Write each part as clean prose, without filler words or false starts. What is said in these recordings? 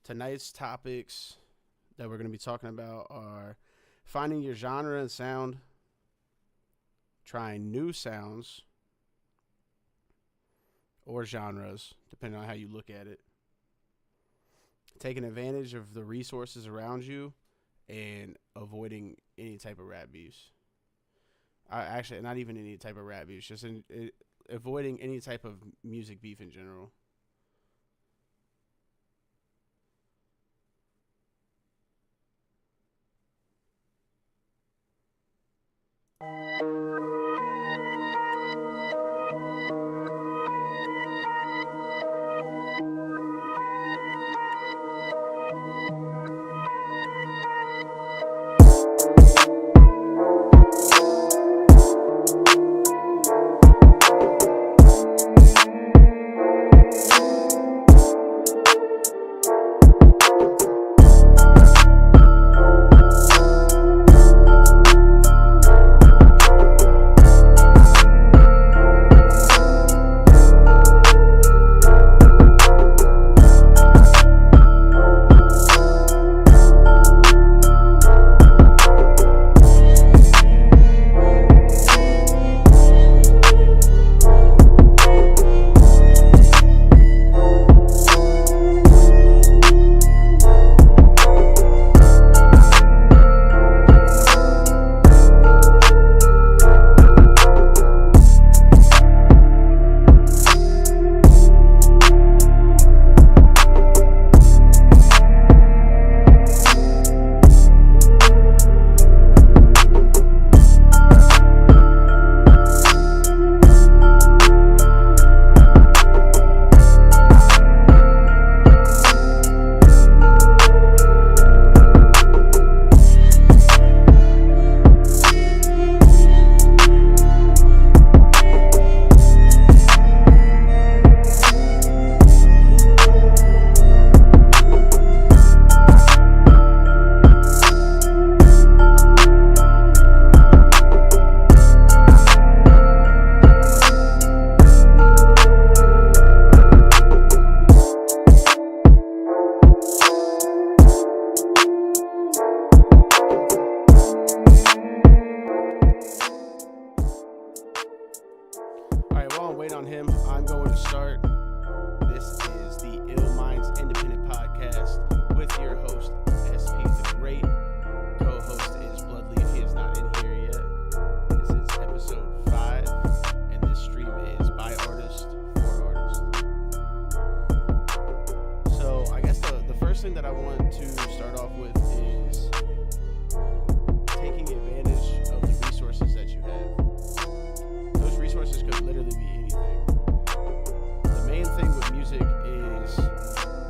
Tonight's topics that we're going to be talking about are finding your genre and sound, trying new sounds or genres, depending on how you look at it, taking advantage of the resources around you, and avoiding any type of rap beefs. Actually, not even any type of rap beefs, just avoiding any type of music beef in general. On him, I'm going to start. This is the Illminds Independent Podcast with your host, SPtheGreat. Co-host is Bloodleaf. He is not in here yet. This is episode 5, and this stream is by artist for artist. So I guess the first thing that I want to start off with is taking advantage of the resources that you have. Those resources could literally be anything. The main thing with music is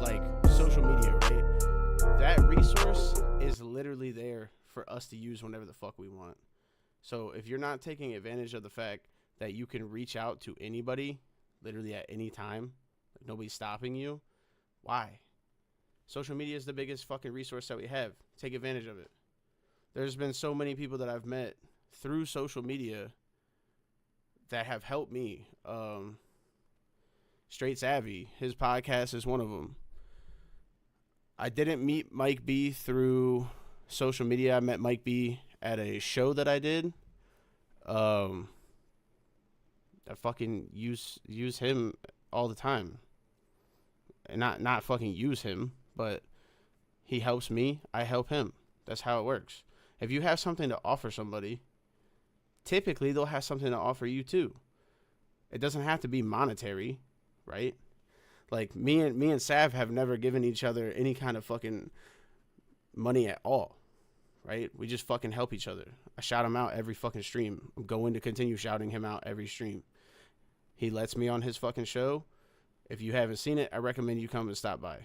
like social media, right? That resource is literally there for us to use whenever the fuck we want. So if you're not taking advantage of the fact that you can reach out to anybody literally at any time, like nobody's stopping you, why? Social media is the biggest fucking resource that we have. Take advantage of it. There's been so many people that I've met through social media that have helped me. Straight Savvy, his podcast is one of them. I didn't meet Mike B through social media. I met Mike B at a show that I did. I fucking use him all the time. And not fucking use him, but he helps me, I help him. That's how it works. If you have something to offer somebody, typically they'll have something to offer you too. It doesn't have to be monetary, right? Like me and Sav have never given each other any kind of fucking money at all, right? We just fucking help each other. I shout him out every fucking stream. I'm going to continue shouting him out every stream. He lets me on his fucking show. If you haven't seen it, I recommend you come and stop by.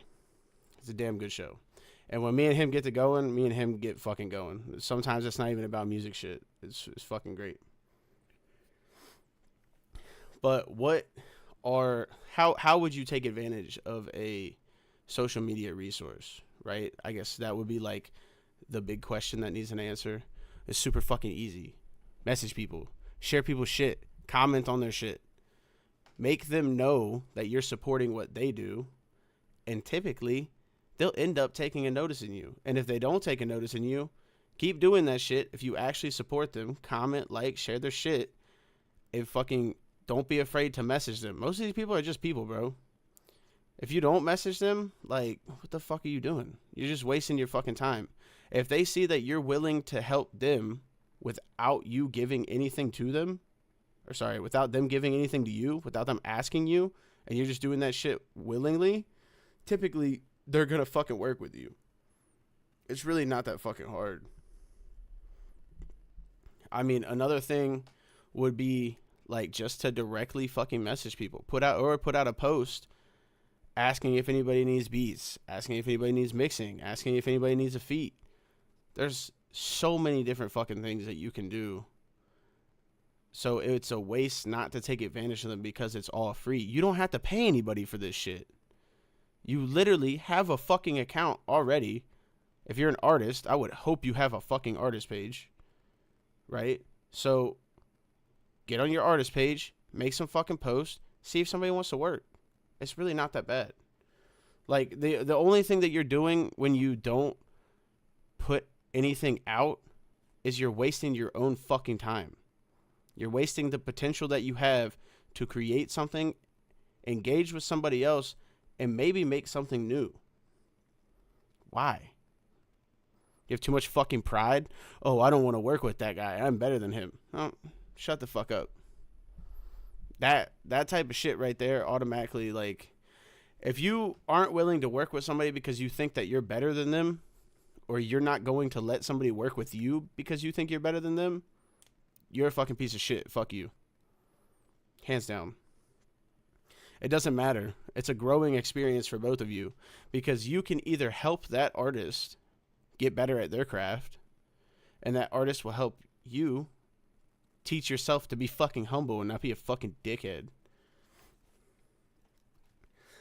It's a damn good show. And when me and him get to going, me and him get fucking going. Sometimes it's not even about music shit. It's fucking great. But how would you take advantage of a social media resource, right? I guess that would be like the big question that needs an answer. It's super fucking easy. Message people, share people's shit, comment on their shit, make them know that you're supporting what they do, and typically they'll end up taking a notice in you. And if they don't take a notice in you, keep doing that shit. If you actually support them, comment, like, share their shit, and fucking don't be afraid to message them. Most of these people are just people, bro. If you don't message them, like, what the fuck are you doing? You're just wasting your fucking time. If they see that you're willing to help them without you giving anything to them, or sorry, without them giving anything to you, without them asking you, and you're just doing that shit willingly, typically they're gonna fucking work with you. It's really not that fucking hard. I mean, another thing would be like just to directly fucking message people. Put out a post asking if anybody needs beats, asking if anybody needs mixing, asking if anybody needs a feat. There's so many different fucking things that you can do. So it's a waste not to take advantage of them because it's all free. You don't have to pay anybody for this shit. You literally have a fucking account already. If you're an artist, I would hope you have a fucking artist page, right? So get on your artist page, make some fucking posts, see if somebody wants to work. It's really not that bad. Like, the only thing that you're doing when you don't put anything out is you're wasting your own fucking time. You're wasting the potential that you have to create something, engage with somebody else, and maybe make something new. Why? You have too much fucking pride? Oh, I don't want to work with that guy. I'm better than him. Oh, shut the fuck up. That type of shit right there automatically, like, if you aren't willing to work with somebody because you think that you're better than them, or you're not going to let somebody work with you because you think you're better than them, you're a fucking piece of shit. Fuck you. Hands down. It doesn't matter. It's a growing experience for both of you because you can either help that artist get better at their craft, and that artist will help you teach yourself to be fucking humble and not be a fucking dickhead.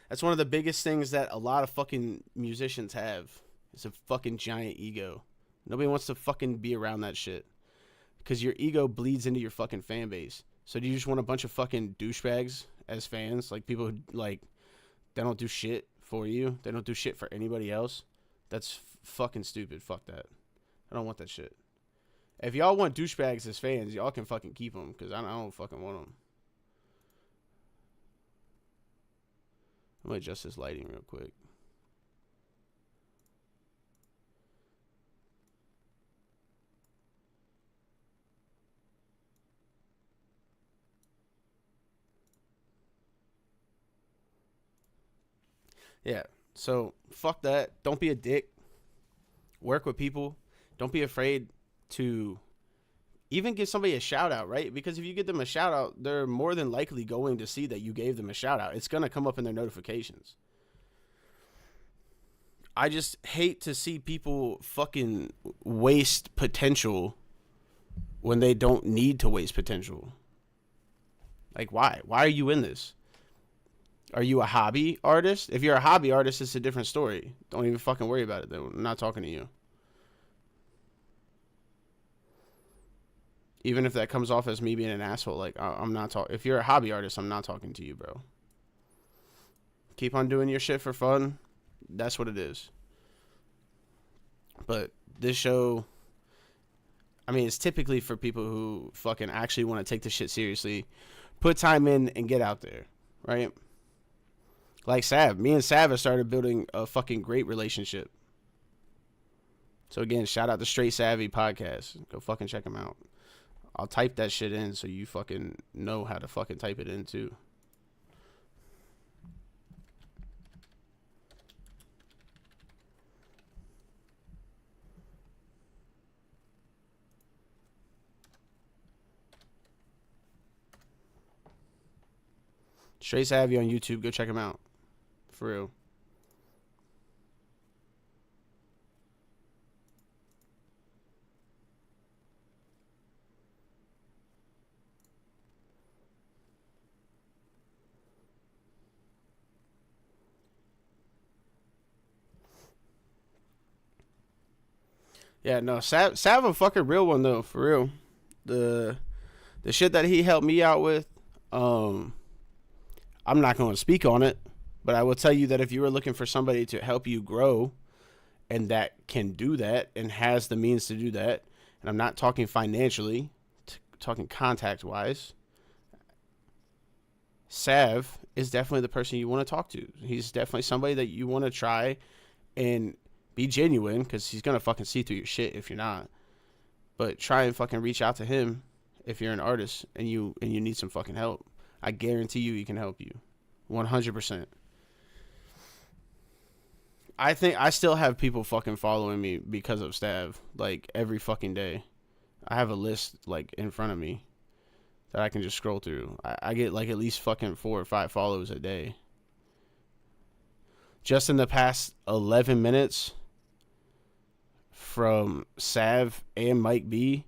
That's one of the biggest things that a lot of fucking musicians have. It's a fucking giant ego. Nobody wants to fucking be around that shit because your ego bleeds into your fucking fan base. So do you just want a bunch of fucking douchebags as fans? Like, people who, like, they don't do shit for you. They don't do shit for anybody else. That's fucking stupid. Fuck that. I don't want that shit. If y'all want douchebags as fans, y'all can fucking keep them because I don't fucking want them. I'm going to adjust this lighting real quick. Yeah, so fuck that. Don't be a dick. Work with people. Don't be afraid to even give somebody a shout out, right? Because if you give them a shout out, they're more than likely going to see that you gave them a shout out. It's going to come up in their notifications. I just hate to see people fucking waste potential when they don't need to waste potential. Like, why? Why are you in this? Are you a hobby artist? If you're a hobby artist, it's a different story. Don't even fucking worry about it, though. I'm not talking to you. Even if that comes off as me being an asshole, like, I'm not talking. If you're a hobby artist, I'm not talking to you, bro. Keep on doing your shit for fun. That's what it is. But this show, I mean, it's typically for people who fucking actually want to take this shit seriously, put time in, and get out there, right? Like Sav. Me and Sav have started building a fucking great relationship. So again, shout out to Straight Savvy Podcast. Go fucking check them out. I'll type that shit in so you fucking know how to fucking type it in too. Straight Savvy on YouTube. Go check him out. For real. Yeah, no, Sav a fucking real one though, for real. The shit that he helped me out with, I'm not gonna speak on it, But I will tell you that if you are looking for somebody to help you grow and that can do that and has the means to do that, and I'm not talking financially, talking contact wise, Sav is definitely the person you want to talk to. He's definitely somebody that you want to try and be genuine, because he's going to fucking see through your shit if you're not. But try and fucking reach out to him if you're an artist and you need some fucking help. I guarantee you he can help you. 100%. I think I still have people fucking following me because of Stav, like, every fucking day. I have a list, like, in front of me that I can just scroll through. I get, like, at least fucking 4 or 5 follows a day. Just in the past 11 minutes from Sav and Mike B,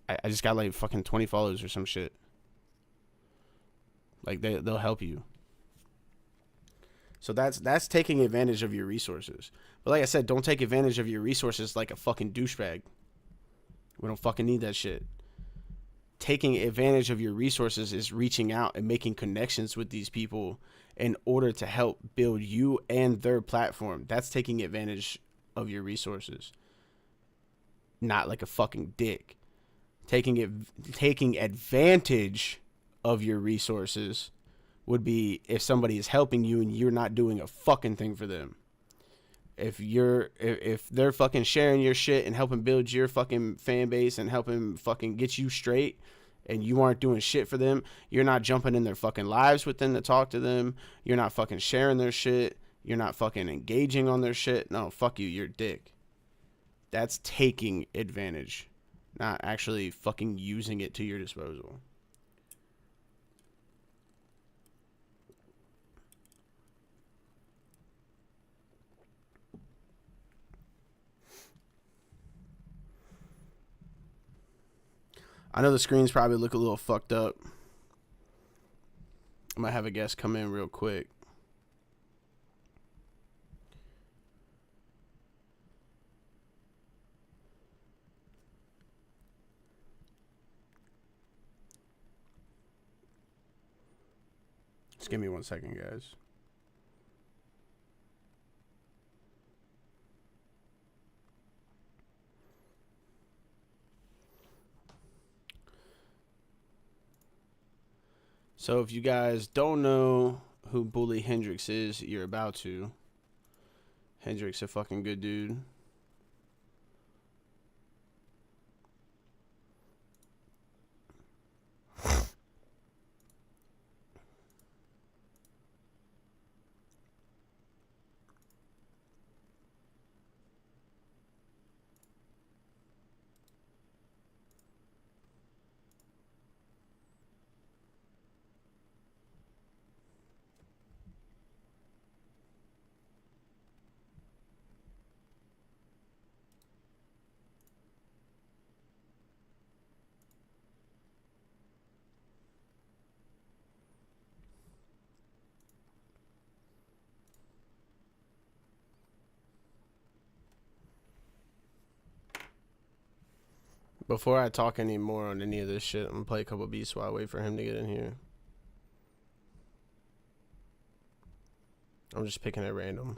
I just got, like, fucking 20 follows or some shit. Like, they'll help you. So that's taking advantage of your resources. But like I said, don't take advantage of your resources like a fucking douchebag. We don't fucking need that shit. Taking advantage of your resources is reaching out and making connections with these people in order to help build you and their platform. That's taking advantage of your resources. Not like a fucking dick. Taking advantage of your resources would be if somebody is helping you and you're not doing a fucking thing for them. If they're fucking sharing your shit and helping build your fucking fan base and helping fucking get you straight, and you aren't doing shit for them, you're not jumping in their fucking lives with them to talk to them, you're not fucking sharing their shit, you're not fucking engaging on their shit, no, fuck you, you're a dick. That's taking advantage, not actually fucking using it to your disposal. I know the screens probably look a little fucked up. I might have a guest come in real quick. Just give me 1 second, guys. So if you guys don't know who Bully Hendrix is, you're about to. Hendrix a fucking good dude. Before I talk any more on any of this shit, I'm gonna play a couple beats while I wait for him to get in here. I'm just picking at random.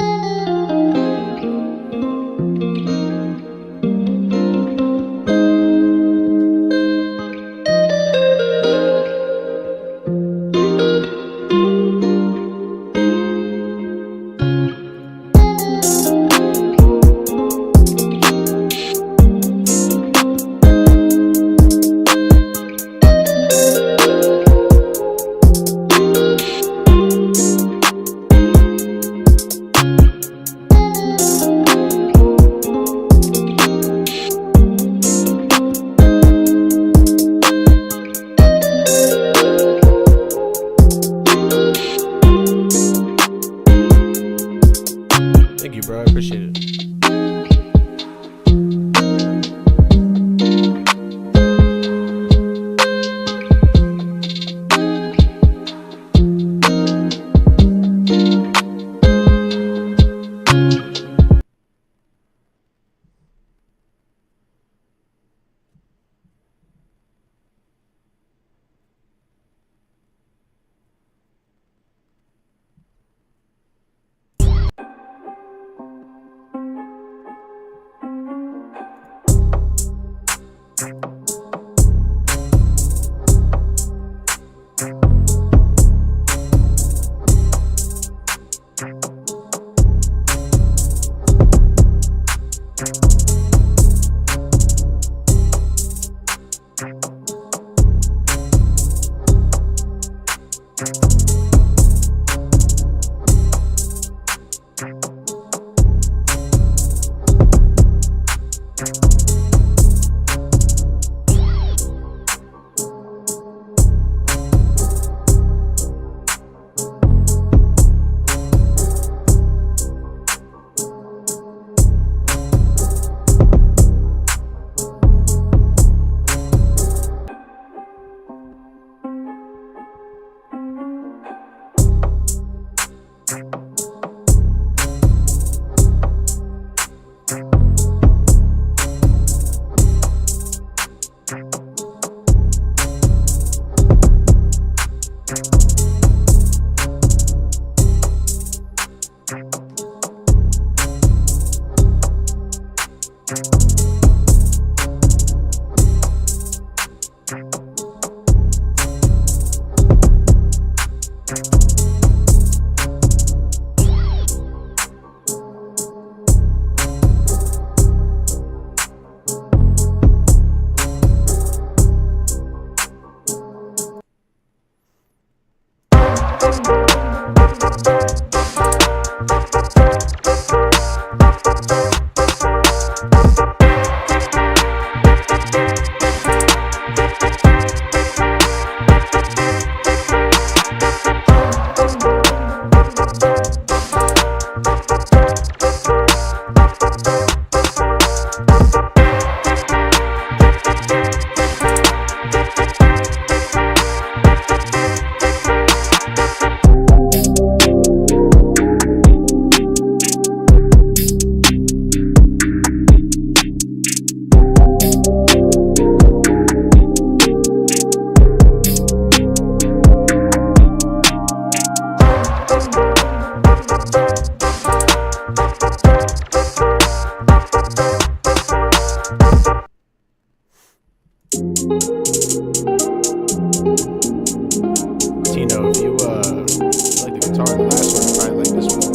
Tino, if you like the guitar in the last one, you probably like this one.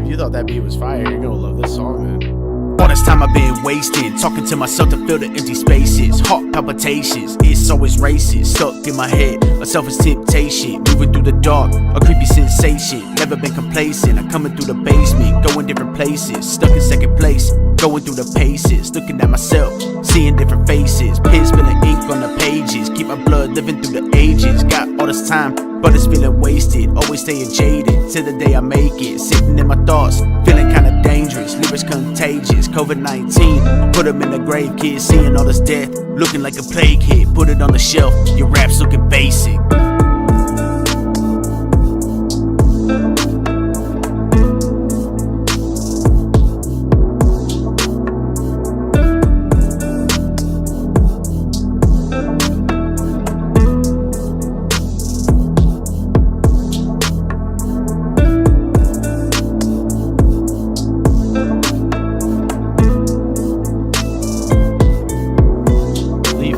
You thought that beat was fire, you're gonna love this song, man. All this time I've been wasting, talking to myself to fill the empty spaces. Heart palpitations, it's always racing. Stuck in my head, a selfish temptation. Moving through the dark, a creepy sensation. Never been complacent, I'm coming through the basement. Going different places, stuck in second place. Going through the paces, looking at myself, seeing different faces. Pens spilling ink on the pages. Keep my blood living through the ages. Got all this time, but it's feeling wasted. Always staying jaded, till the day I make it. Sitting in my thoughts, feeling kinda dangerous. Lyrics contagious, COVID-19 put them in the grave, kids. Seeing all this death, looking like a plague hit. Put it on the shelf, your rap's looking basic.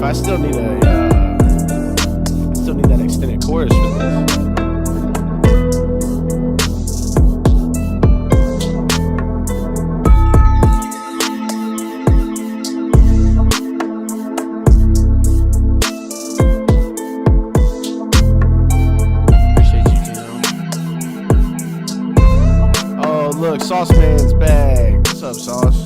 I still need that extended chorus for this. Appreciate you, Tino. Oh, look, Sauce Man's back. What's up, Sauce?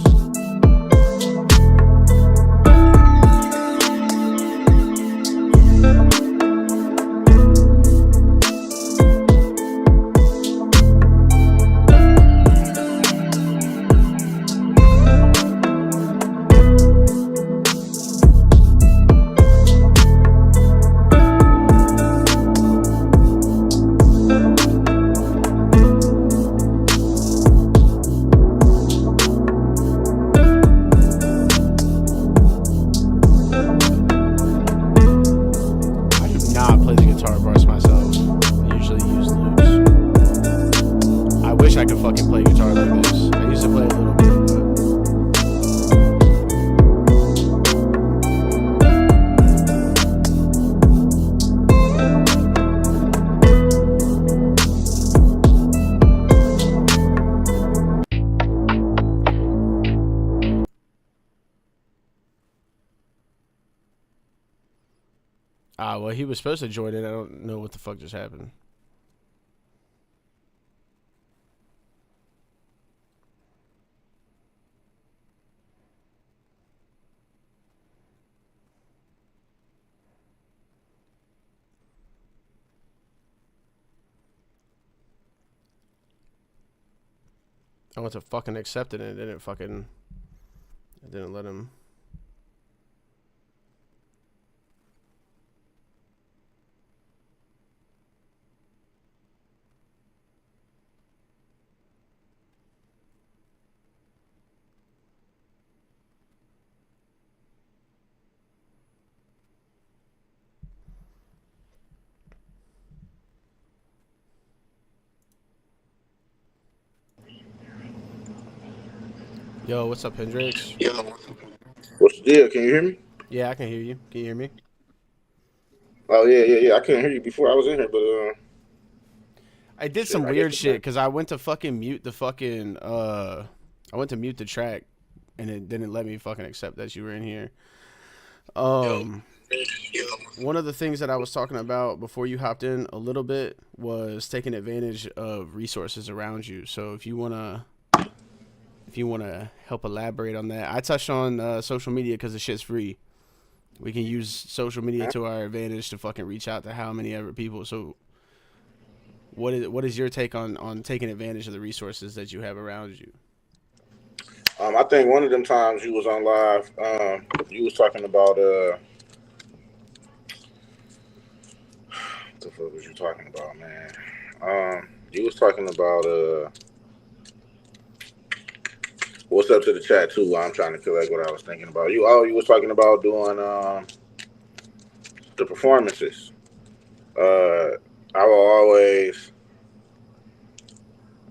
I could fucking play guitar like this. I used to play a little bit, well, he was supposed to join it. I don't know what the fuck just happened. I went to fucking accept it and it didn't let him. Yo, what's up, Hendrix? What's the deal? Can you hear me? Yeah, I can hear you. Can you hear me? Oh yeah. I couldn't hear you before I was in here, but I did shit. some I guess weird it's shit back. because I went to fucking mute the fucking I went to mute the track and it didn't let me fucking accept that you were in here. Um, one of the things that I was talking about before you hopped in a little bit was taking advantage of resources around you. So if you wanna help elaborate on that, I touched on social media because the shit's free. We can use social media to our advantage to fucking reach out to how many ever people. So what is your take on taking advantage of the resources that you have around you? I think one of them times you was on live, you was talking about what the fuck was you talking about, man? You was talking about what's up to the chat too. While I'm trying to collect what I was thinking about. You was talking about doing the performances. I will always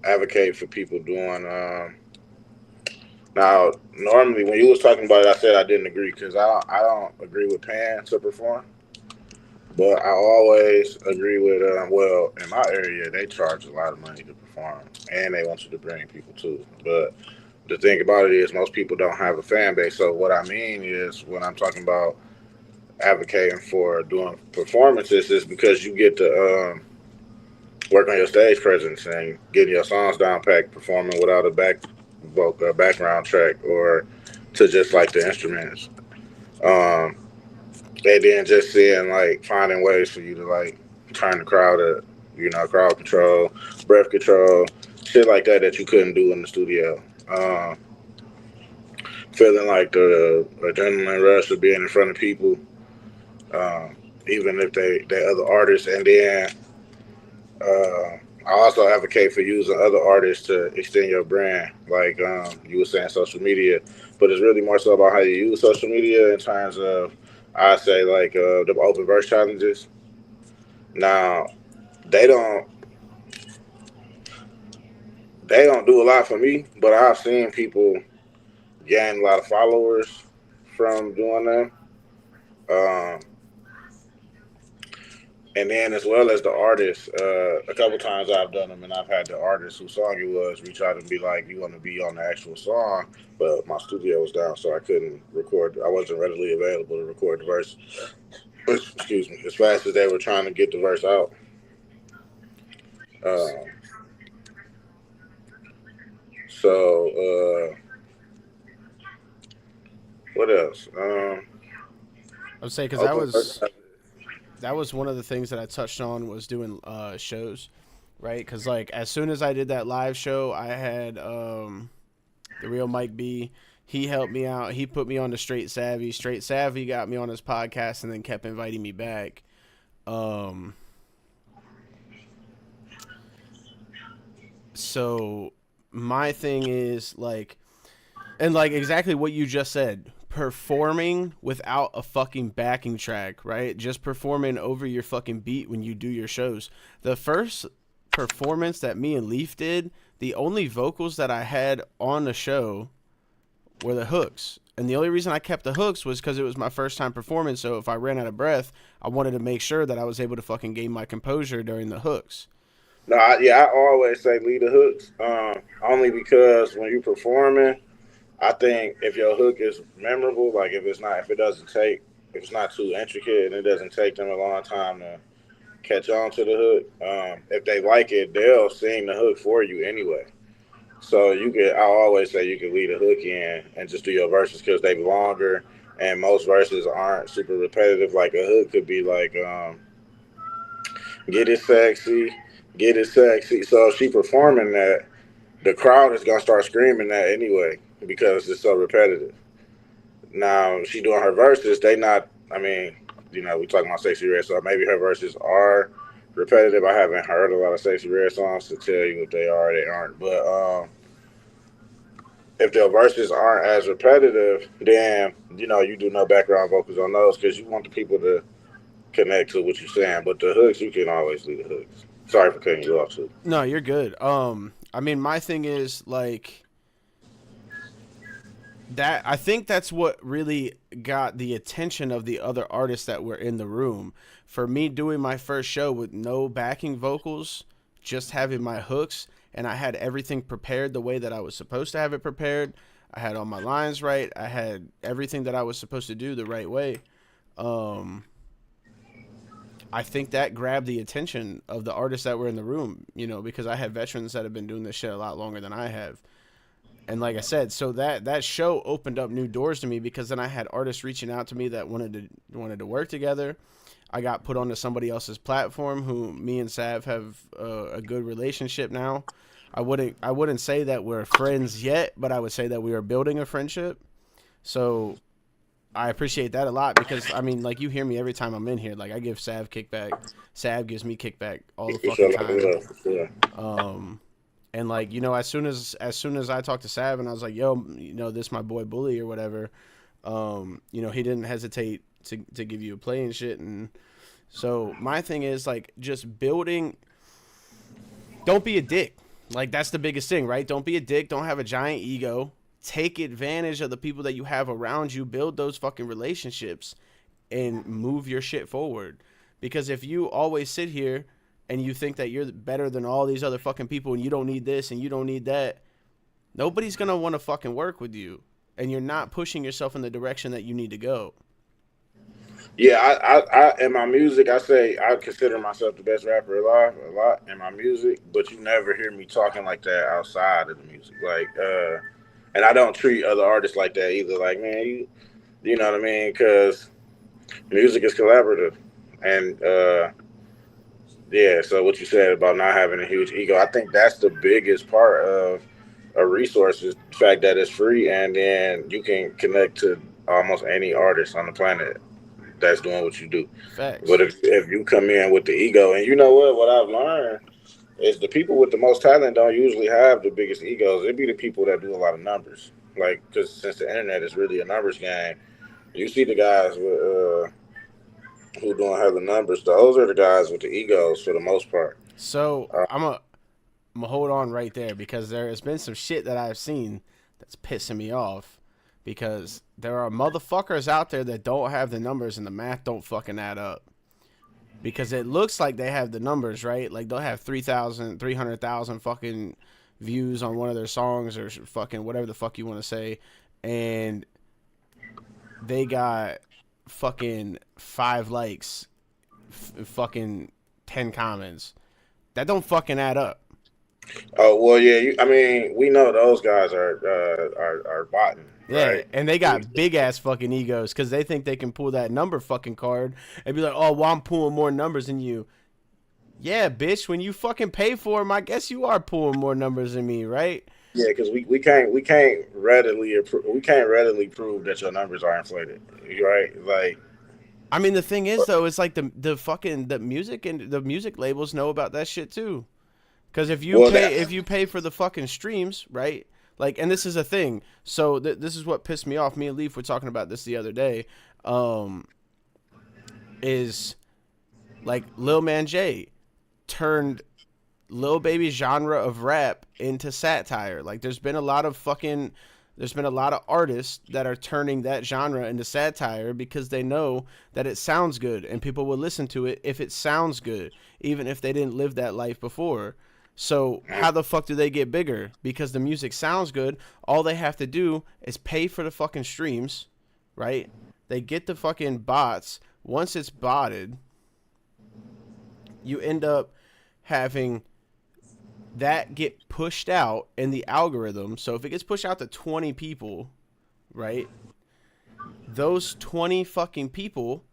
advocate for people doing. Now, normally when you was talking about it, I said I didn't agree because I don't agree with paying to perform. But I always agree with, well, in my area, they charge a lot of money to perform, and they want you to bring people too. But the thing about it is, most people don't have a fan base. So what I mean is, when I'm talking about advocating for doing performances, is because you get to work on your stage presence and getting your songs down packed, performing without a background track or to just like the instruments. Um, and then just seeing like finding ways for you to like turn the crowd up, crowd control, breath control, shit like that you couldn't do in the studio. Feeling like the adrenaline rush of being in front of people, um, even if they other artists, and then I also advocate for using other artists to extend your brand, like you were saying, social media. But it's really more so about how you use social media in terms of, I say, like the open verse challenges. Now, they don't they don't do a lot for me, but I've seen people gain a lot of followers from doing them. Um, and then as well as the artists, a couple times I've done them, and I've had the artist whose song it was reach out and be like, "You want to be on the actual song?" But my studio was down, so I couldn't record. I wasn't readily available to record the verse. Excuse me, as fast as they were trying to get the verse out. Um, so what else? I would say because Open verse. that was one of the things that I touched on was doing shows, right? Because like as soon as I did that live show, I had the real Mike B. He helped me out. He put me on to Straight Savvy. Straight Savvy got me on his podcast and then kept inviting me back. Um, so my thing is like, and like exactly what you just said, performing without a fucking backing track, right? Just performing over your fucking beat when you do your shows. The first performance that me and Leaf did, the only vocals that I had on the show were the hooks. And the only reason I kept the hooks was because it was my first time performing. So if I ran out of breath, I wanted to make sure that I was able to fucking gain my composure during the hooks. No, I always say lead the hooks. Only because when you're performing, I think if your hook is memorable, like if it's not too intricate and it doesn't take them a long time to catch on to the hook, if they like it, they'll sing the hook for you anyway. So I always say you can lead a hook in and just do your verses because they longer and most verses aren't super repetitive. Like a hook could be like, get it sexy, get it sexy. So if she performing that, the crowd is gonna start screaming that anyway because it's so repetitive. Now she doing her verses, they not. I mean, we talking about Sexy Red, so maybe her verses are repetitive. I haven't heard a lot of Sexy Red songs to tell you if they are or they aren't. But if their verses aren't as repetitive, then you do no background vocals on those because you want the people to connect to what you're saying. But the hooks, you can always leave the hooks. Sorry for cutting you off too. No, you're good. I mean, my thing is like that. I think that's what really got the attention of the other artists that were in the room. For me doing my first show with no backing vocals, just having my hooks, and I had everything prepared the way that I was supposed to have it prepared. I had all my lines right. I had everything that I was supposed to do the right way. I think that grabbed the attention of the artists that were in the room, because I had veterans that have been doing this shit a lot longer than I have. And like I said, so that show opened up new doors to me because then I had artists reaching out to me that wanted to work together. I got put onto somebody else's platform who me and Sav have a good relationship now. I wouldn't say that we're friends yet, but I would say that we are building a friendship. So I appreciate that a lot because, I mean, like, you hear me every time I'm in here. Like, I give Sav kickback. Sav gives me kickback all the fucking time. And, like, as soon as I talked to Sav and I was like, yo, this my boy Bully or whatever, he didn't hesitate to give you a play and shit. And so my thing is, like, just building. Don't be a dick. Like, that's the biggest thing, right? Don't be a dick. Don't have a giant ego. Take advantage of the people that you have around you. Build those fucking relationships and move your shit forward. Because if you always sit here and you think that you're better than all these other fucking people and you don't need this and you don't need that, nobody's going to want to fucking work with you. And you're not pushing yourself in the direction that you need to go. Yeah, I in my music, I say I consider myself the best rapper alive a lot in my music, but you never hear me talking like that outside of the music. Like, and I don't treat other artists like that either. Like, man, you know what I mean? Because music is collaborative, and yeah. So what you said about not having a huge ego, I think that's the biggest part of a resource is the fact that it's free, and then you can connect to almost any artist on the planet that's doing what you do. Facts. But if you come in with the ego, and you know what I've learned is the people with the most talent don't usually have the biggest egos. It'd be the people that do a lot of numbers. Like, because since the internet is really a numbers game, you see the guys with, who doing hella numbers. Those are the guys with the egos for the most part. So I'm gonna hold on right there because there has been some shit that I've seen that's pissing me off. Because there are motherfuckers out there that don't have the numbers and the math don't fucking add up. Because it looks like they have the numbers, right? Like they'll have 3,000, 300,000 fucking views on one of their songs or fucking whatever the fuck you want to say. And they got fucking 5 likes, fucking 10 comments. That don't fucking add up. Oh, well, yeah. I mean, we know those guys are botting. Yeah, right? And they got big ass fucking egos because they think they can pull that number fucking card and be like, oh, well, I'm pulling more numbers than you. Yeah, bitch, when you fucking pay for them, I guess you are pulling more numbers than me, right? Yeah, because we can't readily prove that your numbers are inflated, right? Like, I mean, the thing is though, it's like the music and the music labels know about that shit too. Because if you pay for the fucking streams, right? Like, and this is a thing. So this is what pissed me off. Me and Leaf were talking about this the other day. Is like Lil Man J turned Lil Baby's genre of rap into satire. Like, there's been a lot of artists that are turning that genre into satire because they know that it sounds good and people will listen to it if it sounds good, even if they didn't live that life before. So how the fuck do they get bigger? Because the music sounds good. All they have to do is pay for the fucking streams, right? They get the fucking bots. Once it's botted, you end up having that get pushed out in the algorithm. So if it gets pushed out to 20 people, right? Those 20 fucking people,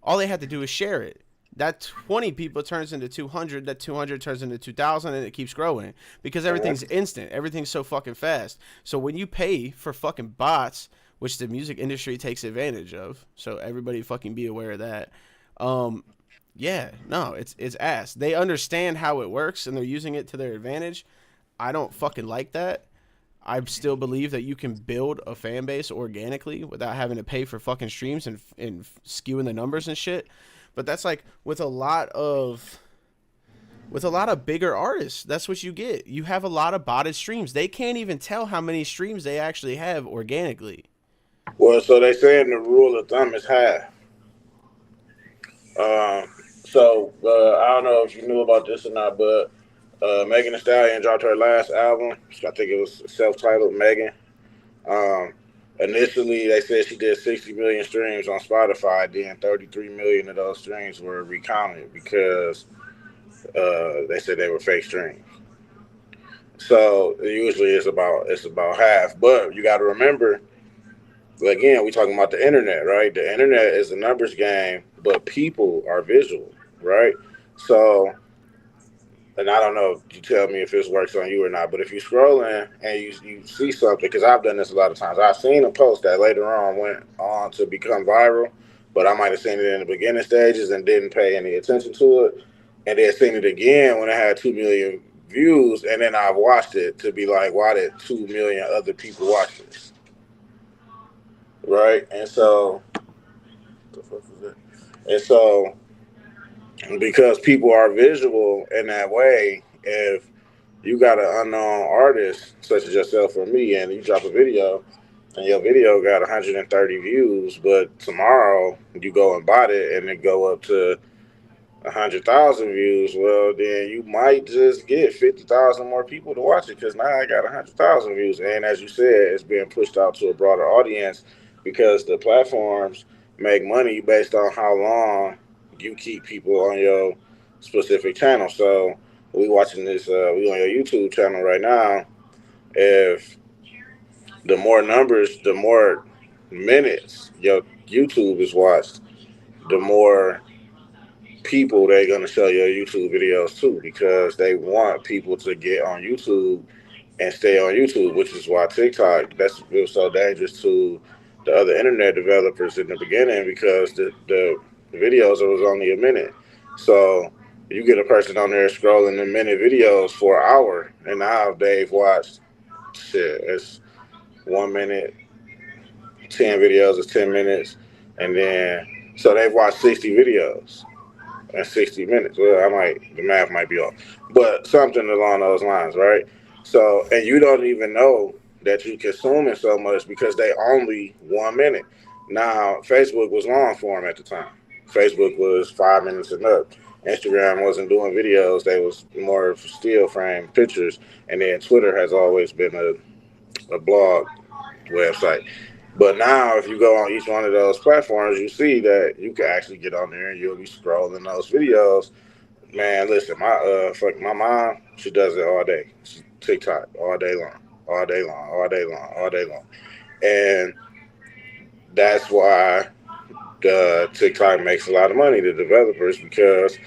all they have to do is share it. that 20 people turns into 200, that 200 turns into 2,000, and it keeps growing because everything's instant. Everything's so fucking fast. So when you pay for fucking bots, which the music industry takes advantage of, so everybody fucking be aware of that. Yeah, no, it's ass. They understand how it works and they're using it to their advantage. I don't fucking like that. I still believe that you can build a fan base organically without having to pay for fucking streams and skewing the numbers and shit. But that's like with a lot of bigger artists, that's what you get. You have a lot of botted streams. They can't even tell how many streams they actually have organically. Well, so they saying the rule of thumb is half. I don't know if you knew about this or not, but Megan Thee Stallion dropped her last album. I think it was self-titled Megan. Initially, they said she did 60 million streams on Spotify. Then 33 million of those streams were recounted because they said they were fake streams. So usually it's about half. But you got to remember, again, we're talking about the internet, right? The internet is a numbers game, but people are visual, right? So, and I don't know if you tell me if this works on you or not, but if you scroll in and you see something, because I've done this a lot of times, I've seen a post that later on went on to become viral, but I might have seen it in the beginning stages and didn't pay any attention to it, and then seen it again when it had 2 million views, and then I've watched it to be like, why did 2 million other people watch this? Right? And so, what the fuck was that? And so, because people are visual in that way, if you got an unknown artist such as yourself or me, and you drop a video, and your video got 130 views, but tomorrow you go and bought it, and it go up to 100,000 views, well, then you might just get 50,000 more people to watch it because now I got 100,000 views. And as you said, it's being pushed out to a broader audience because the platforms make money based on how long you keep people on your specific channel. So we watching this, we on your YouTube channel right now. If the more numbers, the more minutes your YouTube is watched, the more people they're going to show your YouTube videos to, because they want people to get on YouTube and stay on YouTube, which is why TikTok, it was so dangerous to the other internet developers in the beginning, because the videos, it was only a minute. So you get a person on there scrolling the minute videos for an hour, and now they've watched it's 1 minute, 10 videos is 10 minutes, and then so they've watched 60 videos in 60 minutes. Well, the math might be off, but something along those lines, right? So, and you don't even know that you're consuming so much because they only 1 minute. Now, Facebook was long form at the time. Facebook was 5 minutes and up. Instagram wasn't doing videos. They was more still frame pictures. And then Twitter has always been a blog website. But now, if you go on each one of those platforms, you see that you can actually get on there and you'll be scrolling those videos. Man, listen, my mom, she does it all day. She TikTok all day long, all day long, all day long, all day long. And that's why the TikTok makes a lot of money, the developers, because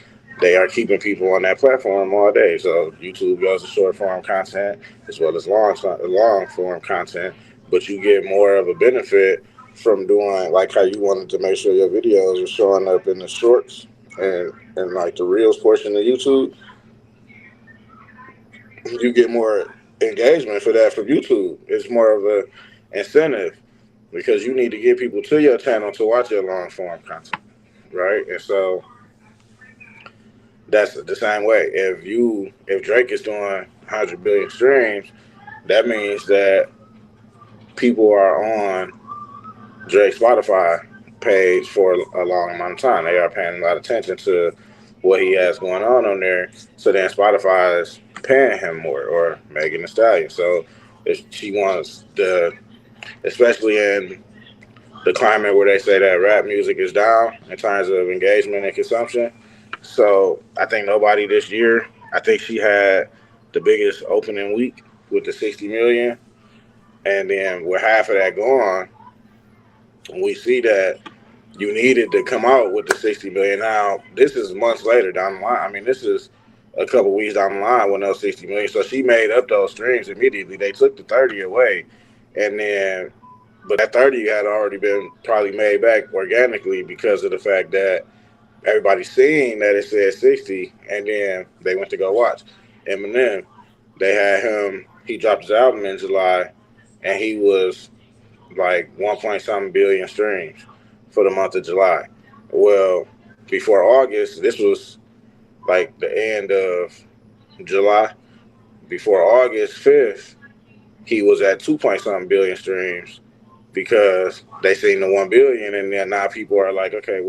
they are keeping people on that platform all day. So YouTube goes to short form content as well as long form content. But you get more of a benefit from doing like how you wanted to make sure your videos are showing up in the shorts and like the reels portion of YouTube. You get more engagement for that from YouTube. It's more of a incentive because you need to get people to your channel to watch your long form content, right? And so that's the same way. If Drake is doing 100 billion streams, that means that people are on Drake's Spotify page for a long amount of time. They are paying a lot of attention to what he has going on there. So then Spotify is paying him more, or Megan Thee Stallion. So if she wants especially in the climate where they say that rap music is down in terms of engagement and consumption. So I think nobody this year, I think she had the biggest opening week with the 60 million. And then with half of that gone, we see that you needed to come out with the 60 million. Now this is months later down the line. I mean, this is a couple weeks down the line when those 60 million. So she made up those streams immediately. They took the 30 away, and then but that 30 had already been probably made back organically because of the fact that everybody seen that it said 60, and then they went to go watch Eminem. They had him. He dropped his album in July, and he was like 1 point something billion streams for the month of July. Well, before August, this was like the end of July. Before August 5th, he was at 2 point something billion streams because they seen the 1 billion, and then now people are like, okay,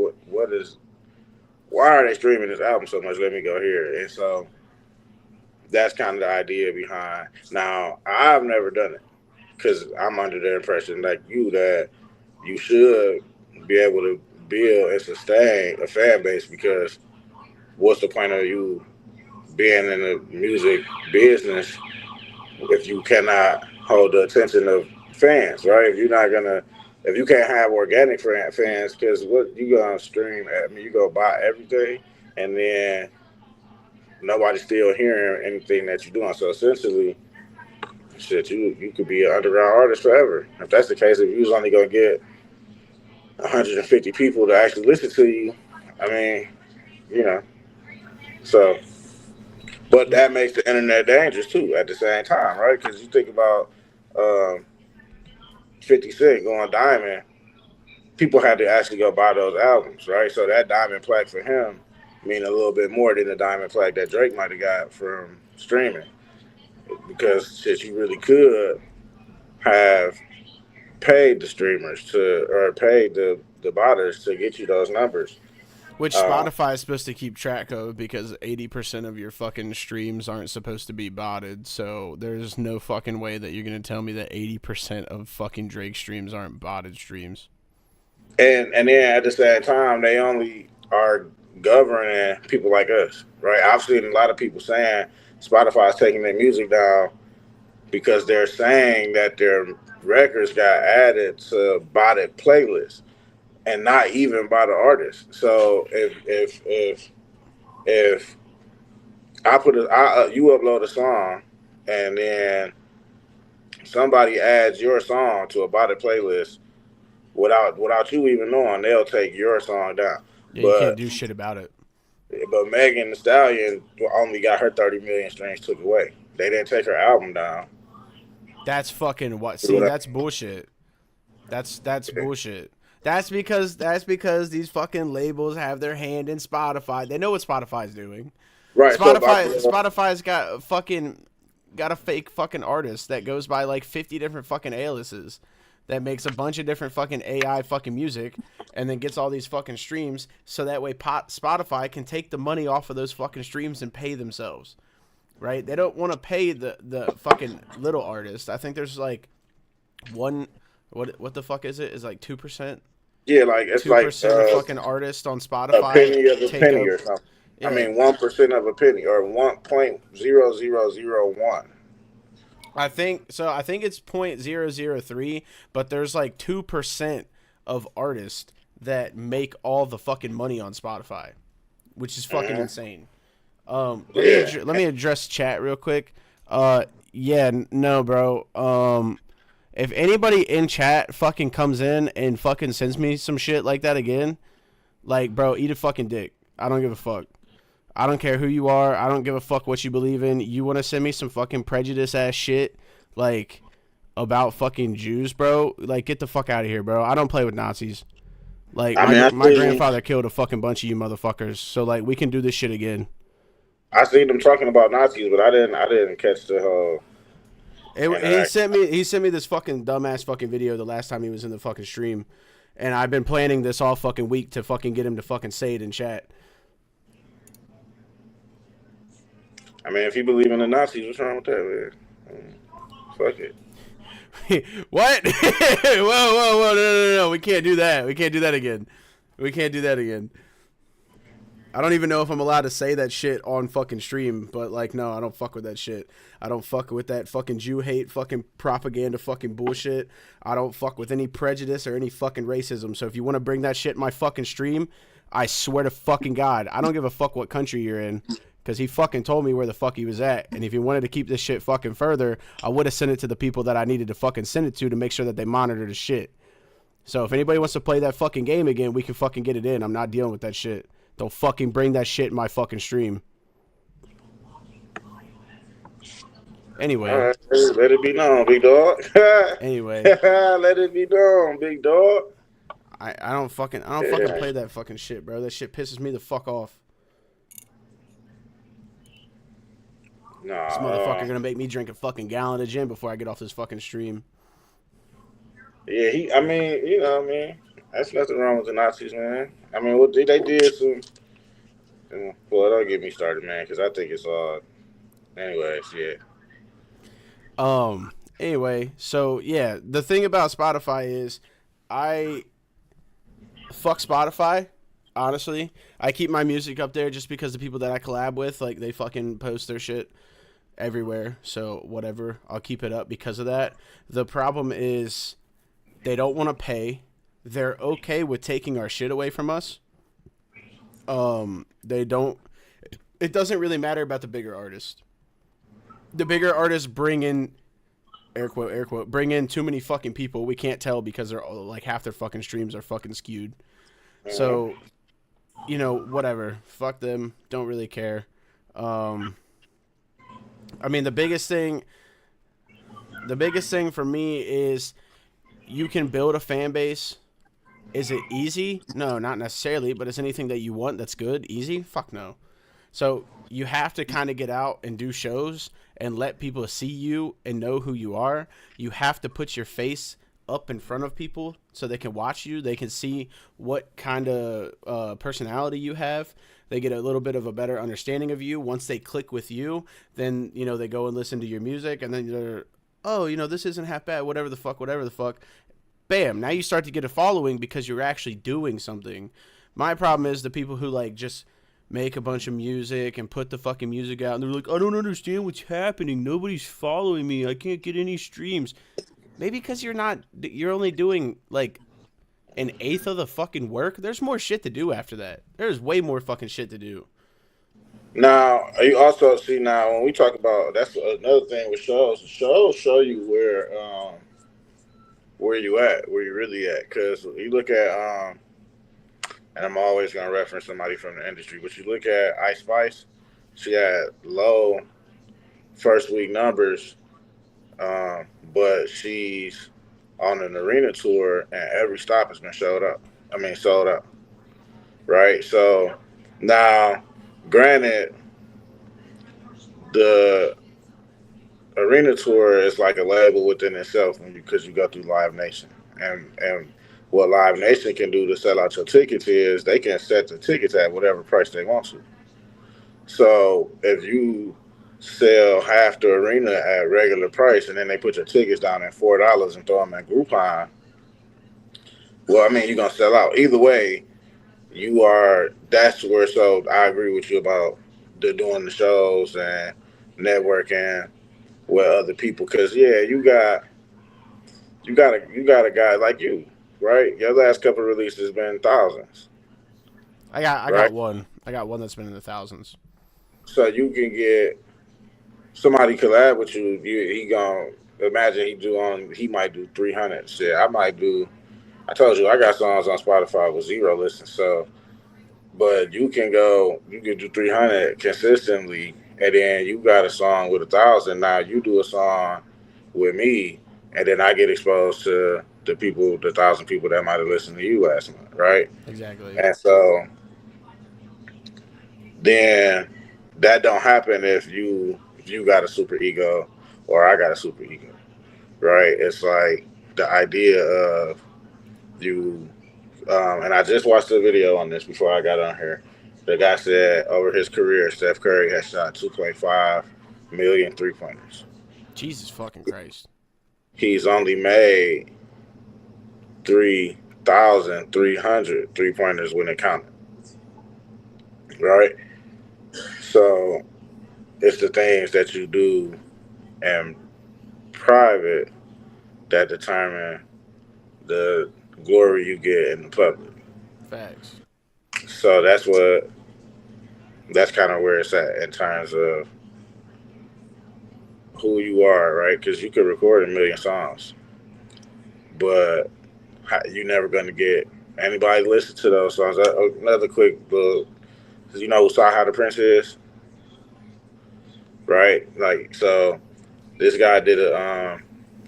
why are they streaming this album so much? Let me go here. And so that's kind of the idea behind. Now, I've never done it because I'm under the impression, like you, that you should be able to build and sustain a fan base, because what's the point of you being in the music business if you cannot hold the attention of fans, right? If you can't have organic fans, because what you gonna stream? I mean, you go buy everything, and then nobody's still hearing anything that you're doing. So essentially, shit, you could be an underground artist forever. If that's the case, if you was only gonna get 150 people to actually listen to you, I mean, you know. So, but that makes the internet dangerous too at the same time, right? Because you think about 50 Cent going diamond, people had to actually go buy those albums, right? So that diamond plaque for him mean a little bit more than the diamond plaque that Drake might have got from streaming, because shit, you really could have paid the streamers or paid the botters to get you those numbers. Which Spotify is supposed to keep track of, because 80% of your fucking streams aren't supposed to be botted. So there's no fucking way that you're going to tell me that 80% of fucking Drake streams aren't botted streams. And then at the same time, they only are governing people like us, right? I've seen a lot of people saying Spotify is taking their music down because they're saying that their records got added to botted playlists, and not even by the artist. So if you upload a song, and then somebody adds your song to a botted playlist without you even knowing, they'll take your song down. Yeah, you can't do shit about it. But Megan Thee Stallion only got her 30 million streams took away. They didn't take her album down. That's fucking what? See, that's bullshit. That's bullshit. That's because these fucking labels have their hand in Spotify. They know what Spotify's doing. Right. Spotify's got a fake fucking artist that goes by like 50 different fucking aliases, that makes a bunch of different fucking AI fucking music, and then gets all these fucking streams, so that way Spotify can take the money off of those fucking streams and pay themselves. Right? They don't want to pay the fucking little artist. I think there's like what the fuck is it? Is like 2%? Yeah, like it's 2% like of fucking artists on Spotify. A penny of a penny or something. Yeah. I mean, 1% of a penny, or 1.0001. I think so. I think it's 0.003, but there's like 2% of artists that make all the fucking money on Spotify, which is fucking insane. Let me address chat real quick. No, bro. If anybody in chat fucking comes in and fucking sends me some shit like that again, like, bro, eat a fucking dick. I don't give a fuck. I don't care who you are. I don't give a fuck what you believe in. You want to send me some fucking prejudice ass shit, like, about fucking Jews, bro? Like, get the fuck out of here, bro. I don't play with Nazis. Like, my grandfather killed a fucking bunch of you motherfuckers. So, like, we can do this shit again. I seen them talking about Nazis, but I didn't catch the whole. He sent me this fucking dumbass fucking video the last time he was in the fucking stream, and I've been planning this all fucking week to fucking get him to fucking say it in chat. I mean, if you believe in the Nazis, what's wrong with that, man? Fuck it. What? Whoa, no. We can't do that. We can't do that again. I don't even know if I'm allowed to say that shit on fucking stream, but like, no, I don't fuck with that shit. I don't fuck with that fucking Jew hate, fucking propaganda, fucking bullshit. I don't fuck with any prejudice or any fucking racism. So if you want to bring that shit in my fucking stream, I swear to fucking God, I don't give a fuck what country you're in, because he fucking told me where the fuck he was at. And if he wanted to keep this shit fucking further, I would have sent it to the people that I needed to fucking send it to make sure that they monitor the shit. So if anybody wants to play that fucking game again, we can fucking get it in. I'm not dealing with that shit. Don't fucking bring that shit in my fucking stream. Anyway. All right, let it be known, big dog. Anyway. Let it be known, big dog. I don't fucking play that fucking shit, bro. That shit pisses me the fuck off. Nah, This motherfucker gonna make me drink a fucking gallon of gin before I get off this fucking stream. Yeah, I mean, you know what I mean? That's nothing wrong with the Nazis, man. I mean, what they did some... Well, don't get me started, man, because I think it's all... Anyways, yeah. Anyway, so, yeah, the thing about Spotify is I fuck Spotify, honestly. I keep my music up there just because the people that I collab with, like, they fucking post their shit everywhere. So, whatever, I'll keep it up because of that. The problem is they don't want to pay. They're okay with taking our shit away from us. They don't. It doesn't really matter about the bigger artists. The bigger artists bring in, air quote, bring in too many fucking people. We can't tell because they're all, like, half their fucking streams are fucking skewed. So, you know, whatever. Fuck them. Don't really care. I mean, the biggest thing for me is you can build a fan base. Is it easy? No, not necessarily, but is anything that you want that's good easy? Fuck no. So you have to kind of get out and do shows and let people see you and know who you are. You have to put your face up in front of people so they can watch you. They can see what kind of personality you have. They get a little bit of a better understanding of you. Once they click with you, then, you know, they go and listen to your music, and then they're, oh, you know, this isn't half bad, whatever the fuck. Bam, now you start to get a following because you're actually doing something. My problem is the people who, like, just make a bunch of music and put the fucking music out, and they're like, I don't understand what's happening. Nobody's following me. I can't get any streams. Maybe because you're only doing, like, an eighth of the fucking work. There's more shit to do after that. There's way more fucking shit to do. Now, you also see, now, when we talk about, that's another thing with shows. Shows show you where you at, where you really at. Because you look at, and I'm always going to reference somebody from the industry, but you look at Ice Spice, she had low first week numbers, but she's on an arena tour, and every stop has been sold out. Right? So now, granted, the arena tour is like a label within itself because you go through Live Nation. And what Live Nation can do to sell out your tickets is they can set the tickets at whatever price they want to. So if you sell half the arena at regular price and then they put your tickets down at $4 and throw them at Groupon, well, I mean, you're going to sell out. Either way, that's where, so I agree with you about doing the shows and networking with other people. Because, yeah, you got a guy like you, right? Your last couple of releases has been thousands. I got one that's been in the thousands. So you can get somebody collab with you. He gonna imagine he might do 300 shit. I told you I got songs on Spotify with 0 listens. So, but you can do 300 consistently, and then you got a song with 1,000. Now you do a song with me, and then I get exposed to the 1,000 people that might have listened to you last month, right? Exactly. And so then that don't happen if you got a super ego or I got a super ego, right? It's like the idea of you, and I just watched a video on this before I got on here. The guy said over his career, Steph Curry has shot 2.5 million three-pointers. Jesus fucking Christ. He's only made 3,300 three-pointers when it counted. right? So it's the things that you do in private that determine the glory you get in the public. Facts. So that's kind of where it's at in terms of who you are, right? Because you could record a million songs, but you're never gonna get anybody to listen to those songs. Another quick little, you know who Saw How the Prince is, right? Like, so this guy did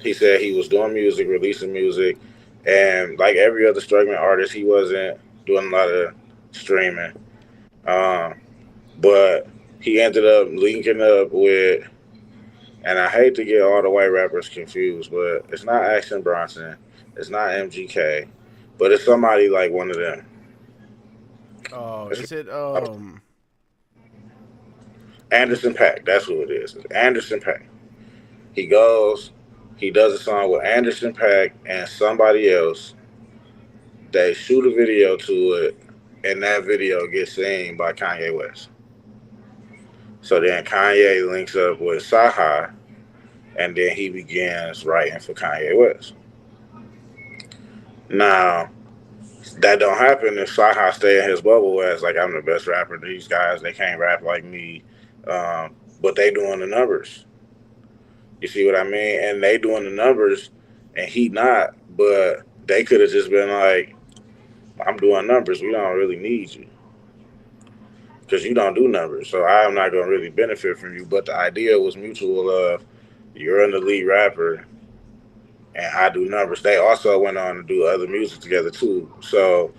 he said he was doing music, releasing music, and like every other struggling artist, he wasn't doing a lot of streaming. Um, but he ended up linking up with, and I hate to get all the white rappers confused, but it's not Action Bronson, it's not MGK, but it's somebody like one of them. Oh, It's is it Anderson Paak. That's who it is. It's Anderson Paak. He goes, he does a song with Anderson Paak and somebody else. They shoot a video to it, and that video gets seen by Kanye West. So then Kanye links up with Saha, and then he begins writing for Kanye West. Now, that don't happen if Saha stay in his bubble as like I'm the best rapper. These guys they can't rap like me, but they doing the numbers. You see what I mean? And they doing the numbers, and he not. But they could have just been like, I'm doing numbers. We don't really need you because you don't do numbers. So I'm not gonna really benefit from you. But the idea was mutual of you're an elite rapper and I do numbers. They also went on to do other music together too. So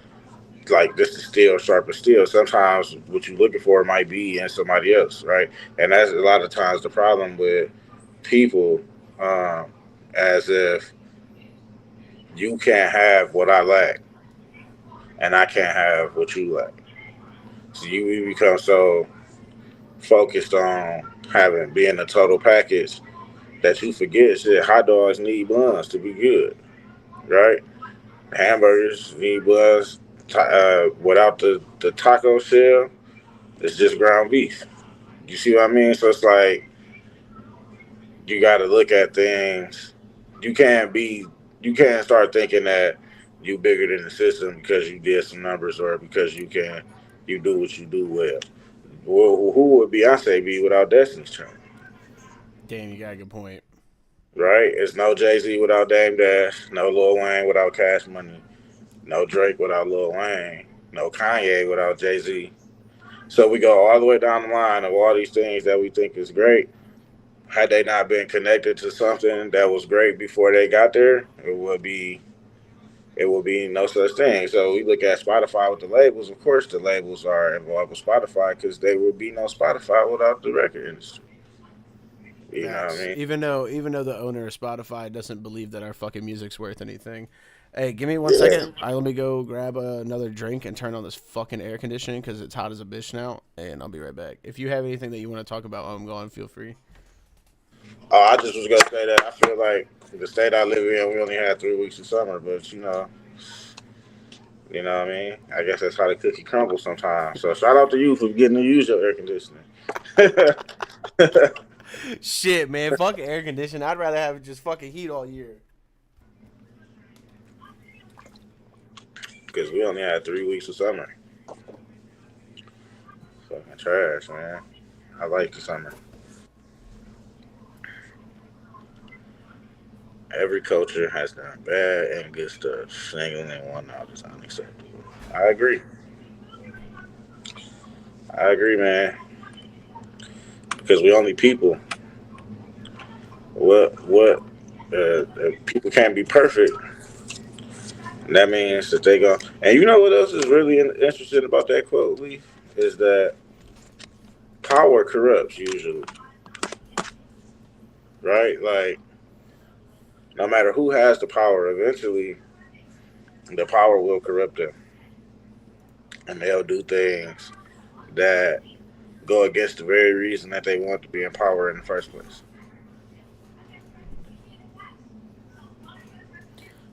like this is still sharp as steel. Sometimes what you're looking for might be in somebody else, right? And that's a lot of times the problem with people, um, as if you can't have what I lack and I can't have what you lack. So you become so focused on having being a total package that you forget shit. Hot dogs need buns to be good, right? Hamburgers need buns. Without the taco shell, it's just ground beef. You see what I mean? So it's like you got to look at things. You can't be. You can't start thinking that you bigger than the system because you did some numbers or because you do what you do well. Well, who would Beyonce be without Destiny's Child? damn, you got a good point. Right? It's no Jay Z without Dame Dash, no Lil Wayne without Cash Money, no Drake without Lil Wayne, no Kanye without Jay Z. So we go all the way down the line of all these things that we think is great. Had they not been connected to something that was great before they got there, it would be no such thing. So we look at Spotify with the labels. Of course, the labels are involved with Spotify because there would be no Spotify without the record industry. You know what I Facts. mean? Even though the owner of Spotify doesn't believe that our fucking music's worth anything. Hey, give me one Yeah. second. Let me go grab another drink and turn on this fucking air conditioning because it's hot as a bitch now, and I'll be right back. If you have anything that you want to talk about while I'm gone, feel free. Oh, I just was gonna say that I feel like the state I live in, we only had 3 weeks of summer, but you know what I mean. I guess that's how the cookie crumbles sometimes. So shout out to you for getting to use your air conditioning. Shit, man, fuck air conditioning. I'd rather have just fucking heat all year. Because we only had 3 weeks of summer. Fucking trash, man. I like the summer. Every culture has done bad and good stuff. Singling one out is unacceptable. I agree. I agree, man. Because we only people. What? People can't be perfect. And that means that they go. And you know what else is really interesting about that quote, Lee? Is that power corrupts usually, right? Like no matter who has the power, eventually the power will corrupt them, and they'll do things that go against the very reason that they want to be in power in the first place.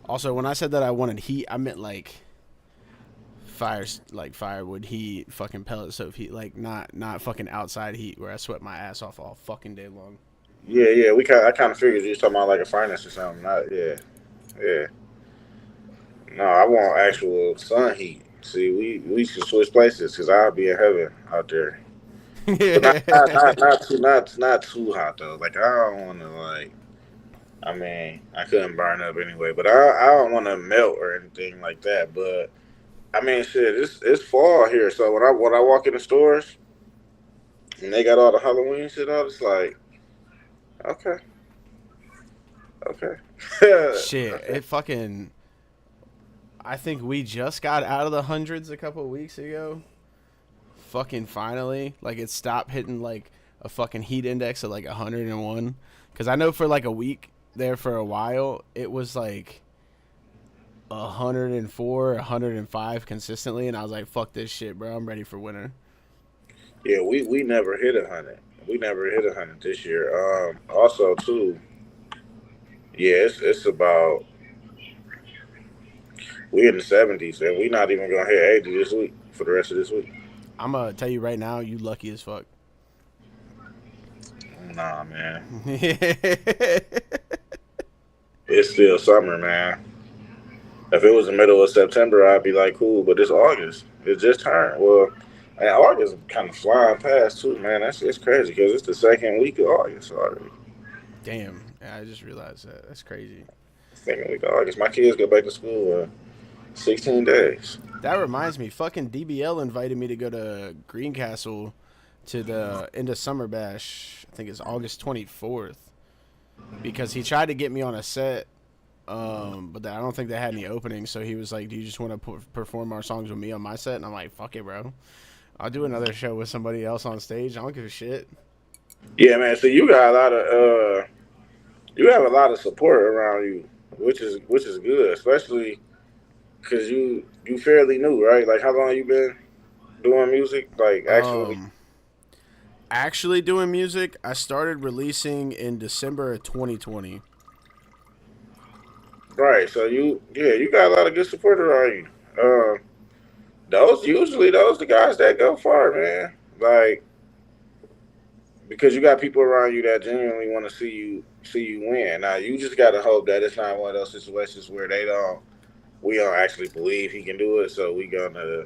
Also, when I said that I wanted heat, I meant like firewood heat, fucking pellet stove heat, like not fucking outside heat where I sweat my ass off all fucking day long. Yeah. I kind of figured you was talking about like a furnace or something. Not, yeah, yeah. No, I want actual sun heat. See, we should switch places because I'll be in heaven out there. But not too hot though. Like I don't want to like. I mean, I couldn't burn up anyway, but I don't want to melt or anything like that. But I mean, shit, it's fall here, so when I walk in the stores and they got all the Halloween shit out, it's like, okay, okay, Shit, okay. it fucking. I think we just got out of the hundreds a couple of weeks ago. Fucking finally, like it stopped hitting like a fucking heat index of like 101. Because I know for like a week there for a while, it was like 104, 105 consistently, and I was like, "Fuck this shit, bro! I'm ready for winter." Yeah, we never hit 100. We never hit 100 this year. Also too, yeah, it's about we in the 70s, and we not even gonna hit 80 this week for the rest of this week. I'm gonna tell you right now, you lucky as fuck. Nah, man, it's still summer, man. If it was the middle of September, I'd be like, cool. But it's August. It just turned. Well, and August kind of flying past too, man. It's crazy because it's the second week of August already. Damn, yeah, I just realized that. That's crazy. Second week of August. My kids go back to school in 16 days. That reminds me, fucking DBL invited me to go to Greencastle to the end of summer bash. I think it's August 24th because he tried to get me on a set. But I don't think they had any openings, so he was like, "Do you just want to perform our songs with me on my set?" And I'm like, "Fuck it, bro. I'll do another show with somebody else on stage. I don't give a shit." Yeah, man. So you got a lot of you have a lot of support around you, which is good, especially because you fairly new, right? Like how long you been doing music? Like Actually doing music, I started releasing in December of 2020. right. So you got a lot of good support around you. Those the guys that go far, man. Like because you got people around you that genuinely want to see you win. Now you just gotta hope that it's not one of those situations where we don't actually believe he can do it, so we gonna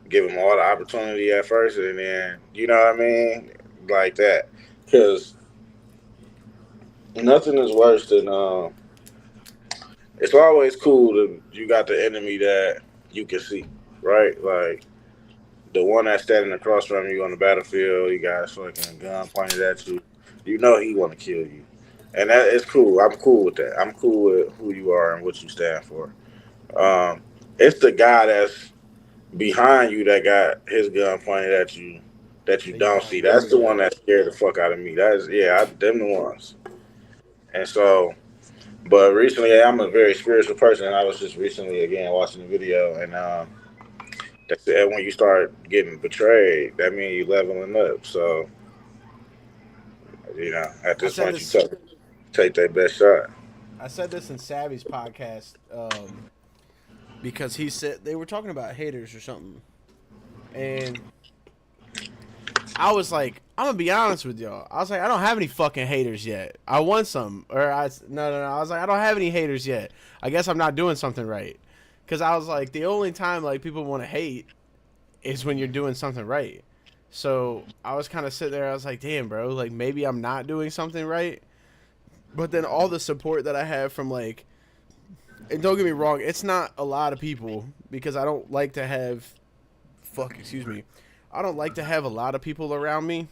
give him all the opportunity at first, and then you know what I mean, like that. Because nothing is worse than it's always cool that you got the enemy that you can see, right? Like the one that's standing across from you on the battlefield, you got his fucking gun pointed at you. You know he want to kill you, and that is cool. I'm cool with that. I'm cool with who you are and what you stand for. It's the guy that's behind you that got his gun pointed at you that you don't see. That's the one that scared the fuck out of me. Them the ones. And so, but recently I'm a very spiritual person, and I was just recently again watching the video, and that's when you start getting betrayed, that means you leveling up. So, at this point you take that best shot. I said this in Savvy's podcast because he said they were talking about haters or something, and I was like, I'm gonna be honest with y'all. I was like, I don't have any fucking haters yet. I want some, or no. I was like, I don't have any haters yet. I guess I'm not doing something right, because I was like, the only time like people want to hate is when you're doing something right. So I was kind of sitting there. I was like, damn, bro, like maybe I'm not doing something right. But then all the support that I have from like, and don't get me wrong, it's not a lot of people because I don't like to have, I don't like to have a lot of people around me.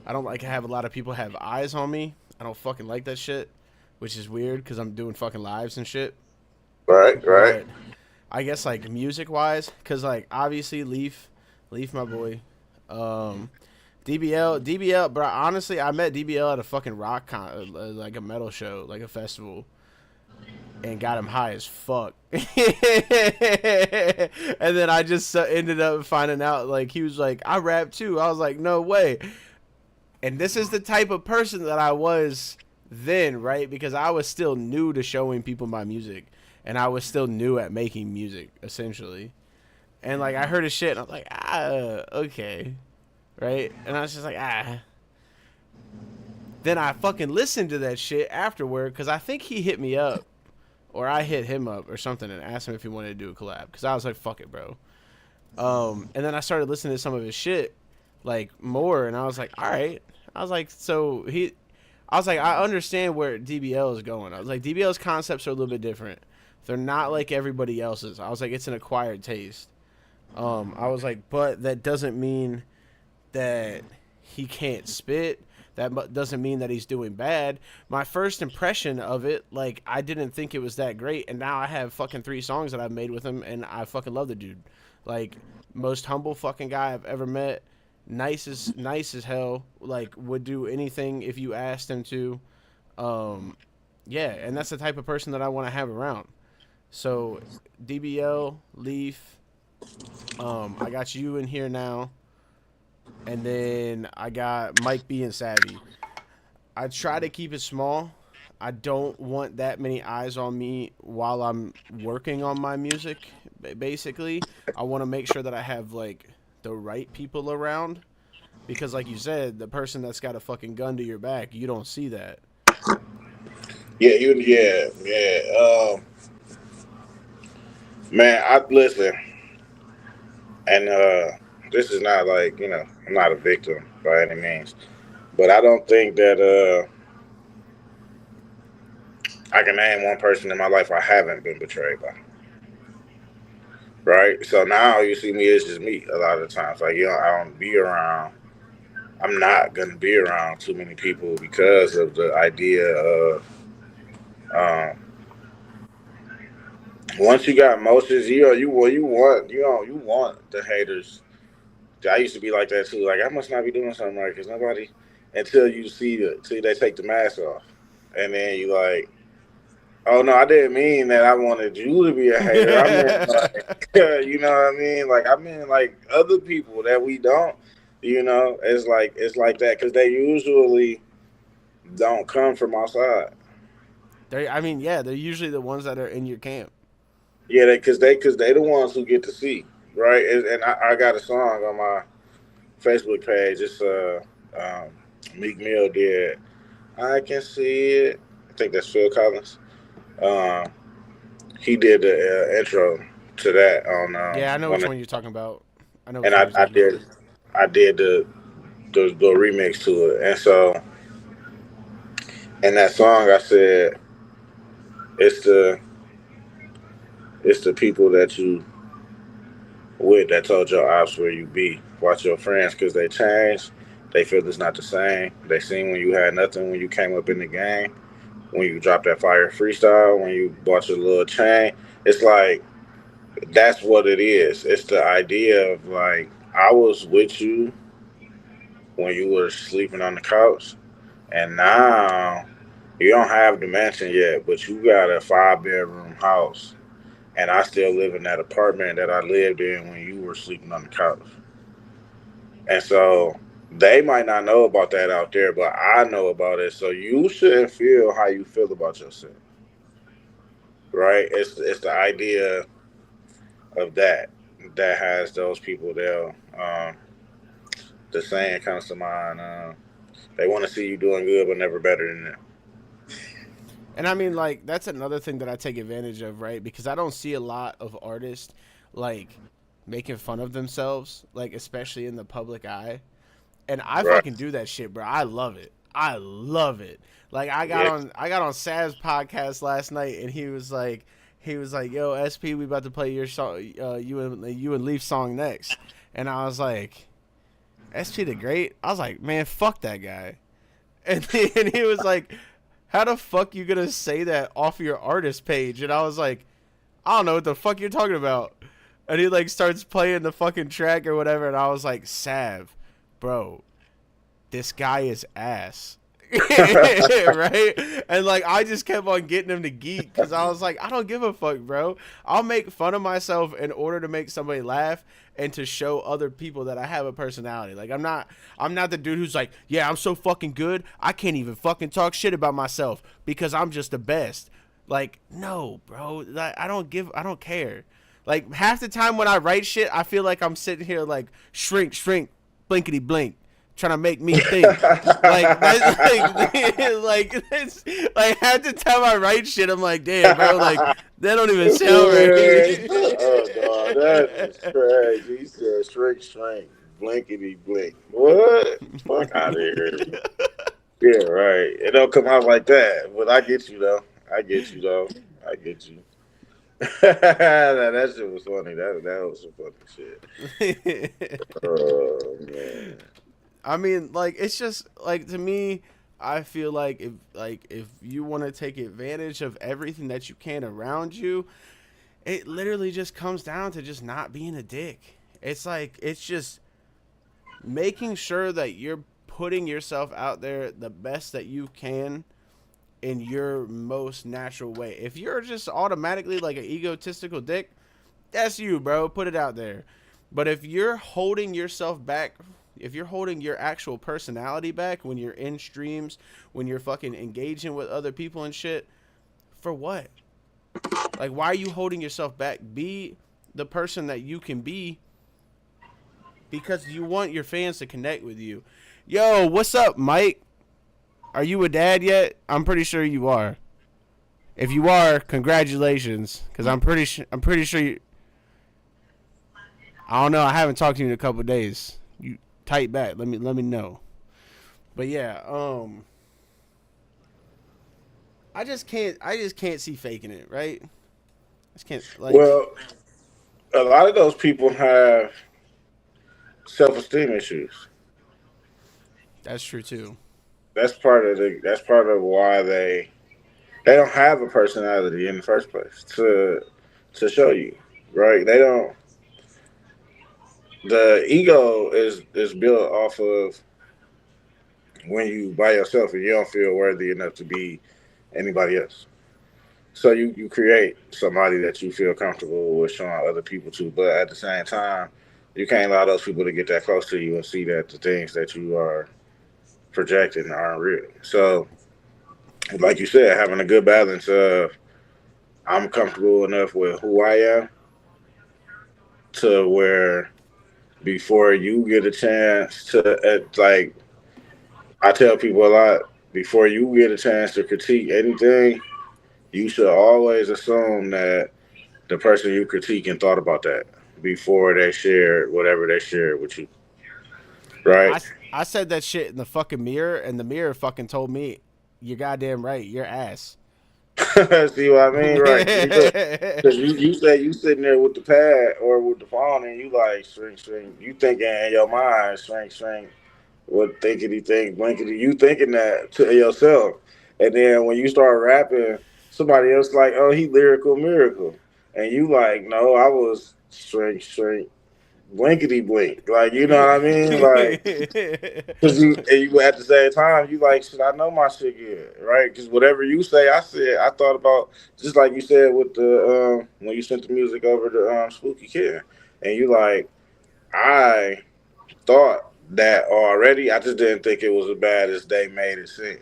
I don't like to have a lot of people have eyes on me. I don't fucking like that shit, which is weird because I'm doing fucking lives and shit. Right. But I guess like music wise, because like obviously Leaf, my boy, DBL, bro. Honestly, I met DBL at a fucking rock like a metal show, like a festival, and got him high as fuck. And then I just ended up finding out like he was like, I rap too. I was like, no way. And this is the type of person that I was then, right? Because I was still new to showing people my music, and I was still new at making music, essentially. And like I heard his shit, and I was like, okay, right? And I was just like, Then I fucking listened to that shit afterward because I think he hit me up, or I hit him up or something and asked him if he wanted to do a collab. Because I was like, fuck it, bro. And then I started listening to some of his shit, like more, and I was like, all right. I was like, I understand where DBL is going. I was like, DBL's concepts are a little bit different. They're not like everybody else's. I was like, it's an acquired taste. I was like, but that doesn't mean that he can't spit. That doesn't mean that he's doing bad. My first impression of it, like, I didn't think it was that great, and now I have fucking 3 songs that I've made with him, and I fucking love the dude. Like, most humble fucking guy I've ever met. Nice as hell. Like, would do anything if you asked him to. Yeah, and that's the type of person that I want to have around. So, DBL, Leaf, I got you in here now, and then I got Mike B and Savvy. I try to keep it small. I don't want that many eyes on me while I'm working on my music. Basically, I want to make sure that I have like the right people around, because like you said, the person that's got a fucking gun to your back, you don't see that. Yeah. Man, I listen, and this is not like, I'm not a victim by any means, but I don't think that I can name one person in my life I haven't been betrayed by. Right? So now you see me, it's just me a lot of the times. Like, I don't be around, I'm not going to be around too many people because of the idea of, once you got emotions, you want the haters. I used to be like that too. Like, I must not be doing something right because nobody, until you see they take the mask off, and then you like, oh no, I didn't mean that I wanted you to be a hater. I meant like, you know what I mean? Like, I mean like other people that we don't, it's like that because they usually don't come from outside. They're usually the ones that are in your camp. Yeah, because they the ones who get to see, right? And I got a song on my Facebook page. It's Meek Mill did. I can see it. I think that's Phil Collins. He did the intro to that on. Yeah, I know which one you're talking about. I know. And I did the remix to it, and so in that song I said, it's the people that you with that told your ops where you be. Watch your friends because they change. They feel it's not the same. They seen when you had nothing when you came up in the game. When you dropped that fire freestyle, when you bought your little chain. It's like, that's what it is. It's the idea of like, I was with you when you were sleeping on the couch, and now you don't have the mansion yet, but you got a 5-bedroom house, and I still live in that apartment that I lived in when you were sleeping on the couch. And so they might not know about that out there, but I know about it. So you shouldn't feel how you feel about yourself, right? It's the idea of that has those people there. The saying comes to mind. They want to see you doing good, but never better than them. And I mean, like, that's another thing that I take advantage of, right? Because I don't see a lot of artists, like, making fun of themselves, like, especially in the public eye. And I fucking do that shit, bro. I love it. Like, I got on Sav's podcast last night, and he was like, yo, SP, we about to play your song, you and Leaf song next. And I was like, SPtheGreat? I was like, man, fuck that guy. And he was like, how the fuck you gonna say that off your artist page? And I was like, I don't know what the fuck you're talking about. And he like starts playing the fucking track or whatever, and I was like, Sav, bro, this guy is ass. Right? And like, I just kept on getting him to geek because I was like, I don't give a fuck, bro. I'll make fun of myself in order to make somebody laugh and to show other people that I have a personality. Like, I'm not the dude who's like, yeah, I'm so fucking good, I can't even fucking talk shit about myself because I'm just the best. Like, no, bro. I don't care. Like half the time when I write shit, I feel like I'm sitting here like shrink, blinkety blink, trying to make me think. Like that's like half the time I write shit, I'm like, damn, bro, like that don't even sound Oh no, that is crazy. He said shrink, blinkety blink. What? Fuck out of here. Yeah, right. It don't come out like that. But I get you though. I get you though. I get you. That shit was funny. That was some funny shit. right. Oh man. I mean, like it's just like to me, I feel like if you want to take advantage of everything that you can around you, it literally just comes down to just not being a dick. It's like it's just making sure that you're putting yourself out there the best that you can in your most natural way. If you're just automatically like an egotistical dick, that's you, bro. Put it out there. But if you're holding yourself back, if you're holding your actual personality back when you're in streams, when you're fucking engaging with other people and shit, for what? Like, why are you holding yourself back? Be the person that you can be because you want your fans to connect with you. Yo, what's up, Mike? Are you a dad yet? I'm pretty sure you are. If you are, congratulations, because I'm pretty sure you. I don't know. I haven't talked to you in a couple of days. You tight back. Let me know. But yeah, I just can't see faking it, right? I just can't. Like, Well, a lot of those people have self-esteem issues. that's true too. That's part of why they don't have a personality in the first place to show you, right? They don't. The ego is built off of when you by yourself and you don't feel worthy enough to be anybody else. So you create somebody that you feel comfortable with showing other people to, but at the same time, you can't allow those people to get that close to you and see that the things that you are projecting aren't real. So, like you said, having a good balance of I'm comfortable enough with who I am to where before you get a chance to like I tell people a lot, before you get a chance to critique anything, you should always assume that the person you critiquing thought about that before they shared whatever they shared with you, right? I, I said that shit in the fucking mirror, and the mirror fucking told me, "You're goddamn right. You're ass." See what I mean, right? Because you say you sitting there with the pad or with the phone and you like shrink. You thinking in your mind, shrink. What thinkity think, blankety. You thinking that to yourself, and then when you start rapping, somebody else like, oh, he lyrical miracle, and you like, no, I was shrink, blankety blink. Like you know what I mean, like. Cause you at the same time you like shit. I know my shit good, right? Because whatever you say, I said. I thought about just like you said with the when you sent the music over to Spooky Kid, and you like I thought that already. I just didn't think it was as bad as they made it seem.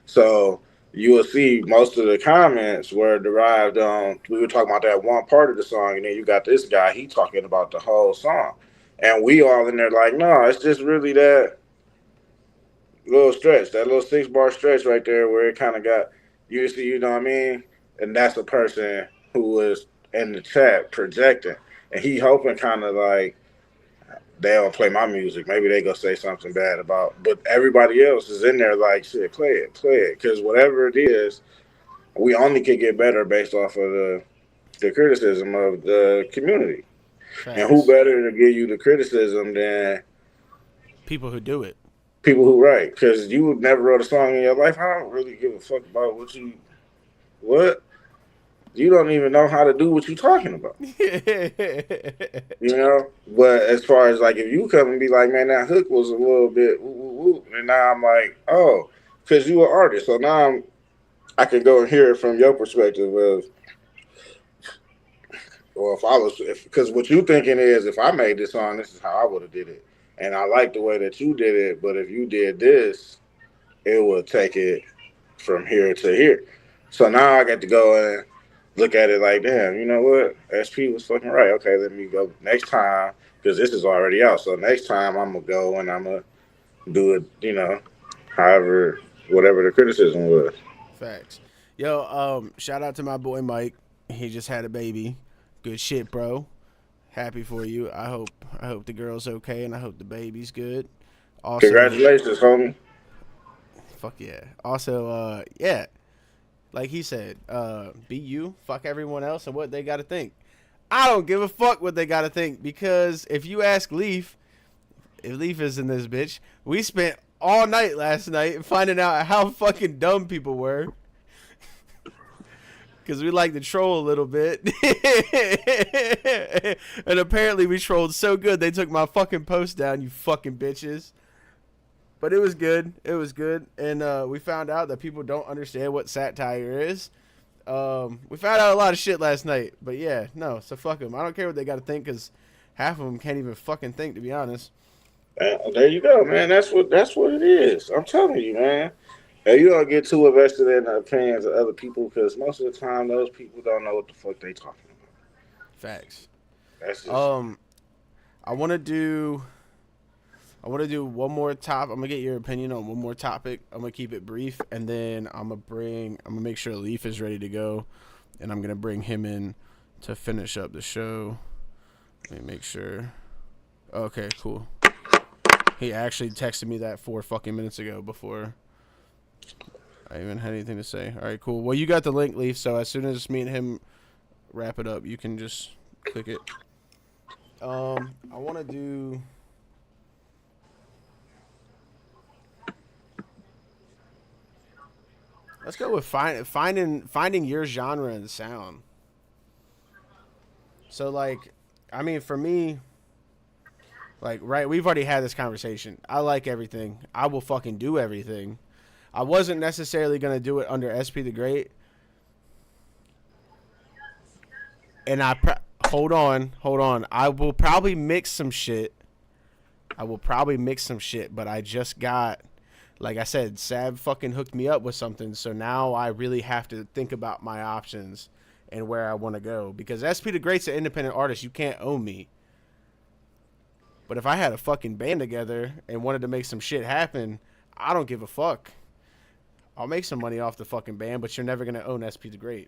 So you will see most of the comments were derived on. We were talking about that one part of the song, and then you got this guy. He talking about the whole song, and we all in there like, no, it's just really that little stretch, that little 6 bar stretch right there where it kind of got you see, you know what I mean? And that's a person who was in the chat projecting, and he hoping kind of like they don't play my music. Maybe they go say something bad about, but everybody else is in there like shit. Play it, because whatever it is, we only can get better based off of the criticism of the community. And who Facts. better to give you the criticism than People who do it. people who write, because you never wrote a song in your life. I don't really give a fuck about what you don't even know how to do what you talking about, you know. But as far as like if you come and be like, man, that hook was a little bit woo, woo, woo, and now I'm like, oh, because you an artist, so now I can go and hear it from your perspective of, or if I was, if because what you thinking is if I made this song, this is how I would have did it, and I like the way that you did it, but if you did this, it would take it from here to here. So now I got to go and look at it like, damn, you know what? SP was fucking right. Okay, let me go next time because this is already out. So next time I'm gonna go and I'm gonna do it. However, whatever the criticism was. Facts. Yo, shout out to my boy Mike. He just had a baby. Good shit, bro. Happy for you. I hope the girl's okay and I hope the baby's good. Also, Congratulations, homie. fuck yeah. Also, yeah. Like he said, be you, fuck everyone else and what they gotta think. I don't give a fuck what they gotta think because if you ask Leaf, if Leaf is in this bitch, we spent all night last night finding out how fucking dumb people were. Because we like to troll a little bit. And apparently we trolled so good they took my fucking post down, you fucking bitches. But it was good. It was good. And we found out that people don't understand what satire is. We found out a lot of shit last night. But yeah, no, so fuck them. I don't care what they got to think because half of them can't even fucking think, to be honest. There you go, man. That's what it is. I'm telling you, man. And you don't get too invested in the opinions of other people because most of the time those people don't know what the fuck they talking about. Facts. That's just I want to do one more I'm gonna get your opinion on one more topic. I'm gonna keep it brief, and then I'm gonna make sure Leaf is ready to go, and I'm gonna bring him in to finish up the show. Let me make sure. Okay, cool. He actually texted me that 4 fucking minutes ago before I even had anything to say. All right, cool. Well, you got the link, Leaf, so as soon as me and him wrap it up, you can just click it. I want to do... Let's go with finding your genre and sound. So, like, I mean, for me... Like, right, we've already had this conversation. I like everything. I will fucking do everything. I wasn't necessarily going to do it under SPtheGreat. And hold on. I will probably mix some shit. But I just got, like I said, Sab fucking hooked me up with something. So now I really have to think about my options and where I want to go. Because SPtheGreat's an independent artist. You can't own me. But if I had a fucking band together and wanted to make some shit happen, I don't give a fuck. I'll make some money off the fucking band, but you're never going to own SPtheGreat.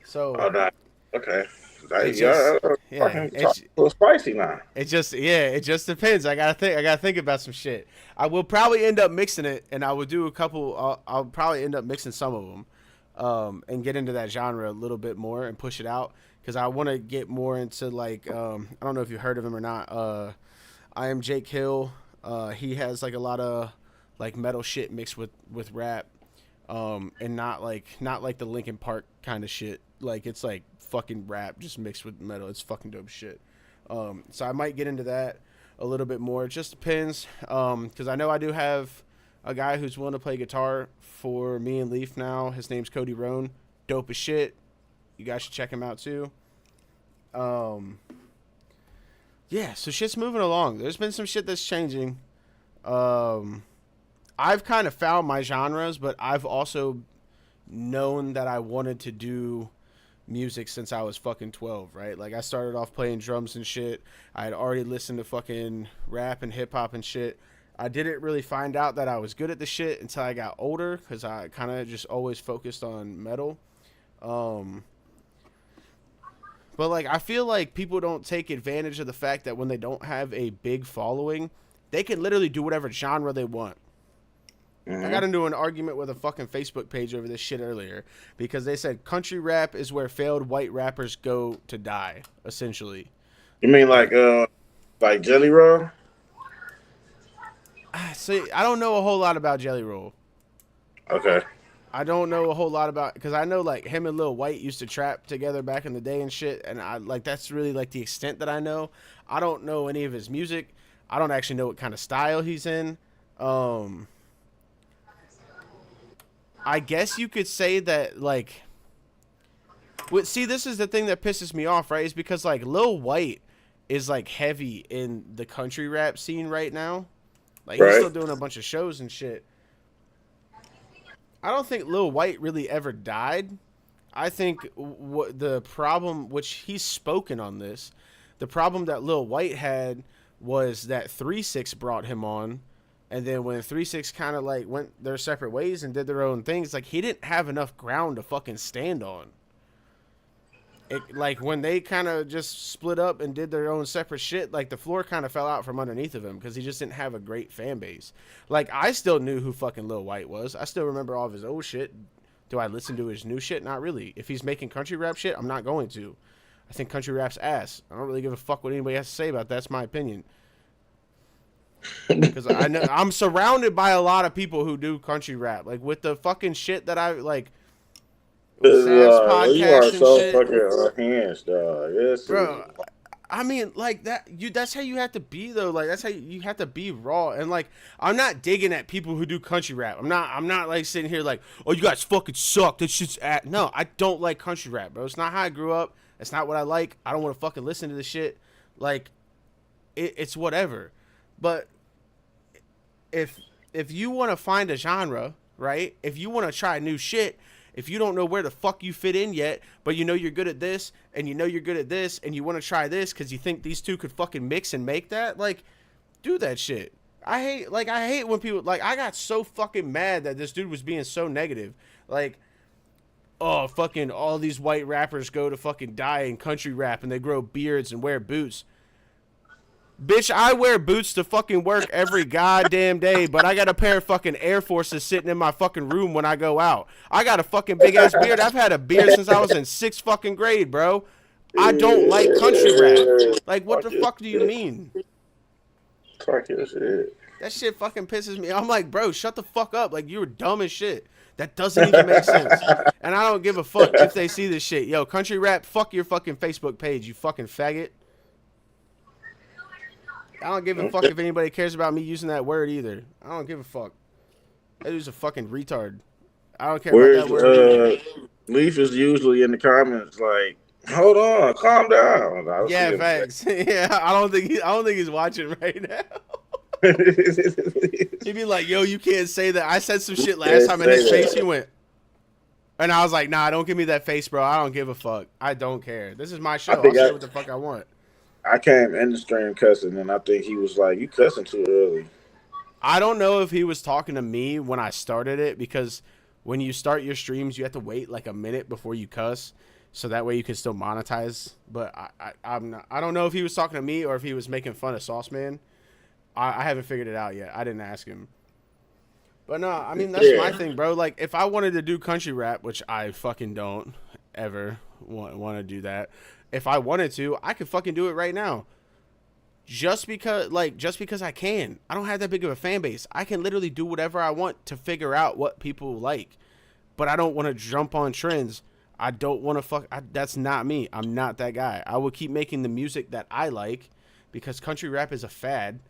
So... Oh, no. Okay. It's It's a little spicy now. It just depends. I gotta think about some shit. I will probably end up mixing it, and I will do a couple. I'll probably end up mixing some of them, and get into that genre a little bit more and push it out. Because I want to get more into, like, I don't know if you heard of him or not. I Am Jake Hill. He has, like, a lot of, like, metal shit mixed with rap. And not like the Linkin Park kind of shit. Like, it's, like, fucking rap just mixed with metal. It's fucking dope shit. So I might get into that a little bit more. It just depends. Because I know I do have a guy who's willing to play guitar for me and Leaf now. His name's Cody Roan. Dope as shit. You guys should check him out too. Yeah, so shit's moving along. There's been some shit that's changing. I've kind of found my genres, but I've also known that I wanted to do music since I was fucking 12, right? Like, I started off playing drums and shit. I had already listened to fucking rap and hip hop and shit. I didn't really find out that I was good at the shit until I got older, because I kind of just always focused on metal. But, like, I feel like people don't take advantage of the fact that when they don't have a big following, they can literally do whatever genre they want. Mm-hmm. I got into an argument with a fucking Facebook page over this shit earlier because they said country rap is where failed white rappers go to die, essentially. You mean like Jelly Roll? See, I don't know a whole lot about Jelly Roll. Okay. I don't know a whole lot about, because I know, like, him and Lil White used to trap together back in the day and shit, and I like that's really, like, the extent that I know. I don't know any of his music. I don't actually know what kind of style he's in. I guess you could say that, like, see, this is the thing that pisses me off, right? Is because, like, Lil White is, like, heavy in the country rap scene right now. Like, he's still doing a bunch of shows and shit. I don't think Lil White really ever died. I think what the problem, which he's spoken on this, the problem that Lil White had was that 3-6 brought him on, and then when 3-6 kind of like went their separate ways and did their own things, like he didn't have enough ground to fucking stand on. Like when they kind of just split up and did their own separate shit, like the floor kind of fell out from underneath of him because he just didn't have a great fan base. Like I still knew who fucking Lil White was. I still remember all of his old shit. Do I listen to his new shit? Not really. If he's making country rap shit, I'm not going to. I think country rap's ass. I don't really give a fuck what anybody has to say about that. That's my opinion. Because I know I'm surrounded by a lot of people who do country rap. Like with the fucking shit that I like. You are so fucking unhinged, dog. Yes, bro. I mean, like that. That's how you have to be, though. Like that's how you have to be raw. And like, I'm not digging at people who do country rap. I'm not like sitting here like, oh, you guys fucking suck. That shit's at. No, I don't like country rap, bro. It's not how I grew up. It's not what I like. I don't want to fucking listen to this shit. Like, it's whatever. But if you want to find a genre, right? If you want to try new shit. If you don't know where the fuck you fit in yet, but you know you're good at this, and you know you're good at this, and you want to try this because you think these two could fucking mix and make that, like, do that shit. I hate when people, like, I got so fucking mad that this dude was being so negative. Like, oh, fucking all these white rappers go to fucking die in country rap, and they grow beards and wear boots. Bitch, I wear boots to fucking work every goddamn day, but I got a pair of fucking Air Forces sitting in my fucking room when I go out. I got a fucking big ass beard. I've had a beard since I was in 6th fucking grade, bro. I don't like country rap. Like, what the fuck do you mean? Talk your shit. That shit fucking pisses me. I'm like, bro, shut the fuck up. Like, you were dumb as shit. That doesn't even make sense. And I don't give a fuck if they see this shit. Yo, country rap, fuck your fucking Facebook page, you fucking faggot. I don't give a fuck if anybody cares about me using that word either. I don't give a fuck. That dude's a fucking retard. I don't care about that word. Leaf is usually in the comments like, hold on, calm down. Yeah, facts. Yeah, I don't think he's watching right now. He'd be like, yo, you can't say that. I said some shit last time in his face. He went. And I was like, nah, don't give me that face, bro. I don't give a fuck. I don't care. This is my show. I'll say what the fuck I want. I came in the stream cussing, and I think he was like, you cussing too early. I don't know if he was talking to me when I started it, because when you start your streams, you have to wait like a minute before you cuss, so that way you can still monetize. But I don't know if he was talking to me or if he was making fun of Sauce Man. I haven't figured it out yet. I didn't ask him. But no, I mean, that's my thing, bro. Like, if I wanted to do country rap, which I fucking don't ever want to do that. If I wanted to, I could fucking do it right now. Just because I can. I don't have that big of a fan base. I can literally do whatever I want to figure out what people like. But I don't want to jump on trends. I don't want to that's not me. I'm not that guy. I will keep making the music that I like, because country rap is a fad.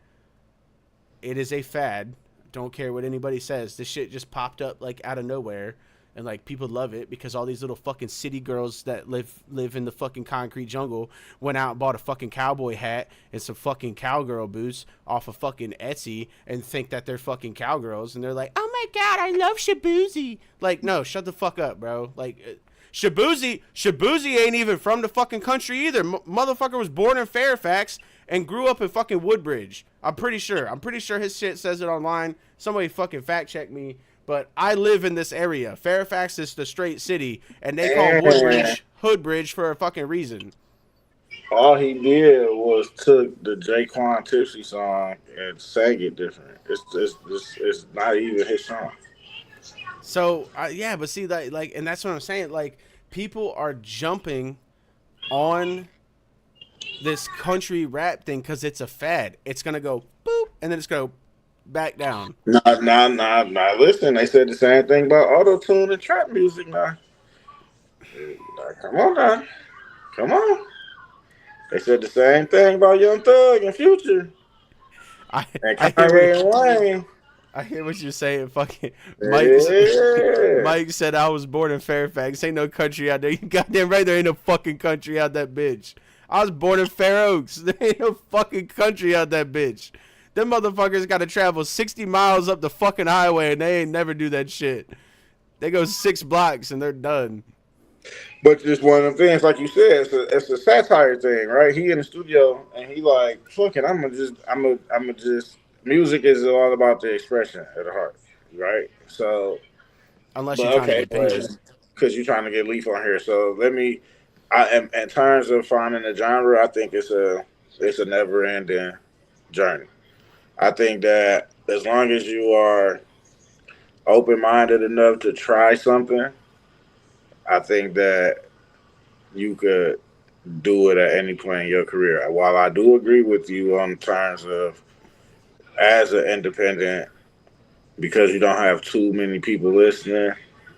It is a fad. Don't care what anybody says. This shit just popped up like out of nowhere. And, like, people love it because all these little fucking city girls that live in the fucking concrete jungle went out and bought a fucking cowboy hat and some fucking cowgirl boots off of fucking Etsy and think that they're fucking cowgirls. And they're like, oh, my God, I love Shabuzi. Like, no, shut the fuck up, bro. Like, Shabuzi ain't even from the fucking country either. Motherfucker was born in Fairfax and grew up in fucking Woodbridge. I'm pretty sure his shit says it online. Somebody fucking fact check me. But I live in this area. Fairfax is the straight city, and they call Woodbridge Hoodbridge for a fucking reason. All he did was took the Jaquan Tipsy song and sang it different. It's not even his song. So yeah, but see that, like, and that's what I'm saying. Like, people are jumping on this country rap thing because it's a fad. It's gonna go boop, and then it's gonna back down. Nah. Listen, they said the same thing about auto-tune and trap music now. Come on. They said the same thing about Young Thug and Future. I hear what you're saying. Fucking Mike said I was born in Fairfax. Ain't no country out there. You goddamn right, there ain't no fucking country out that bitch. I was born in Fair Oaks. There ain't no fucking country out that bitch. Them motherfuckers got to travel 60 miles up the fucking highway, and they ain't never do that shit. They go 6 blocks, and they're done. But just one of them things, like you said, it's a satire thing, right? He in the studio and he like, fuck it, I'm gonna just. Music is all about the expression of the heart, right? So, Unless but you're trying to okay, get paid. because you're trying to get Leaf on here, so let me. In terms of finding a genre, I think it's a never ending journey. I think that as long as you are open minded enough to try something, I think that you could do it at any point in your career. While I do agree with you on terms of as an independent, because you don't have too many people listening,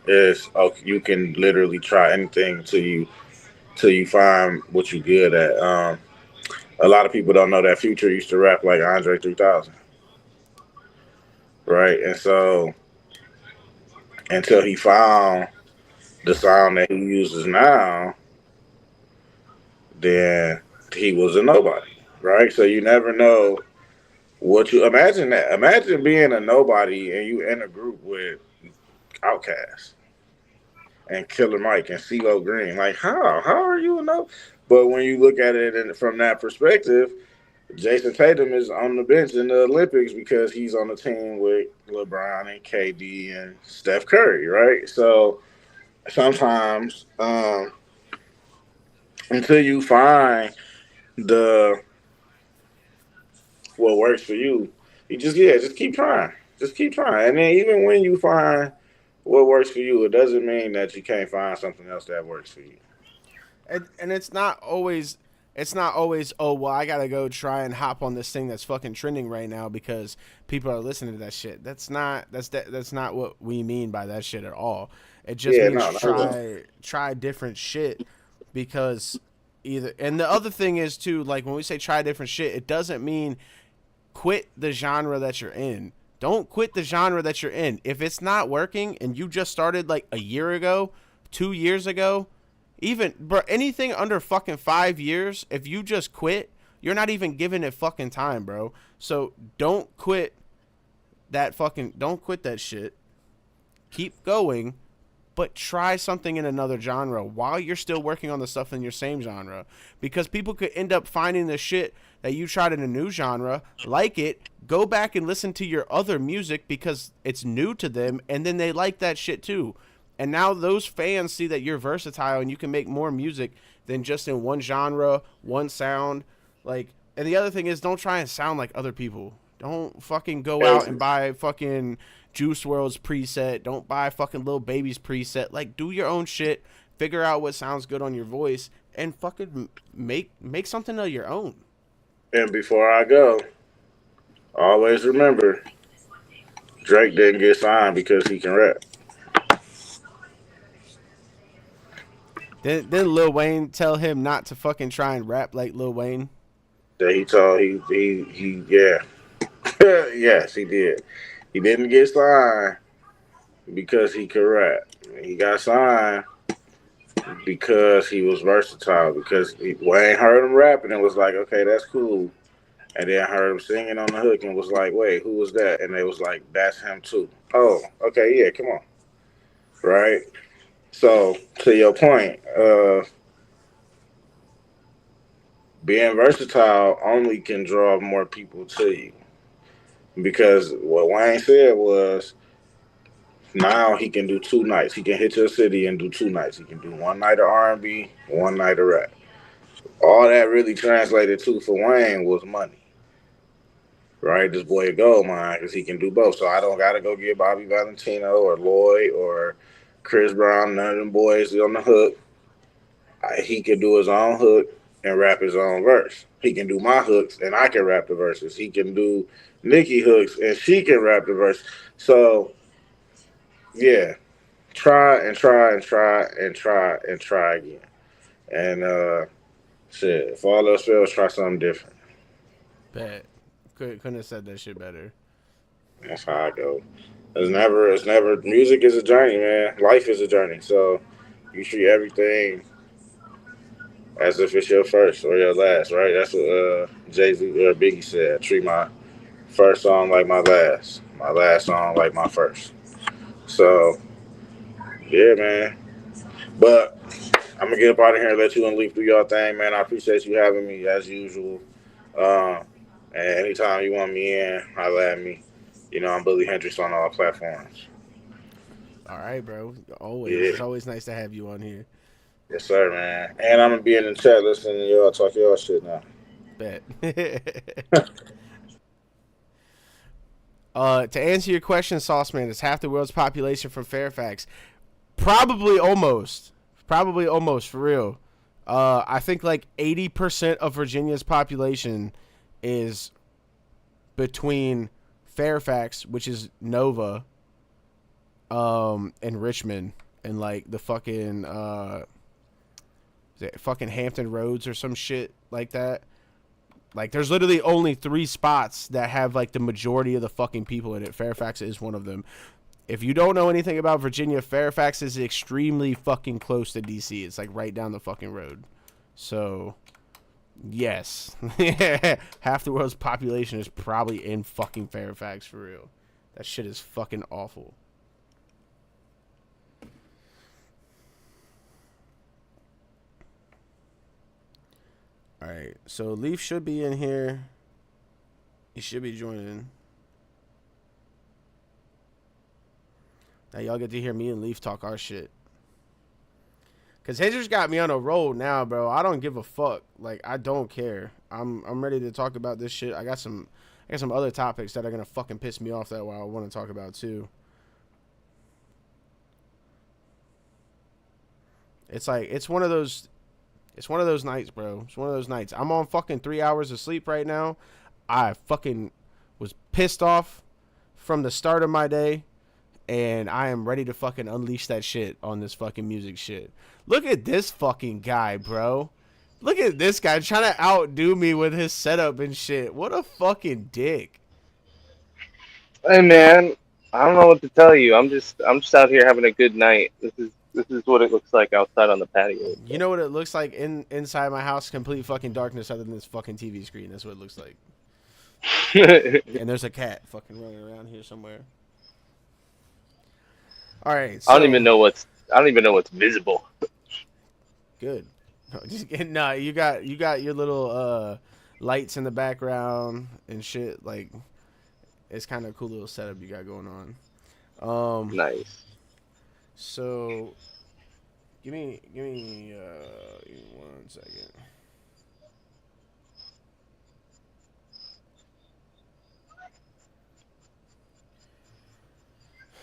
is you can literally try anything till you find what you're good at. A lot of people don't know that Future used to rap like Andre 3000, right? And so until he found the sound that he uses now, then he was a nobody, right? So you never know what you imagine that. Imagine being a nobody and you in a group with Outkast and Killer Mike and CeeLo Green. Like how are you a no? But when you look at it from that perspective, Jason Tatum is on the bench in the Olympics because he's on the team with LeBron and KD and Steph Curry, right? So sometimes until you find the what works for you, you just keep trying, just keep trying, and then even when you find what works for you, it doesn't mean that you can't find something else that works for you. And it's not always, oh well, I gotta go try and hop on this thing that's fucking trending right now because people are listening to that shit. That's not what we mean by that shit at all. It just Yeah, means no, no, try different shit because either, and the other thing is too, like when we say try different shit, it doesn't mean quit the genre that you're in. Don't quit the genre that you're in. If it's not working and you just started like a year ago, 2 years ago, even bro, anything under fucking 5 years, if you just quit, you're not even giving it fucking time, bro. So don't quit that shit. Keep going, but try something in another genre while you're still working on the stuff in your same genre. Because people could end up finding the shit that you tried in a new genre, like it, go back and listen to your other music because it's new to them, and then they like that shit too. And now those fans see that you're versatile and you can make more music than just in one genre, one sound. Like, and the other thing is, don't try and sound like other people. Don't fucking go out and buy fucking Juice World's preset. Don't buy fucking Lil Baby's preset. Like, do your own shit. Figure out what sounds good on your voice and fucking make something of your own. and before I go, always remember Drake didn't get signed because he can rap. Didn't Lil Wayne tell him not to fucking try and rap like Lil Wayne? That he told he yeah. Yes, he did. He didn't get signed because he could rap. He got signed because he was versatile. Because Wayne heard him rapping and was like, okay, that's cool. And then heard him singing on the hook and was like, wait, who was that? And they was like, that's him too. Oh, okay, yeah, come on, right? So to your point, being versatile only can draw more people to you because what Wayne said was now he can do 2 nights. He can hit your city and do 2 nights. He can do one night of R&B, one night of rap. All that really translated to for Wayne was money, right? This boy a gold mine because he can do both. So I don't gotta go get Bobby Valentino or Lloyd or Chris Brown. None of them boys on the hook. He can do his own hook and rap his own verse. He can do my hooks and I can rap the verses. He can do Nikki hooks and she can rap the verse. So yeah, try and try and try and try and try again. And shit, if all else fails, try something different. Bet. Couldn't have said that shit better. That's how I go. It's never. Music is a journey, man. Life is a journey. So you treat everything as if it's your first or your last, right? That's what Jay Z or Biggie said. Treat my first song like my last song like my first. So yeah, man. But I'm gonna get up out of here and let you and Leaf do your thing, man. I appreciate you having me as usual. Um, and anytime you want me in, holla at me. You know, I'm Billy Hendricks on all platforms. All right, bro. Always. Yeah, It's always nice to have you on here. yes, sir, man. And I'm gonna be in the chat listening to y'all talk y'all shit now. Bet. To answer your question, Sauce Man, is half the world's population from Fairfax? Probably almost. Probably almost, for real. I think like 80% of Virginia's population is between Fairfax, which is Nova, and Richmond, and like the fucking is it fucking Hampton Roads or some shit like that. Like, there's literally only 3 spots that have like the majority of the fucking people in it. Fairfax is one of them. If you don't know anything about Virginia, Fairfax is extremely fucking close to DC. It's like right down the fucking road. So, yes. Half the world's population is probably in fucking Fairfax, for real. That shit is fucking awful. Alright, so Leaf should be in here. He should be joining. Now y'all get to hear me and Leaf talk our shit. Cause Hendrix got me on a roll now, bro. I don't give a fuck. Like, I don't care. I'm ready to talk about this shit. I got some other topics that are gonna fucking piss me off that I want to talk about too. It's like it's one of those nights, bro. It's one of those nights. I'm on fucking 3 hours of sleep right now. I fucking was pissed off from the start of my day. And I am ready to fucking unleash that shit on this fucking music shit. Look at this fucking guy, bro. Look at this guy trying to outdo me with his setup and shit. What a fucking dick. Hey man, I don't know what to tell you. I'm just out here having a good night. This is what it looks like outside on the patio. You know what it looks like inside my house? Complete fucking darkness other than this fucking TV screen. That's what it looks like. And there's a cat fucking running around here somewhere. All right. So, I don't even know what's visible. Good. No, you got your little lights in the background and shit. Like, it's kind of a cool little setup you got going on. Nice. So, give me 1 second.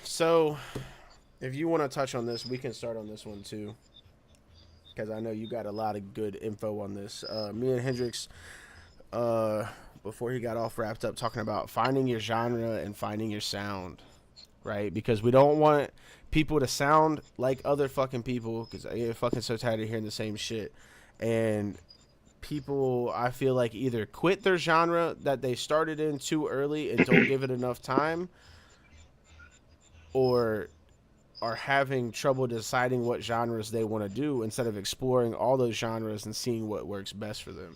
So, if you want to touch on this, we can start on this one too, because I know you got a lot of good info on this. Me and Hendrix, before he got off wrapped up, talking about finding your genre and finding your sound, right? Because we don't want people to sound like other fucking people, because I get fucking so tired of hearing the same shit. And people, I feel like, either quit their genre that they started in too early and don't give it enough time, or are having trouble deciding what genres they want to do instead of exploring all those genres and seeing what works best for them.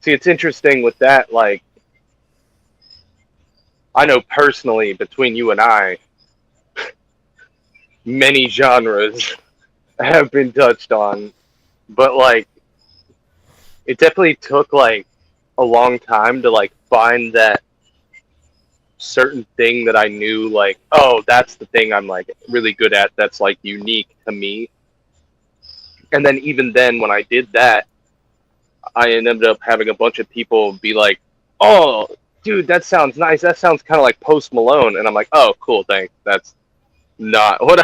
See, it's interesting with that. Like, I know personally, between you and I, many genres have been touched on, but like, it definitely took like a long time to like find that certain thing that I knew, like, oh, that's the thing I'm like really good at, that's like unique to me. And then even then, when I did that, I ended up having a bunch of people be like, oh, dude, that sounds nice. That sounds kind of like Post Malone. And I'm like, oh, cool, thanks. That's not what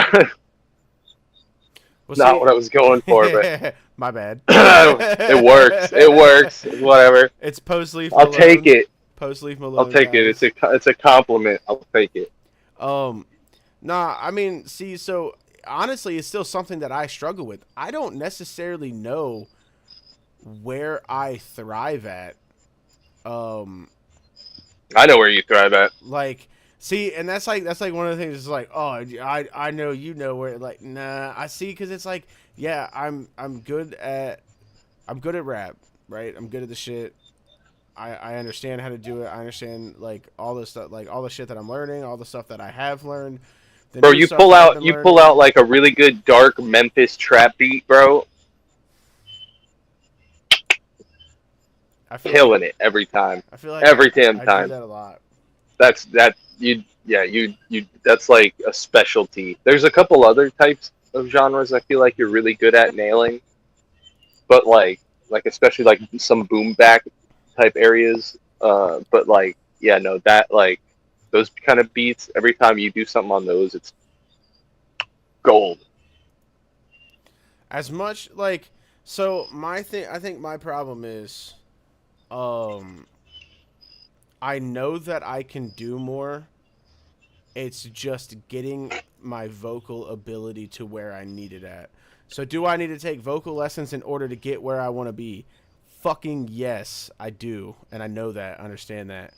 what I was going for, but my bad. It works. It works. Whatever. It's Post Leaf I'll Malone. take it. Post Leaf Malone. I'll take it. It's a compliment. I'll take it. Nah, I mean, see, so honestly, it's still something that I struggle with. I don't necessarily know where I thrive at. I know where you thrive at. Like, see, and that's like one of the things. Is like, oh, I know you know where. Like, nah, I see, because it's like, yeah, I'm good at rap, right? I'm good at the shit. I understand how to do it. I understand like all the stuff, like all the shit that I'm learning, all the stuff that I have learned, the Bro, new stuff that I've been you learning. pull out like a really good dark Memphis trap beat, bro. I feel Killing like it every time. I feel like Every damn I do time. that a lot. That's that you yeah, you that's like a specialty. There's a couple other types of genres I feel like you're really good at nailing. But like especially like some boom back type areas. But like yeah, no, that like those kind of beats, every time you do something on those, it's gold. As much like so my thing, I think my problem is, um, I know that I can do more. It's just getting my vocal ability to where I need it at. So do I need to take vocal lessons in order to get where I want to be? Fucking yes, I do, and I know that, I understand that.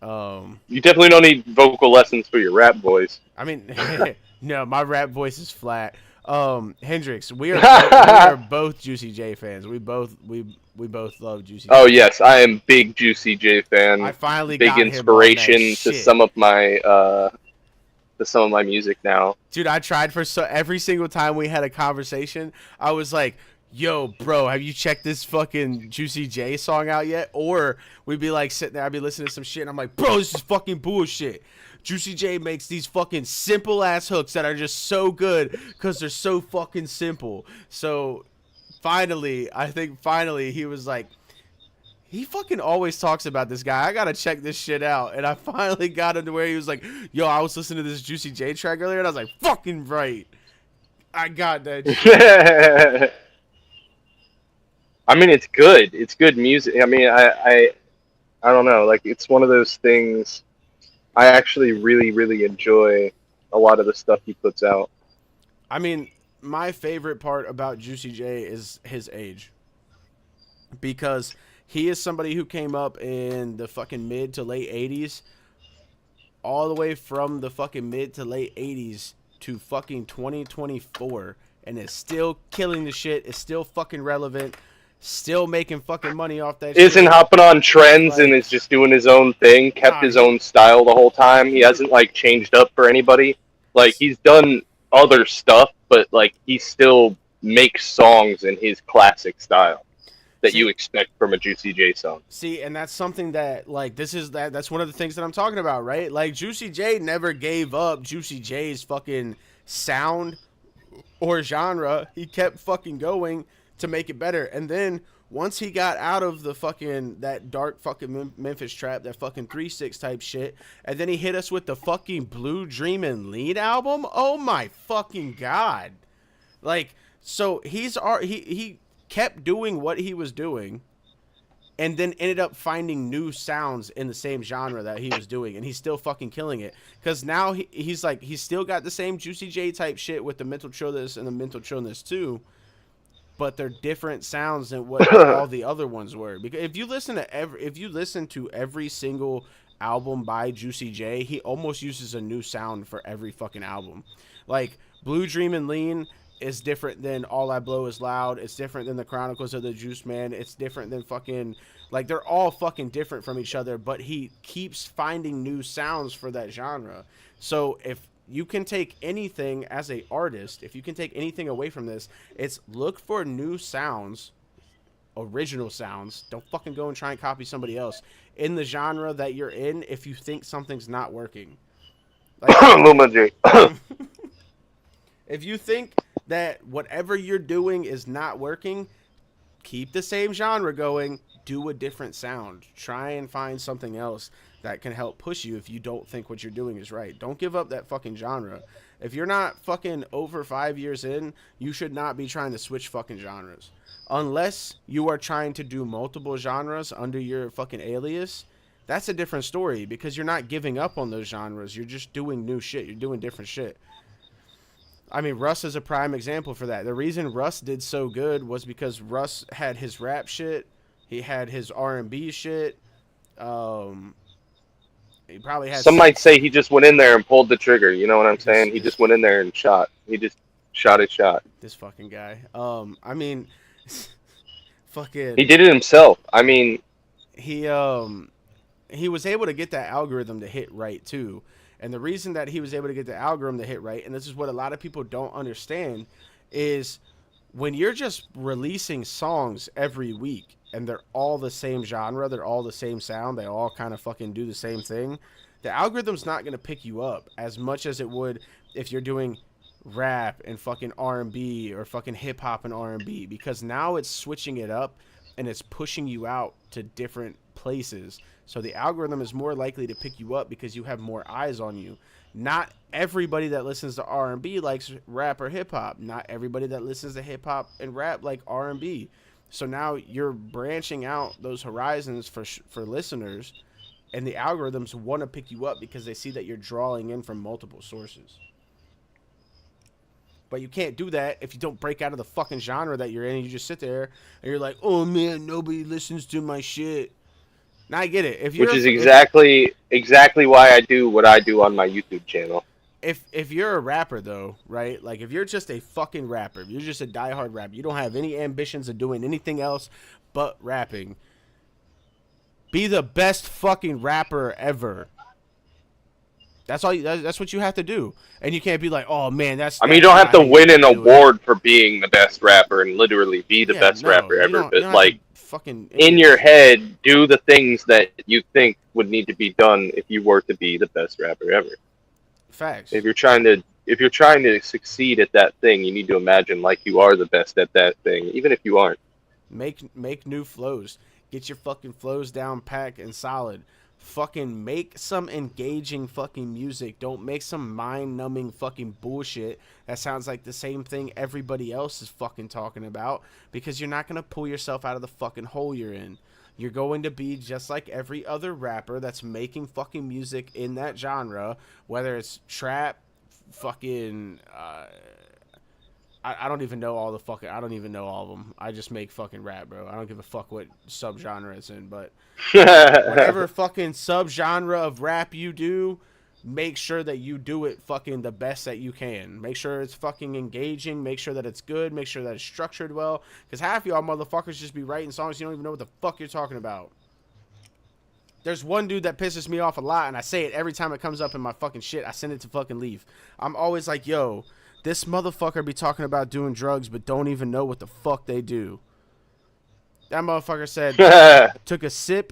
You definitely don't need vocal lessons for your rap voice. I mean, no, my rap voice is flat. Hendrix, we are both Juicy J fans. We both love Juicy Oh J. yes, I am big Juicy J fan. I finally Big got him on that inspiration to shit. some of my music now. Dude, I tried for every single time we had a conversation, I was like, yo, bro, have you checked this fucking Juicy J song out yet? Or we'd be like sitting there, I'd be listening to some shit, and I'm like, bro, this is fucking bullshit. Juicy J makes these fucking simple ass hooks that are just so good because they're so fucking simple. So finally, I think finally he was like, he fucking always talks about this guy. I gotta check this shit out. And I finally got him to where he was like, yo, I was listening to this Juicy J track earlier, and I was like, fucking right. I got that shit. I mean, it's good. It's good music. I mean, I don't know. Like, it's one of those things. I actually really, really enjoy a lot of the stuff he puts out. I mean, my favorite part about Juicy J is his age. Because he is somebody who came up in the fucking mid to late 80s. All the way from the fucking mid to late 80s to fucking 2024. And is still killing the shit. Is still fucking relevant. Still making fucking money off that shit. Isn't hopping on trends Like, and is just doing his own thing, kept his own style the whole time. He hasn't, like, changed up for anybody. Like, he's done other stuff, but, like, he still makes songs in his classic style that you expect from a Juicy J song. See, and that's something that, like, that's one of the things that I'm talking about, right? Like, Juicy J never gave up Juicy J's fucking sound or genre. He kept fucking going to make it better. And then once he got out of the fucking that dark fucking Memphis trap, that fucking 3-6 type shit, and then he hit us with the fucking Blue Dreamin' Lean album. Oh my fucking god. Like, so he kept doing what he was doing and then ended up finding new sounds in the same genre that he was doing, and he's still fucking killing it. Because now he's still got the same Juicy J type shit with the Mental Trillness and the Mental Trillness too, but they're different sounds than what all the other ones were. Because if you listen to every single album by Juicy J, he almost uses a new sound for every fucking album. Like, Blue Dreamin' Lean is different than All I Blow Is Loud. It's different than the Chronicles of the Juice Man. It's different than fucking, like, they're all fucking different from each other, but he keeps finding new sounds for that genre. So if you can take anything as a artist, if you can take anything away from this, it's look for new sounds, original sounds. Don't fucking go and try and copy somebody else in the genre that you're in if you think something's not working. Like, Luma J. if you think that whatever you're doing is not working, keep the same genre going, do a different sound. Try and find something else that can help push you if you don't think what you're doing is right. Don't give up that fucking genre. If you're not fucking over 5 years in, you should not be trying to switch fucking genres. Unless you are trying to do multiple genres under your fucking alias, that's a different story, because you're not giving up on those genres. You're just doing new shit. You're doing different shit. I mean, Russ is a prime example for that. The reason Russ did so good was because Russ had his rap shit. He had his R&B shit. He probably had. Some might say he just went in there and pulled the trigger. You know what I'm saying? He just went in there and shot. He just shot his shot. This fucking guy. I mean, fucking. He did it himself. I mean, he was able to get that algorithm to hit right too. And the reason that he was able to get the algorithm to hit right, and this is what a lot of people don't understand, is when you're just releasing songs every week and they're all the same genre, they're all the same sound, they all kind of fucking do the same thing, the algorithm's not going to pick you up as much as it would if you're doing rap and fucking R&B or fucking hip hop and R&B, because now it's switching it up and it's pushing you out to different places. So the algorithm is more likely to pick you up because you have more eyes on you. Not everybody that listens to R&B likes rap or hip hop. Not everybody that listens to hip hop and rap like R&B. So now you're branching out those horizons for listeners, and the algorithms want to pick you up because they see that you're drawing in from multiple sources. But you can't do that if you don't break out of the fucking genre that you're in, and you just sit there and you're like, oh man, nobody listens to my shit. Now I get it. Which is exactly why I do what I do on my YouTube channel. If you're a rapper though, right? Like if you're just a fucking rapper, if you're just a diehard rapper, you don't have any ambitions of doing anything else but rapping. Be the best fucking rapper ever. That's all. That's what you have to do, and you can't be like, "Oh man, that's." I mean, you don't have to win an award for being the best rapper and literally be the best rapper ever, but like, fucking in your head, do the things that you think would need to be done if you were to be the best rapper ever. Facts. If you're trying to succeed at that thing, you need to imagine like you are the best at that thing, even if you aren't. Make new flows. Get your fucking flows down, pack and solid. Fucking make some engaging fucking music. Don't make some mind-numbing fucking bullshit that sounds like the same thing everybody else is fucking talking about, because you're not going to pull yourself out of the fucking hole you're in. You're going to be just like every other rapper that's making fucking music in that genre, whether it's trap, fucking... I don't even know all the fucking... I don't even know all of them. I just make fucking rap, bro. I don't give a fuck what subgenre it's in, but... whatever fucking subgenre of rap you do, make sure that you do it fucking the best that you can. Make sure it's fucking engaging. Make sure that it's good. Make sure that it's structured well. Because half y'all motherfuckers just be writing songs you don't even know what the fuck you're talking about. There's one dude that pisses me off a lot, and I say it every time it comes up in my fucking shit. I send it to fucking Leaf. I'm always like, yo... this motherfucker be talking about doing drugs but don't even know what the fuck they do. That motherfucker said, took a sip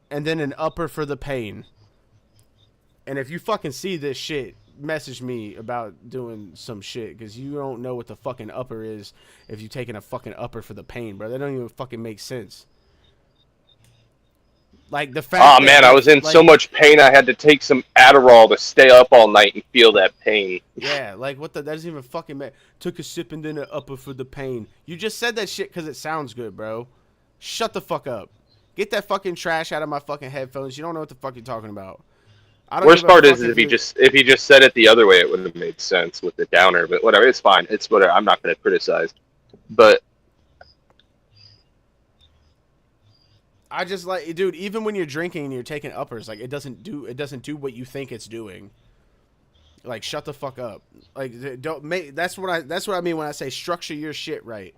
and then an upper for the pain. And if you fucking see this shit, message me about doing some shit, because you don't know what the fucking upper is if you taking a fucking upper for the pain, bro. That don't even fucking make sense. Like the fact. Oh man, I was in so much pain I had to take some Adderall to stay up all night and feel that pain. Yeah, like what the? That doesn't even fucking matter. Took a sip and then an upper for the pain. You just said that shit because it sounds good, bro. Shut the fuck up. Get that fucking trash out of my fucking headphones. You don't know what the fuck you're talking about. Worst part is if he just said it the other way, it wouldn't have made sense with the downer. But whatever, it's fine. It's whatever. I'm not going to criticize. But I just like, dude, even when you're drinking and you're taking uppers, like it doesn't do what you think it's doing. Like, shut the fuck up. Like, don't make. That's what I mean when I say structure your shit right.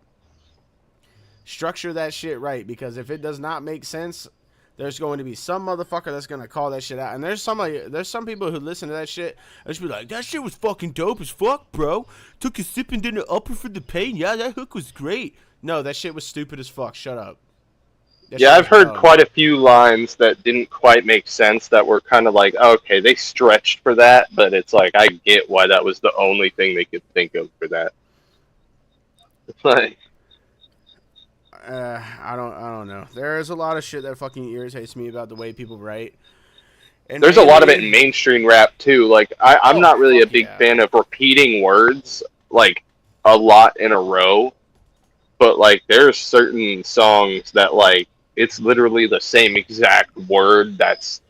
Structure that shit right, because if it does not make sense, there's going to be some motherfucker that's gonna call that shit out. And there's some people who listen to that shit and just be like, that shit was fucking dope as fuck, bro. Took a sip and then an upper for the pain. Yeah, that hook was great. No, that shit was stupid as fuck. Shut up. Yeah, I've heard quite a few lines that didn't quite make sense, that were kind of like, okay, they stretched for that, but it's like, I get why that was the only thing they could think of for that. Like, I don't know. There's a lot of shit that fucking irritates me about the way people write. And there's a lot of it in mainstream rap too. Like, I'm not really a big fan of repeating words like a lot in a row, but like there's certain songs that like it's literally the same exact word that's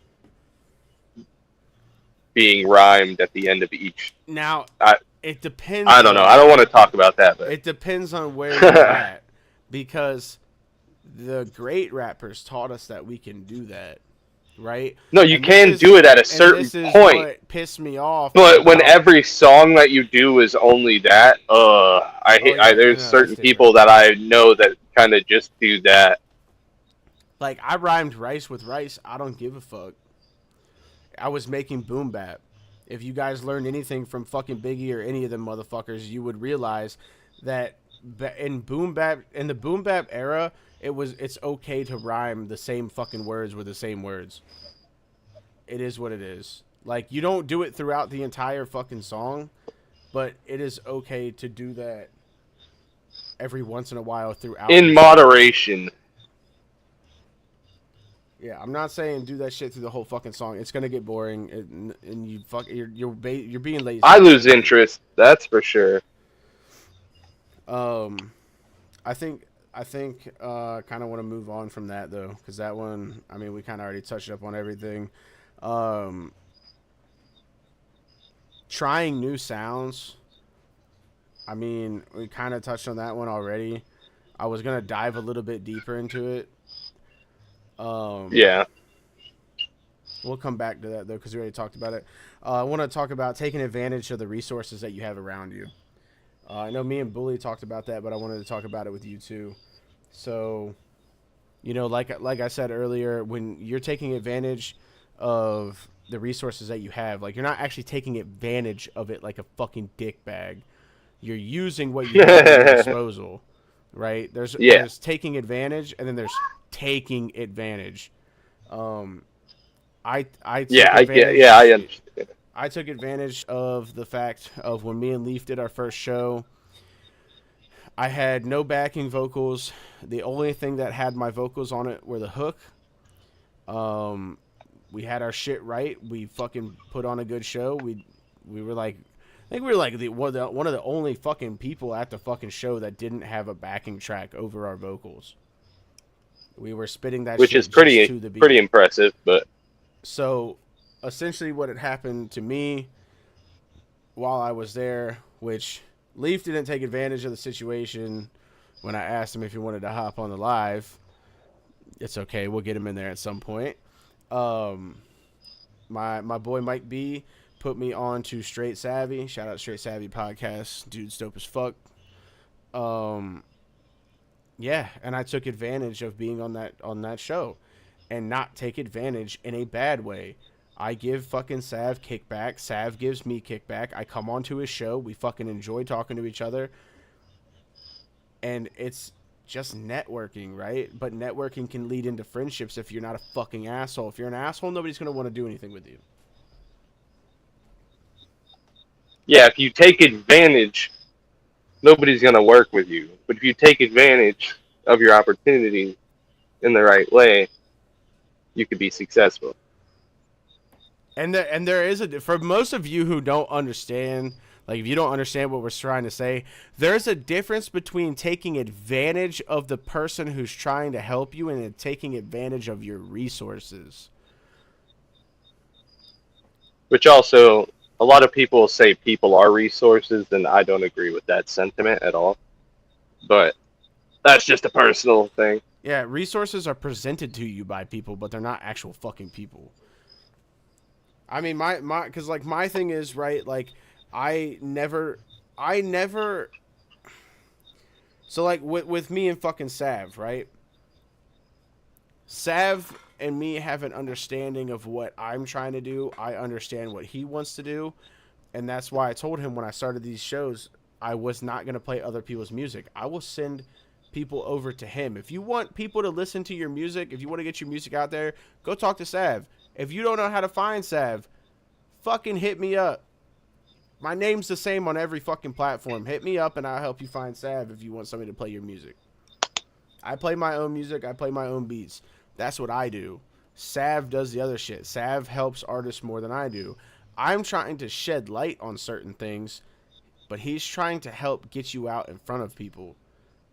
being rhymed at the end of each. Now, it depends. I don't know. I don't want to talk about that, but it depends on where you're at, because the great rappers taught us that we can do that, right? No, you can do it at a certain point. What pissed me off. But when every song that you do is only that, there's certain people that I know that kind of just do that. Like, I rhymed rice with rice. I don't give a fuck. I was making boom bap. If you guys learned anything from fucking Biggie or any of them motherfuckers, you would realize that in the boom bap era, it's okay to rhyme the same fucking words with the same words. It is what it is. Like, you don't do it throughout the entire fucking song, but it is okay to do that every once in a while throughout. In moderation. Yeah, I'm not saying do that shit through the whole fucking song. It's gonna get boring, and you're being lazy. I lose interest. That's for sure. I think kind of want to move on from that though, because that one, I mean, we kind of already touched up on everything. Trying new sounds. I mean, we kind of touched on that one already. I was gonna dive a little bit deeper into it. Yeah. We'll come back to that though, because we already talked about it. I want to talk about taking advantage of the resources that you have around you. I know me and Bully talked about that, but I wanted to talk about it with you too. So, you know, like I said earlier, when you're taking advantage of the resources that you have, like, you're not actually taking advantage of it like a fucking dick bag. You're using what you have at your disposal, right? There's taking advantage, and then there's taking advantage. I understand. I took advantage of the fact of when me and Leaf did our first show. I had no backing vocals. The only thing that had my vocals on it were the hook. We had our shit right. We fucking put on a good show. We were like, I think we were like one of the only fucking people at the fucking show that didn't have a backing track over our vocals. We were spitting that which shit is pretty to the beat. pretty impressive, but so essentially what had happened to me while I was there, which Leaf didn't take advantage of the situation when I asked him if he wanted to hop on the live. It's okay, we'll get him in there at some point. My boy Mike B put me on to Straight Savvy. Shout out Straight Savvy podcast. Dude's dope as fuck. Yeah, and I took advantage of being on that show and not take advantage in a bad way. I give fucking Sav kickback. Sav gives me kickback. I come onto his show. We fucking enjoy talking to each other. And it's just networking, right? But networking can lead into friendships if you're not a fucking asshole. If you're an asshole, nobody's going to want to do anything with you. Yeah, if you take advantage, nobody's going to work with you. But if you take advantage of your opportunity in the right way, you could be successful. And there is for most of you who don't understand, like if you don't understand what we're trying to say, there's a difference between taking advantage of the person who's trying to help you and taking advantage of your resources. Which also, a lot of people say people are resources, and I don't agree with that sentiment at all. But that's just a personal thing. Yeah, resources are presented to you by people, but they're not actual fucking people. I mean, because like my thing is, right, like I never, so like with me and fucking Sav, right? Sav and me have an understanding of what I'm trying to do. I understand what he wants to do. And that's why I told him when I started these shows, I was not going to play other people's music. I will send people over to him. If you want people to listen to your music, if you want to get your music out there, go talk to Sav. If you don't know how to find Sav, fucking hit me up. My name's the same on every fucking platform. Hit me up and I'll help you find Sav if you want somebody to play your music. I play my own music. I play my own beats. That's what I do. Sav does the other shit. Sav helps artists more than I do. I'm trying to shed light on certain things, but he's trying to help get you out in front of people.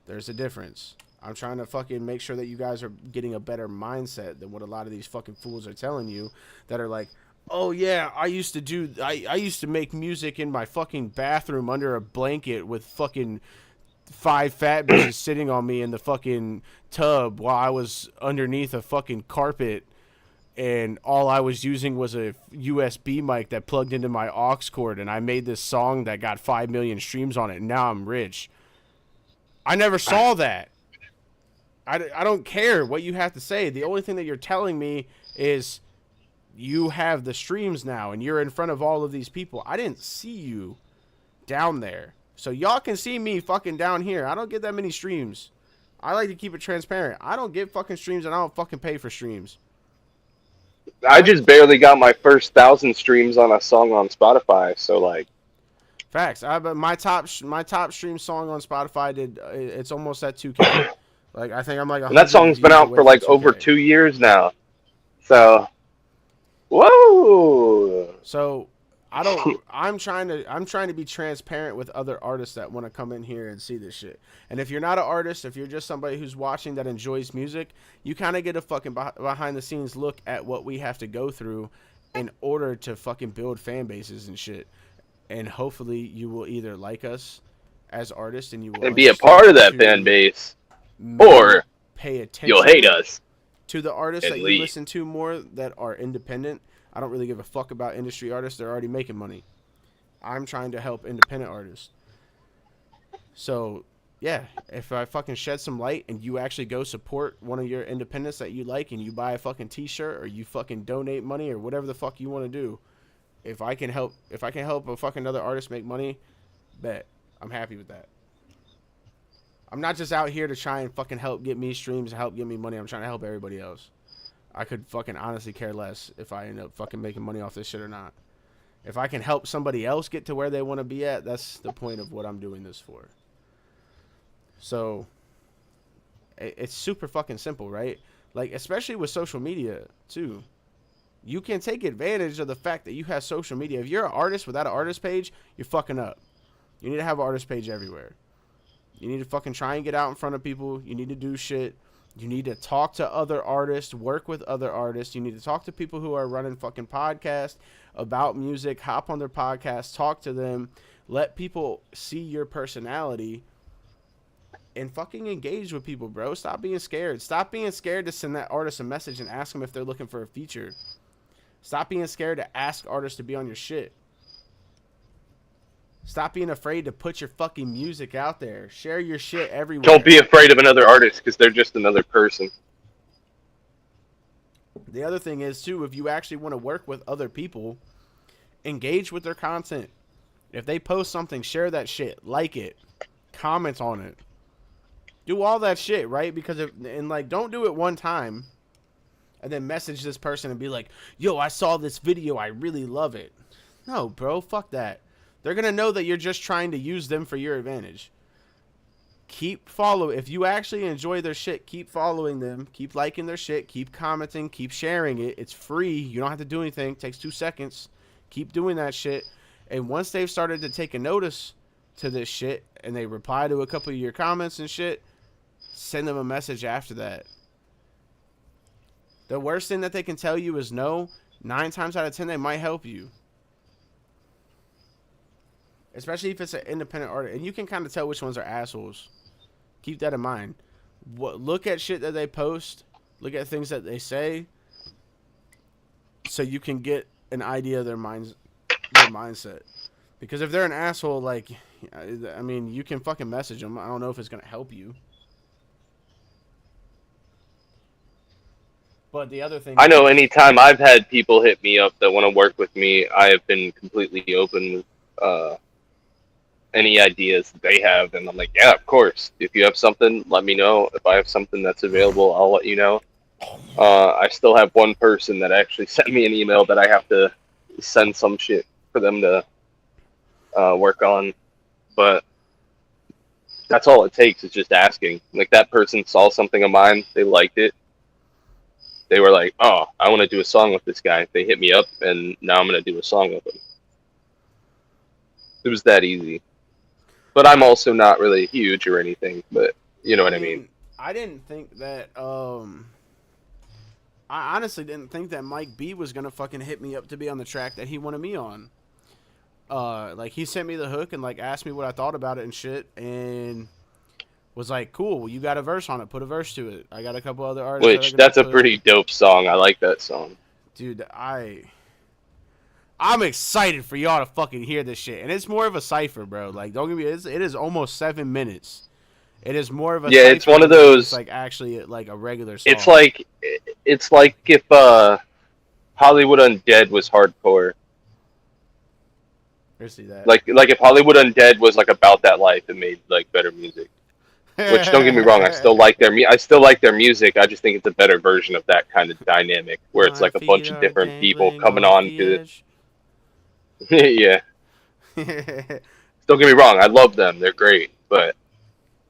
There's a difference. I'm trying to fucking make sure that you guys are getting a better mindset than what a lot of these fucking fools are telling you that are like, oh yeah, I used to make music in my fucking bathroom under a blanket with fucking 5 fat bitches sitting on me in the fucking tub while I was underneath a fucking carpet and all I was using was a USB mic that plugged into my aux cord and I made this song that got 5 million streams on it and now I'm rich. I never saw that. I don't care what you have to say. The only thing that you're telling me is you have the streams now and you're in front of all of these people. I didn't see you down there. So y'all can see me fucking down here. I don't get that many streams. I like to keep it transparent. I don't get fucking streams and I don't fucking pay for streams. I just barely got my first 1,000 streams on a song on Spotify, so like. Facts. My top stream song on Spotify it's almost at 2K. Like I think I'm like. And that song's been out for like over 2 years now. So. Whoa. So I'm trying to be transparent with other artists that want to come in here and see this shit. And if you're not an artist, if you're just somebody who's watching that enjoys music, you kind of get a fucking behind the scenes look at what we have to go through in order to fucking build fan bases and shit. And hopefully you will either like us as artists and you will be a part of that fan base, or pay attention. You'll hate us. To the artists that you listen to more that are independent. I don't really give a fuck about industry artists. They're already making money. I'm trying to help independent artists. So, yeah, if I fucking shed some light and you actually go support one of your independents that you like and you buy a fucking t-shirt or you fucking donate money or whatever the fuck you want to do, if I can help a fucking other artist make money, bet. I'm happy with that. I'm not just out here to try and fucking help get me streams and help get me money. I'm trying to help everybody else. I could fucking honestly care less if I end up fucking making money off this shit or not. If I can help somebody else get to where they want to be at, that's the point of what I'm doing this for. So, it's super fucking simple, right? Like, especially with social media, too. You can take advantage of the fact that you have social media. If you're an artist without an artist page, you're fucking up. You need to have an artist page everywhere. You need to fucking try and get out in front of people. You need to do shit. You need to talk to other artists, work with other artists. You need to talk to people who are running fucking podcasts about music, hop on their podcasts, talk to them, let people see your personality, and fucking engage with people, bro. Stop being scared. Stop being scared to send that artist a message and ask them if they're looking for a feature. Stop being scared to ask artists to be on your shit. Stop being afraid to put your fucking music out there. Share your shit everywhere. Don't be afraid of another artist because they're just another person. The other thing is, too, if you actually want to work with other people, engage with their content. If they post something, share that shit. Like it. Comment on it. Do all that shit, right? Because don't do it one time and then message this person and be like, yo, I saw this video. I really love it. No, bro. Fuck that. They're going to know that you're just trying to use them for your advantage. Keep following. If you actually enjoy their shit, keep following them. Keep liking their shit. Keep commenting. Keep sharing it. It's free. You don't have to do anything. It takes 2 seconds. Keep doing that shit. And once they've started to take a notice to this shit and they reply to a couple of your comments and shit, send them a message after that. The worst thing that they can tell you is no. 9 times out of 10, they might help you. Especially if it's an independent artist. And you can kind of tell which ones are assholes. Keep that in mind. Look at shit that they post. Look at things that they say. So you can get an idea of their mindset. Because if they're an asshole, like, I mean, you can fucking message them. I don't know if it's going to help you. But the other thing... I know anytime I've had people hit me up that want to work with me, I have been completely open with any ideas that they have, and I'm like, yeah, of course. If you have something, let me know. If I have something that's available, I'll let you know. I still have one person that actually sent me an email that I have to send some shit for them to work on, but that's all it takes is just asking. Like, that person saw something of mine, they liked it. They were like, oh, I want to do a song with this guy. They hit me up, and now I'm going to do a song with him. It was that easy. But I'm also not really huge or anything, but you know what I mean. I didn't think that, I honestly didn't think that Mike B was going to fucking hit me up to be on the track that he wanted me on. Like, he sent me the hook and, like, asked me what I thought about it and shit, and was like, cool, well, you got a verse on it, put a verse to it. I got a couple other artists. Which, that's a pretty dope song. I like that song. Dude, I'm excited for y'all to fucking hear this shit. And it's more of a cipher, bro. Like, don't get me, it is almost 7 minutes. It is more of a Yeah, it's cipher one of than it is those. like actually like a regular song. It's like if Hollywood Undead was hardcore. I see that. Like if Hollywood Undead was like about that life and made like better music. Which don't get me wrong, I still like their music. I just think it's a better version of that kind of dynamic where it's My like a feet bunch of are different people dangling coming off on the to edge. it. Yeah. Don't get me wrong, I love them. They're great, but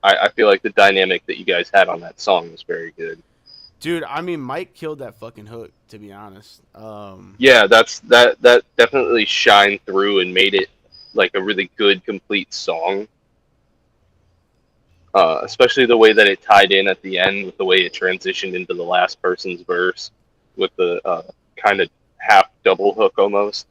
I feel like the dynamic that you guys had on that song was very good. Dude, I mean, Mike killed that fucking hook, to be honest. Yeah, that definitely shined through and made it like a really good, complete song. Especially the way that it tied in at the end, with the way it transitioned into the last person's verse, with the kind of half double hook almost.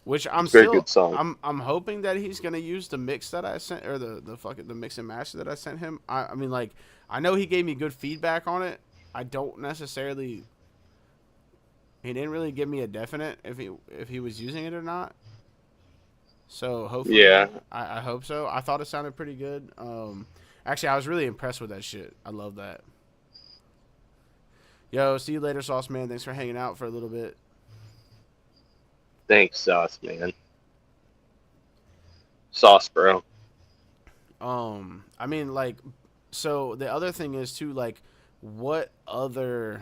Which It's a very good song. I'm hoping that he's gonna use the mix that I sent, or the mix and master that I sent him. I mean, like, I know he gave me good feedback on it. I don't necessarily. He didn't really give me a definite if he was using it or not. So hopefully, Yeah, I hope so. I thought it sounded pretty good. Actually, I was really impressed with that shit. I love that. Yo, see you later, Sauce Man. Thanks for hanging out for a little bit. thanks, Sauce man. Sauce, bro. I mean, like, so the other thing is too, like, what other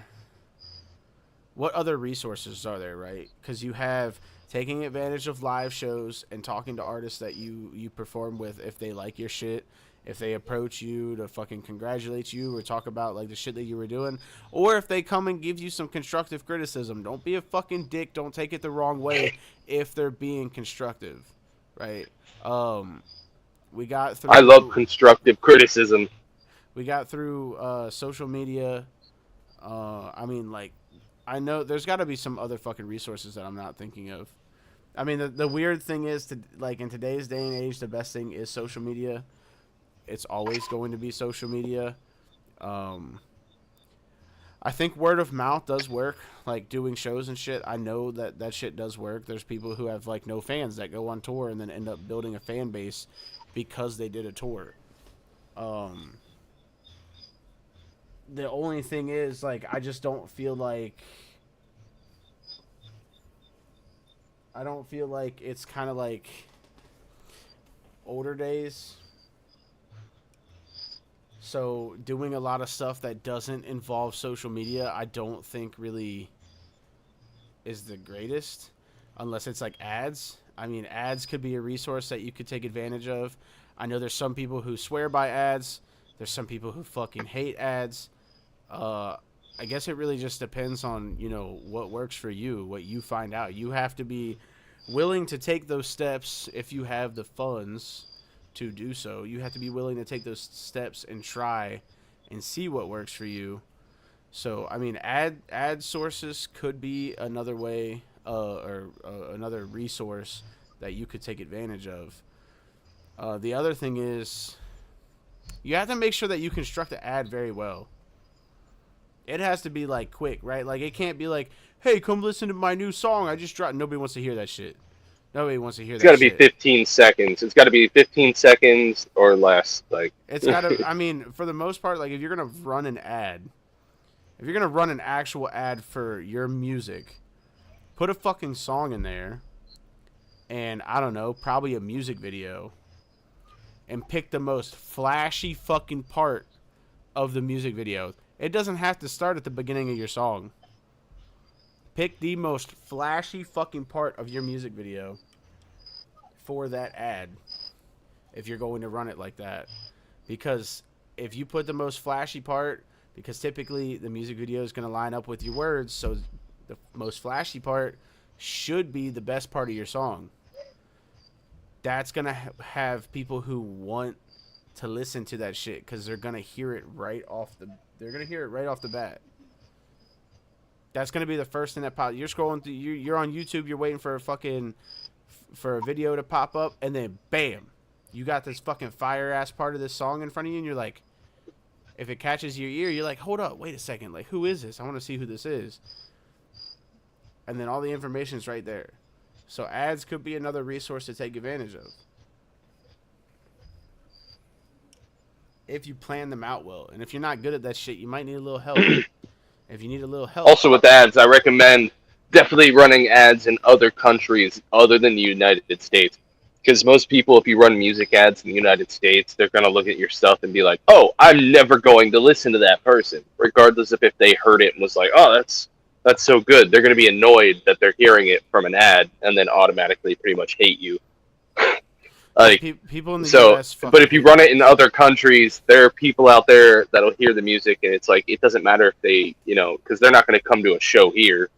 resources are there, right? Because you have taking advantage of live shows and talking to artists that you perform with if they like your shit, if they approach you to fucking congratulate you or talk about like the shit that you were doing, or if they come and give you some constructive criticism. Don't be a fucking dick. Don't take it the wrong way if they're being constructive, right? We got I love through constructive criticism. social media. I mean, like, I know there's got to be some other fucking resources that I'm not thinking of. I mean, the weird thing is, to like, in today's day and age, the best thing is social media. It's always going to be social media. I think word of mouth does work, like doing shows and shit. I know that shit does work. There's people who have like no fans that go on tour and then end up building a fan base because they did a tour. The only thing is, like, I just don't feel like it's kind of like older days. So doing a lot of stuff that doesn't involve social media, I don't think really is the greatest, unless it's like ads. I mean, ads could be a resource that you could take advantage of. I know there's some people who swear by ads. There's some people who fucking hate ads. I guess it really just depends on, you know, what works for you, what you find out. You have to be willing to take those steps if you have the funds to do so. You have to be willing to take those steps and try and see what works for you. So, I mean, ad sources could be another way, or another resource that you could take advantage of. The other thing is, you have to make sure that you construct the ad very well. It has to be, like, quick, right? Like, it can't be like, hey, come listen to my new song I just dropped. Nobody wants to hear that shit. Nobody wants to hear It's that got to be shit. 15 seconds. It's got to be 15 seconds or less. Like, It's got to, I mean, for the most part, like, if you're going to run an ad, if you're going to run an actual ad for your music, put a fucking song in there and, I don't know, probably a music video, and pick the most flashy fucking part of the music video. It doesn't have to start at the beginning of your song. Pick the most flashy fucking part of your music video for that ad if you're going to run it like that. Because if you put the most flashy part, because typically the music video is going to line up with your words, so the most flashy part should be the best part of your song. That's going to have people who want to listen to that shit because they're going to hear it right off the bat. That's gonna be the first thing that pops. You're scrolling through. You're on YouTube. You're waiting for a video to pop up, and then bam, you got this fucking fire ass part of this song in front of you, and you're like, if it catches your ear, you're like, hold up, wait a second, like, who is this? I want to see who this is. And then all the information's right there. So ads could be another resource to take advantage of. if you plan them out well. And if you're not good at that shit, you might need a little help. If you need a little help. Also, with ads, I recommend definitely running ads in other countries other than the United States. Because most people, if you run music ads in the United States, they're going to look at your stuff and be like, oh, I'm never going to listen to that person, regardless of if they heard it and was like, oh, that's so good. They're going to be annoyed that they're hearing it from an ad and then automatically pretty much hate you. Like, people in the so, US but if you run it in other countries, there are people out there that'll hear the music, and it's like, it doesn't matter if they, because they're not going to come to a show here.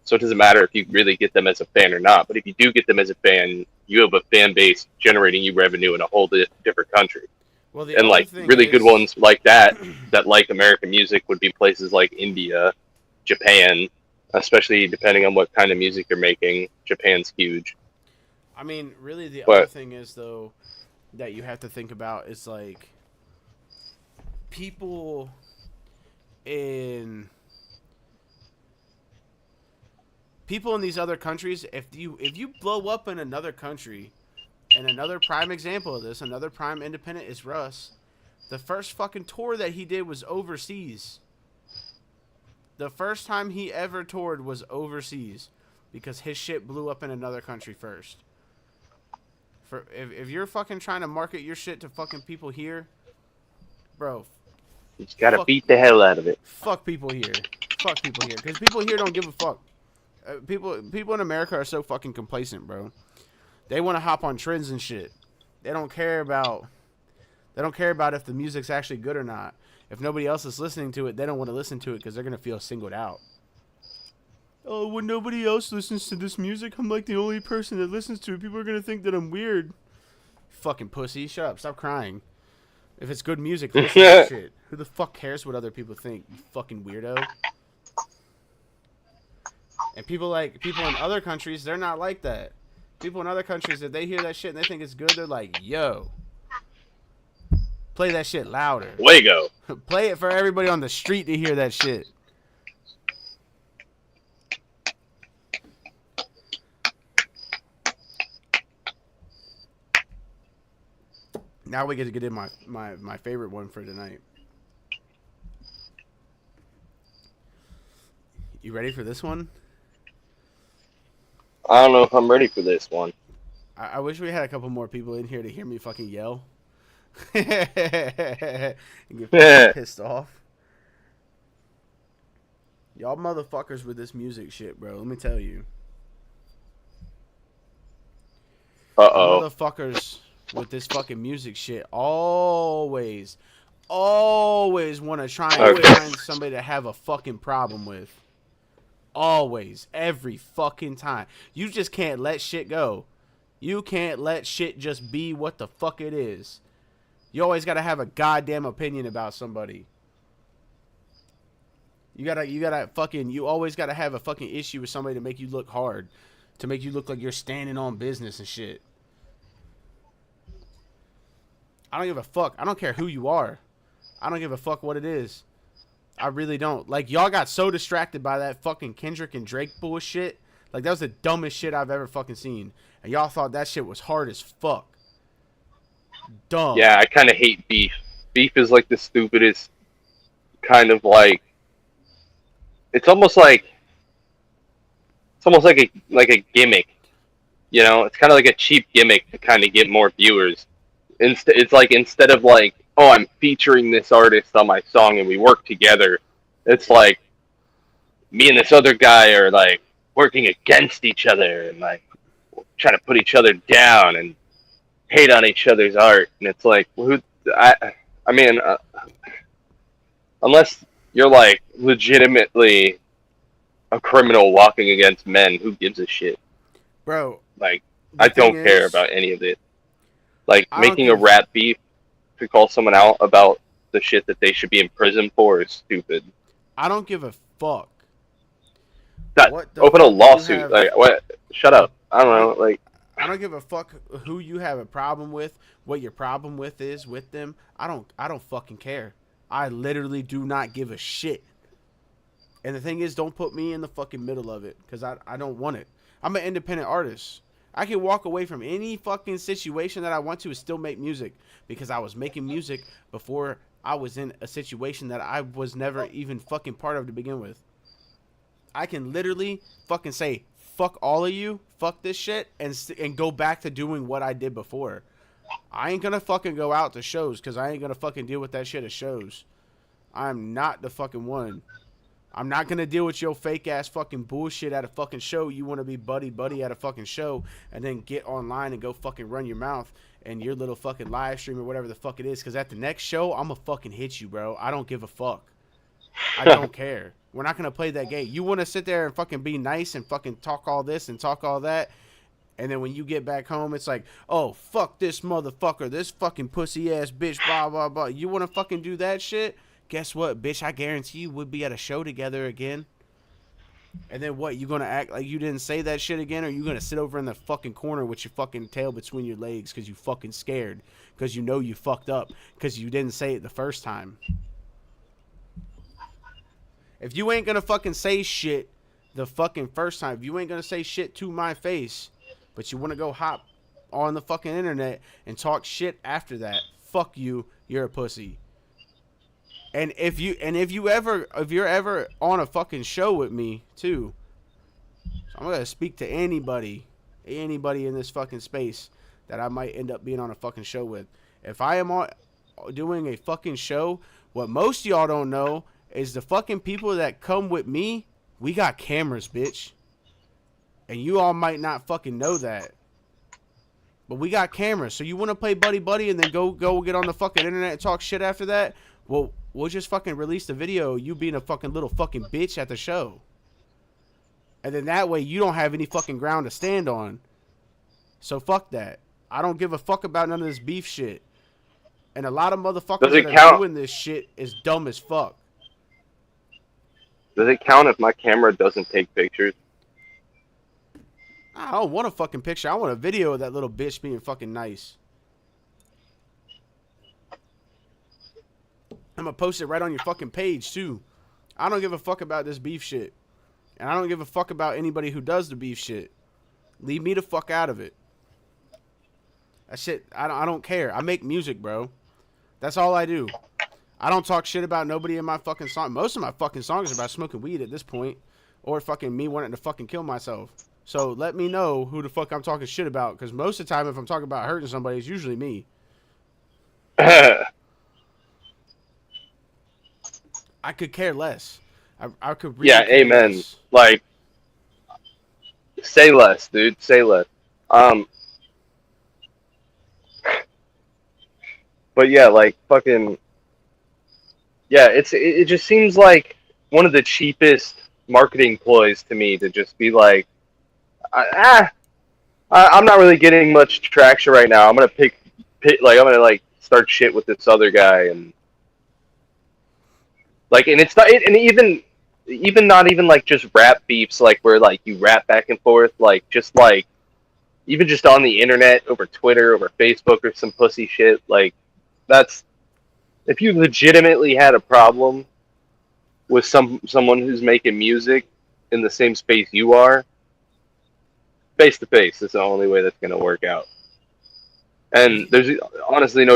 So it doesn't matter if you really get them as a fan or not. But if you do get them as a fan, you have a fan base generating you revenue in a whole different country. Well, and like really good ones like that like American music would be places like India, Japan, especially depending on what kind of music you're making. Japan's huge. I mean, really, the other thing is, though, that you have to think about is, like, people in these other countries, if you blow up in another country, and another prime example of this, another prime independent is Russ. The first fucking tour that he did was overseas. The first time he ever toured was overseas because his shit blew up in another country first. If you're fucking trying to market your shit to fucking people here, bro, you just gotta beat the hell out of it. Fuck people here. Fuck people here. Because people here don't give a fuck. People in America are so fucking complacent, bro. They want to hop on trends and shit. They don't care about if the music's actually good or not. If nobody else is listening to it, they don't want to listen to it because they're going to feel singled out. Oh, when nobody else listens to this music, I'm like the only person that listens to it. People are going to think that I'm weird. Fucking pussy. Shut up. Stop crying. If it's good music, listen to that shit. Who the fuck cares what other people think, you fucking weirdo? And people in other countries, they're not like that. People in other countries, if they hear that shit and they think it's good, they're like, yo, play that shit louder. Fuego. Play it for everybody on the street to hear that shit. Now we get to get in my favorite one for tonight. You ready for this one? I don't know if I'm ready for this one. I wish we had a couple more people in here to hear me fucking yell. And get pissed off. Y'all motherfuckers with this music shit, bro. Let me tell you. Uh-oh. Motherfuckers with this fucking music shit always want to try and find somebody to have a fucking problem with. Always. Every fucking time. You just can't let shit go. You can't let shit just be what the fuck it is. You always gotta have a goddamn opinion about somebody. You always gotta have a fucking issue with somebody to make you look hard. To make you look like you're standing on business and shit. I don't give a fuck. I don't care who you are. I don't give a fuck what it is. I really don't. Like, y'all got so distracted by that fucking Kendrick and Drake bullshit. Like, that was the dumbest shit I've ever fucking seen. And y'all thought that shit was hard as fuck. Dumb. Yeah, I kind of hate beef. Beef is like the stupidest kind of like. It's almost like a gimmick. You know, it's kind of like a cheap gimmick to kind of get more viewers. It's like instead of like, oh, I'm featuring this artist on my song and we work together. It's like me and this other guy are like working against each other and like trying to put each other down and hate on each other's art. And it's like, I mean, unless you're like legitimately a criminal walking against men, who gives a shit? Bro. Like, I don't care about any of it. Like, making a rap beef to call someone out about the shit that they should be in prison for is stupid. I don't give a fuck. Open a lawsuit. Like, what? Shut up. I don't know. Like, I don't give a fuck who you have a problem with, what your problem with is with them. I don't fucking care. I literally do not give a shit. And the thing is, don't put me in the fucking middle of it, because I don't want it. I'm an independent artist. I can walk away from any fucking situation that I want to and still make music because I was making music before I was in a situation that I was never even fucking part of to begin with. I can literally fucking say, fuck all of you, fuck this shit, and go back to doing what I did before. I ain't gonna fucking go out to shows because I ain't gonna fucking deal with that shit at shows. I'm not the fucking one. I'm not gonna deal with your fake ass fucking bullshit at a fucking show. You wanna be buddy at a fucking show and then get online and go fucking run your mouth and your little fucking live stream or whatever the fuck it is. Cause at the next show, I'ma fucking hit you, bro. I don't give a fuck. I don't care. We're not gonna play that game. You wanna sit there and fucking be nice and fucking talk all this and talk all that. And then when you get back home, it's like, oh, fuck this motherfucker, this fucking pussy ass bitch, blah, blah, blah. You wanna fucking do that shit? Guess what, bitch? I guarantee you we'll be at a show together again. And then what? You gonna act like you didn't say that shit again? Or you gonna sit over in the fucking corner with your fucking tail between your legs because you fucking scared? Because you know you fucked up. Because you didn't say it the first time. If you ain't gonna fucking say shit the fucking first time, if you ain't gonna say shit to my face, but you wanna go hop on the fucking internet and talk shit after that, fuck you, you're a pussy. And if you're ever on a fucking show with me too, so I'm gonna speak to anybody in this fucking space that I might end up being on a fucking show with. If I am doing a fucking show, what most of y'all don't know is the fucking people that come with me, we got cameras, bitch. And you all might not fucking know that. But we got cameras. So you want to play buddy and then go get on the fucking internet and talk shit after that? Well, we'll just fucking release the video of you being a fucking little fucking bitch at the show. And then that way you don't have any fucking ground to stand on. So fuck that. I don't give a fuck about none of this beef shit. And a lot of motherfuckers that are doing this shit is dumb as fuck. Does it count if my camera doesn't take pictures? I don't want a fucking picture. I want a video of that little bitch being fucking nice. I'm gonna post it right on your fucking page too. I don't give a fuck about this beef shit. And I don't give a fuck about anybody who does the beef shit. Leave me the fuck out of it. That shit, I don't care. I make music, bro. That's all I do. I don't talk shit about nobody in my fucking song. Most of my fucking songs are about smoking weed at this point. Or fucking me wanting to fucking kill myself. So let me know who the fuck I'm talking shit about. Because most of the time if I'm talking about hurting somebody, it's usually me. I could care less. I could really yeah, amen. Less. Like, say less, dude. Say less. But yeah, like fucking. Yeah, it just seems like one of the cheapest marketing ploys to me to just be like, I'm not really getting much traction right now. I'm gonna I'm gonna start shit with this other guy and. Like, and it's not, and even not even like just rap beefs, like where like you rap back and forth, like just like, even just on the internet, over Twitter, over Facebook, or some pussy shit. Like, that's, if you legitimately had a problem with someone who's making music in the same space you are, face to face is the only way that's gonna work out. And there's honestly no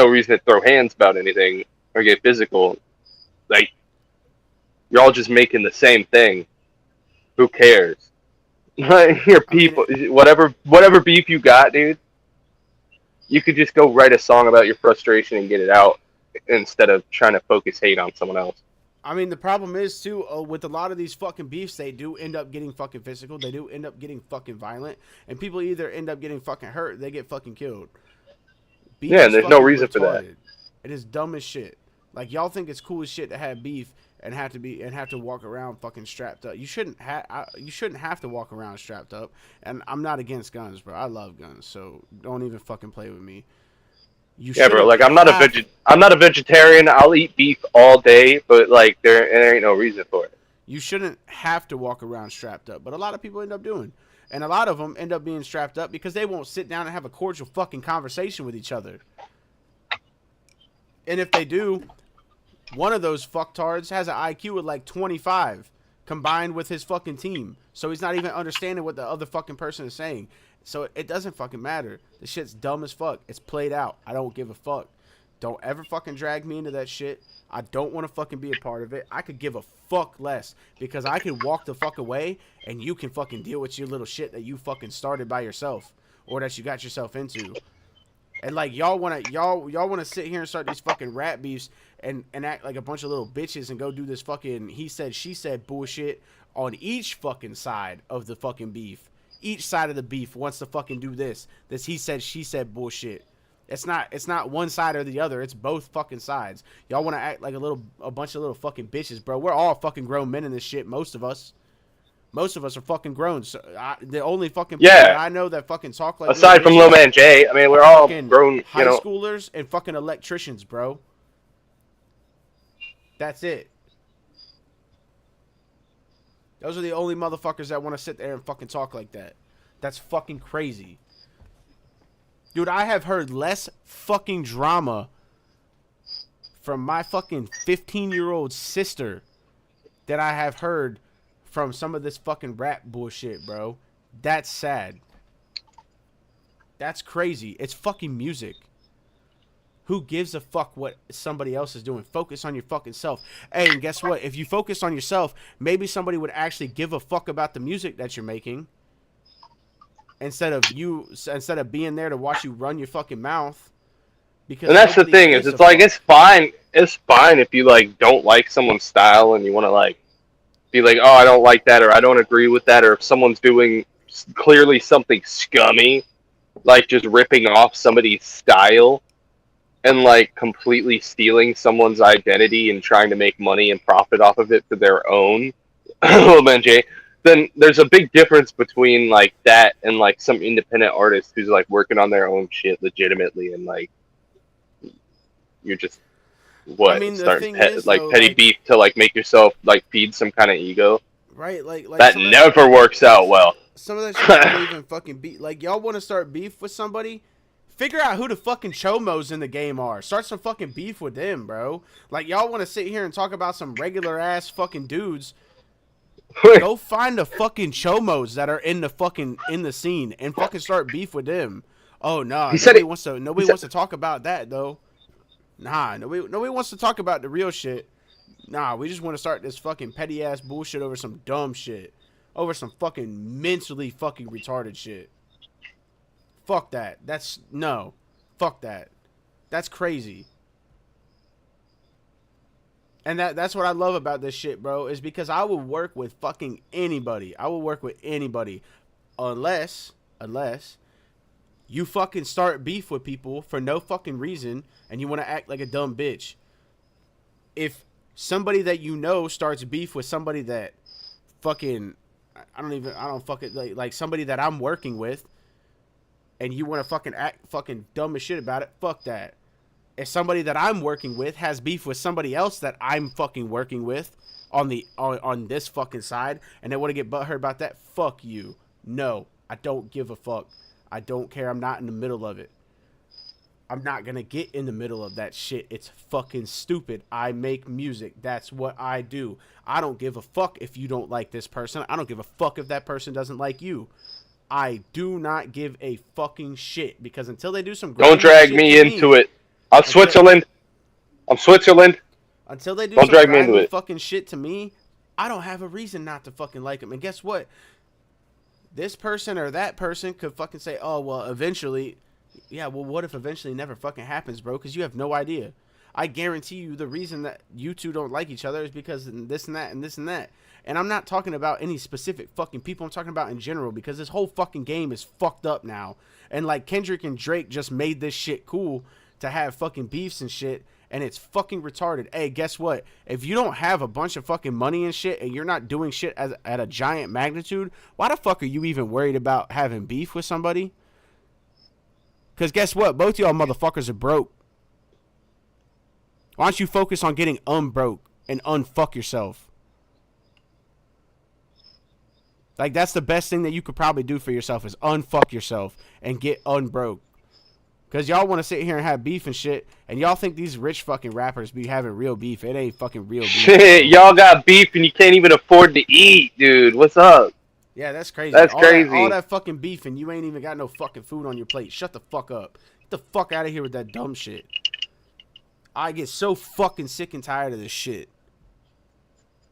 reason to throw hands about anything or get physical. Like, you're all just making the same thing. Who cares? Your people, whatever beef you got, dude. You could just go write a song about your frustration and get it out instead of trying to focus hate on someone else. I mean, the problem is too with a lot of these fucking beefs, they do end up getting fucking physical. They do end up getting fucking violent, and people either end up getting fucking hurt, or they get fucking killed. Beef yeah, and there's no reason for that. It is dumb as shit. Like, y'all think it's cool as shit to have beef and have to walk around fucking strapped up. You shouldn't have to walk around strapped up. And I'm not against guns, bro. I love guns, so don't even fucking play with me. Yeah, bro. Like, I'm not a vegetarian. I'll eat beef all day, but like there ain't no reason for it. You shouldn't have to walk around strapped up, but a lot of people end up doing. And a lot of them end up being strapped up because they won't sit down and have a cordial fucking conversation with each other. And if they do, one of those fucktards has an IQ of like 25 combined with his fucking team. So he's not even understanding what the other fucking person is saying. So it doesn't fucking matter. The shit's dumb as fuck. It's played out. I don't give a fuck. Don't ever fucking drag me into that shit. I don't want to fucking be a part of it. I could give a fuck less because I can walk the fuck away and you can fucking deal with your little shit that you fucking started by yourself or that you got yourself into. And like y'all wanna sit here and start these fucking rap beefs and act like a bunch of little bitches and go do this fucking he said she said bullshit on each fucking side of the fucking beef. Each side of the beef wants to fucking do this he said she said bullshit. It's not one side or the other. It's both fucking sides. Y'all want to act like a bunch of little fucking bitches, bro. We're all fucking grown men in this shit. Most of us are fucking grown. So the only fucking people that I know that fucking talk like aside from Lil Man Jay, I mean, we're all grown. High schoolers and fucking electricians, bro. That's it. Those are the only motherfuckers that want to sit there and fucking talk like that. That's fucking crazy. Dude, I have heard less fucking drama from my fucking 15-year-old sister than I have heard from some of this fucking rap bullshit, bro. That's sad. That's crazy. It's fucking music. Who gives a fuck what somebody else is doing? Focus on your fucking self. Hey, and guess what? If you focus on yourself, maybe somebody would actually give a fuck about the music that you're making. Instead of being there to watch you run your fucking mouth. And that's the thing is, it's like, it's fine if you like don't like someone's style and you want to like be like, oh, I don't like that, or I don't agree with that, or if someone's doing clearly something scummy, like just ripping off somebody's style and like completely stealing someone's identity and trying to make money and profit off of it for their own. Little Man Jay. Then there's a big difference between like that and like some independent artist who's like working on their own shit legitimately, and like you're just starting petty beef to like make yourself like feed some kind of ego. Right, like that never works out well. Some of that shit don't even fucking beat. Like y'all want to start beef with somebody? Figure out who the fucking chomos in the game are. Start some fucking beef with them, bro. Like y'all want to sit here and talk about some regular ass fucking dudes. Go find the fucking chomos that are in the scene and fucking start beef with them. Oh no, nobody wants to talk about that though. Nah, nobody wants to talk about the real shit. Nah, we just want to start this fucking petty ass bullshit over some dumb shit, over some fucking mentally fucking retarded shit. Fuck that. Fuck that. That's crazy. And that's what I love about this shit, bro, is because I will work with fucking anybody. I will work with anybody unless you fucking start beef with people for no fucking reason and you want to act like a dumb bitch. If somebody that you know starts beef with somebody that fucking like somebody that I'm working with and you want to fucking act fucking dumb as shit about it, fuck that. If somebody that I'm working with has beef with somebody else that I'm fucking working with on this fucking side and they want to get butthurt about that, fuck you. No, I don't give a fuck. I don't care. I'm not in the middle of it. I'm not going to get in the middle of that shit. It's fucking stupid. I make music. That's what I do. I don't give a fuck if you don't like this person. I don't give a fuck if that person doesn't like you. I do not give a fucking shit because until they do some don't drag me into it. I'm Switzerland. Until they do some grimy fucking shit to me, I don't have a reason not to fucking like them. And guess what? This person or that person could fucking say, oh, well, eventually. Yeah, well, what if eventually never fucking happens, bro? Because you have no idea. I guarantee you the reason that you two don't like each other is because this and that and this and that. And I'm not talking about any specific fucking people. I'm talking about in general because this whole fucking game is fucked up now. And like Kendrick and Drake just made this shit cool to have fucking beefs and shit, and it's fucking retarded. Hey, guess what? If you don't have a bunch of fucking money and shit, and you're not doing shit at a giant magnitude, why the fuck are you even worried about having beef with somebody? Because guess what? Both y'all motherfuckers are broke. Why don't you focus on getting unbroke and unfuck yourself? Like, that's the best thing that you could probably do for yourself is unfuck yourself and get unbroke. Because y'all want to sit here and have beef and shit, and y'all think these rich fucking rappers be having real beef. It ain't fucking real beef. Shit, y'all got beef and you can't even afford to eat, dude. What's up? Yeah, that's crazy. That's all crazy. All that fucking beef and you ain't even got no fucking food on your plate. Shut the fuck up. Get the fuck out of here with that dumb shit. I get so fucking sick and tired of this shit.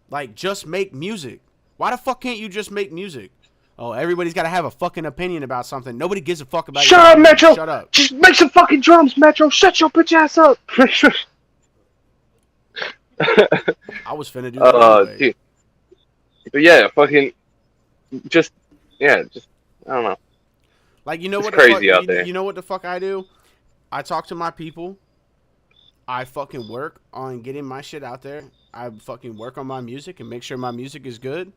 Like, just make music. Why the fuck can't you just make music? Oh, everybody's got to have a fucking opinion about something. Nobody gives a fuck about Shut up, Metro! Shut up. Just make some fucking drums, Metro! Shut your bitch ass up! I was finna do that anyway. Dude. But yeah, fucking... Just... Yeah, just... I don't know. Like, you know it's what crazy the fuck, out there. You know what the fuck I do? I talk to my people. I fucking work on getting my shit out there. I fucking work on my music and make sure my music is good.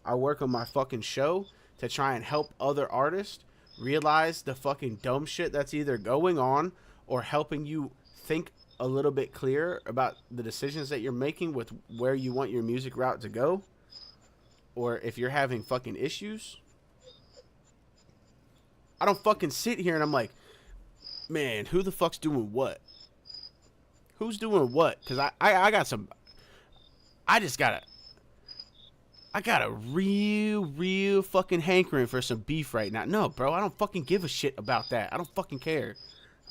I work on my fucking show to try and help other artists realize the fucking dumb shit that's either going on or helping you think a little bit clearer about the decisions that you're making with where you want your music route to go. Or if you're having fucking issues. I don't fucking sit here and I'm like, man, who the fuck's doing what? Who's doing what? Because I got some... I got a real fucking hankering for some beef right now. No, bro, I don't fucking give a shit about that. I don't fucking care.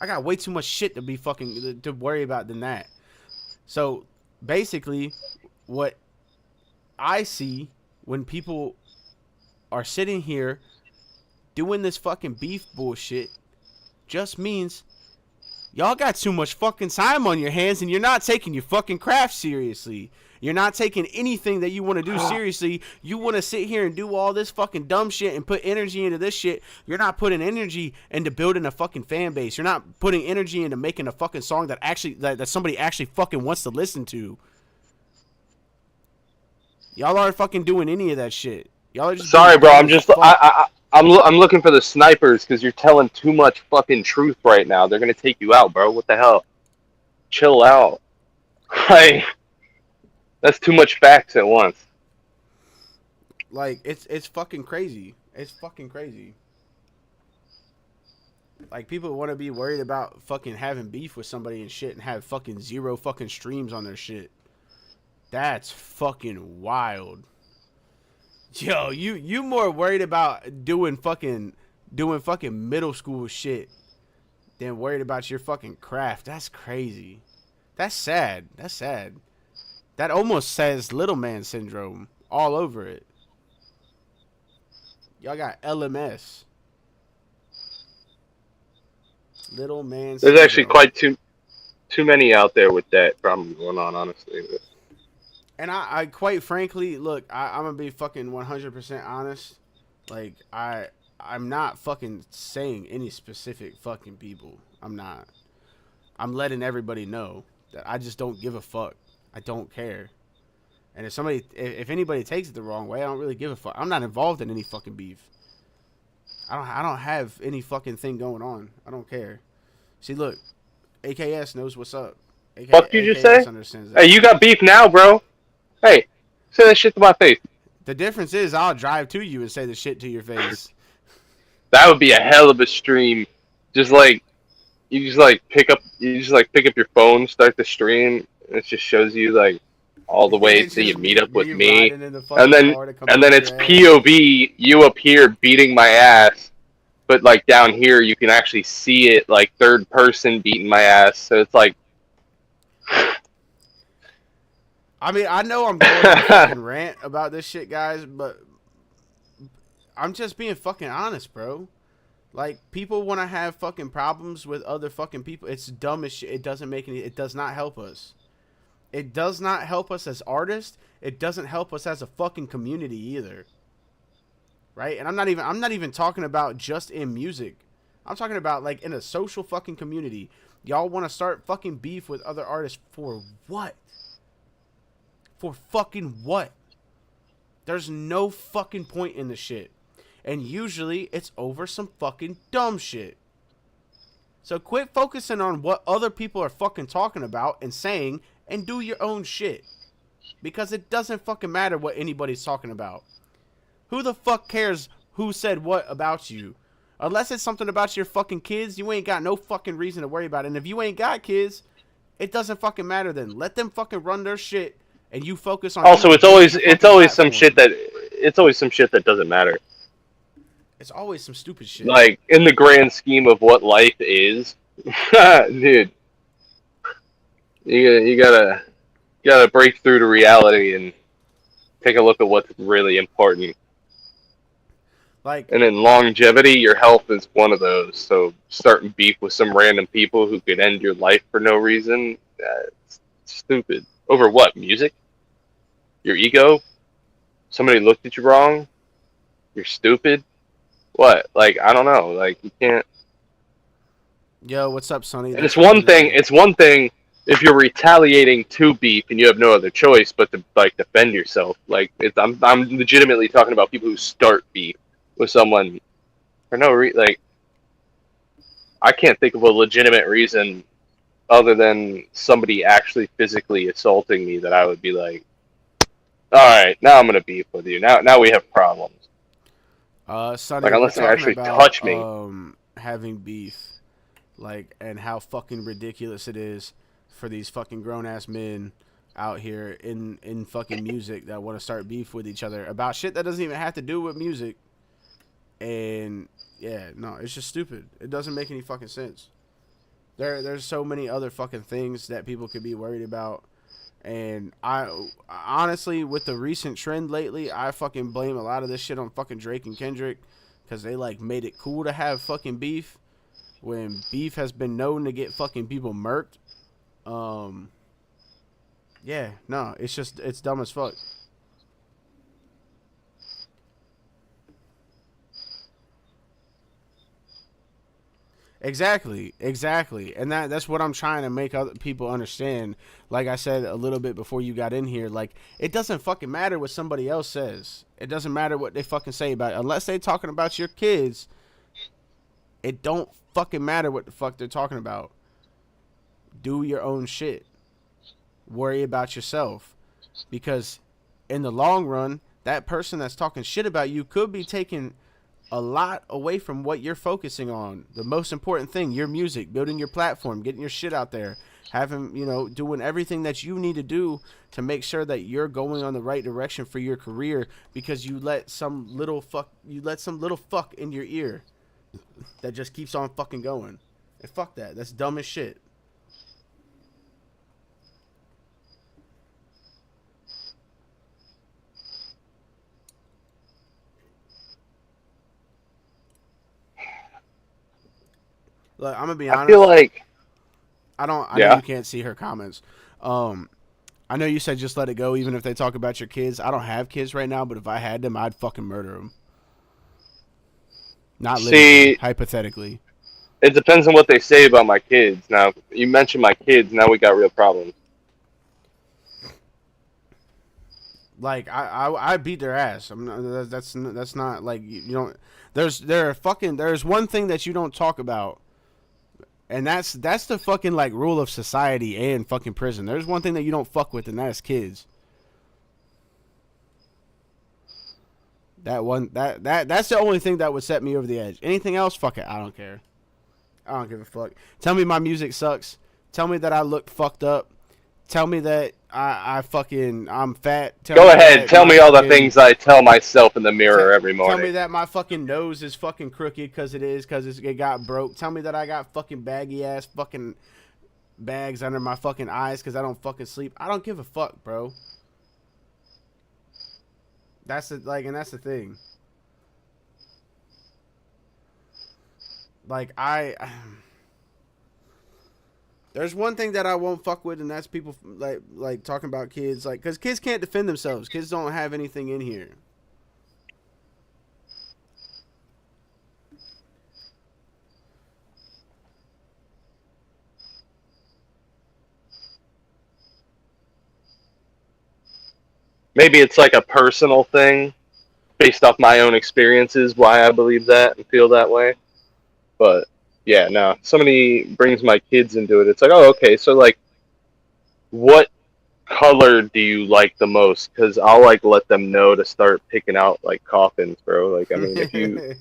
I got way too much shit to be fucking... to worry about than that. So, basically, what I see when people are sitting here doing this fucking beef bullshit just means y'all got too much fucking time on your hands and you're not taking your fucking craft seriously. You're not taking anything that you want to do seriously. You want to sit here and do all this fucking dumb shit and put energy into this shit. You're not putting energy into building a fucking fan base. You're not putting energy into making a fucking song that actually that somebody actually fucking wants to listen to. Y'all aren't fucking doing any of that shit. Y'all are just sorry, bro. I'm looking for the snipers because you're telling too much fucking truth right now. They're gonna take you out, bro. What the hell? Chill out. Like, that's too much facts at once. Like, it's fucking crazy. It's fucking crazy. Like, people want to be worried about fucking having beef with somebody and shit and have fucking 0 fucking streams on their shit. That's fucking wild. Yo, you more worried about doing fucking middle school shit than worried about your fucking craft. That's crazy. That's sad. That's sad. That almost says little man syndrome all over it. Y'all got LMS. Little man syndrome. There's actually quite too many out there with that problem going on, honestly. And I quite frankly, look, I'm gonna be fucking 100% honest. Like, I'm not fucking saying any specific fucking people. I'm not. I'm letting everybody know that I just don't give a fuck. I don't care. And if anybody takes it the wrong way, I don't really give a fuck. I'm not involved in any fucking beef. I don't have any fucking thing going on. I don't care. See, look, AKS knows what's up. Fuck you just say? Hey, you got beef now, bro. Hey, say that shit to my face. The difference is I'll drive to you and say the shit to your face. That would be a hell of a stream. Just like you just pick up your phone, start the stream, and it just shows you like all the way till you meet up with me, and then it's POV, you up here beating my ass, but like down here you can actually see it like third person beating my ass. So it's like. I mean, I know I'm going on a fucking rant about this shit, guys, but I'm just being fucking honest, bro. Like, people want to have fucking problems with other fucking people. It's dumb as shit. It does not help us. It does not help us as artists. It doesn't help us as a fucking community either. Right? And I'm not even talking about just in music. I'm talking about like in a social fucking community. Y'all want to start fucking beef with other artists for what? For fucking what? There's no fucking point in the shit. And usually it's over some fucking dumb shit. So quit focusing on what other people are fucking talking about and saying and do your own shit. Because it doesn't fucking matter what anybody's talking about. Who the fuck cares who said what about you? Unless it's something about your fucking kids, you ain't got no fucking reason to worry about it. And if you ain't got kids, it doesn't fucking matter then. Let them fucking run their shit. And you focus on. Also, it's always some shit that it's always some shit that doesn't matter. It's always some stupid shit. Like in the grand scheme of what life is, dude, you gotta break through to reality and take a look at what's really important. Like, And in longevity, your health is one of those. So starting beef with some random people who could end your life for no reason, it's stupid. Over what? Music? Your ego? Somebody looked at you wrong? You're stupid? What? Like, I don't know. Like, you can't. yo, what's up, Sonny? And it's one thing. It's one thing if you're retaliating to beef and you have no other choice but to like defend yourself. Like, I'm legitimately talking about people who start beef with someone for no reason. Like, I can't think of a legitimate reason other than somebody actually physically assaulting me that I would be like, all right, now I'm gonna beef with you. Now we have problems. Sonny, Like, we're unless they talking actually about touch me. having beef, like, and how fucking ridiculous it is for these fucking grown ass men out here in fucking music that want to start beef with each other about shit that doesn't even have to do with music. And yeah, no, it's just stupid. It doesn't make any fucking sense. There's so many other fucking things that people could be worried about. And I honestly, with the recent trend lately, I fucking blame a lot of this shit on fucking Drake and Kendrick, because they like made it cool to have fucking beef when beef has been known to get fucking people murked. Yeah, no, it's dumb as fuck. Exactly, and that's what I'm trying to make other people understand. Like I said a little bit before you got in here, like, it doesn't fucking matter what somebody else says. It doesn't matter what they fucking say about it. Unless they talking about your kids, it don't fucking matter what the fuck they're talking about. Do your own shit. Worry about yourself, because in the long run, that person that's talking shit about you could be taking a lot away from what you're focusing on. The most important thing, your music, building your platform, getting your shit out there, having, doing everything that you need to do to make sure that you're going on the right direction for your career, because you let some little fuck in your ear that just keeps on fucking going. And fuck that. That's dumb as shit. Look, I'm gonna be honest. I feel like I know you can't see her comments. I know you said just let it go, even if they talk about your kids. I don't have kids right now, but if I had them, I'd fucking murder them. Not literally, hypothetically. It depends on what they say about my kids. Now, you mentioned my kids, now we got real problems. Like, I beat their ass. That's not like, you don't. There's one thing that you don't talk about. And that's the fucking like rule of society and fucking prison. There's one thing that you don't fuck with, and that's kids. That's the only thing that would set me over the edge. Anything else, fuck it. I don't care. I don't give a fuck. Tell me my music sucks. Tell me that I look fucked up. Tell me that I'm fat. Go ahead. Tell me all the things I tell myself in the mirror every morning. Tell me that my fucking nose is fucking crooked because it got broke. Tell me that I got fucking baggy ass fucking bags under my fucking eyes because I don't fucking sleep. I don't give a fuck, bro. That's the thing. Like, there's one thing that I won't fuck with, and that's people like talking about kids, like, because kids can't defend themselves. Kids don't have anything in here. Maybe it's like a personal thing based off my own experiences, why I believe that and feel that way. But yeah, no, somebody brings my kids into it. It's like, oh, okay, so like, what color do you like the most? Because I'll like let them know to start picking out like coffins, bro. Like, I mean, if you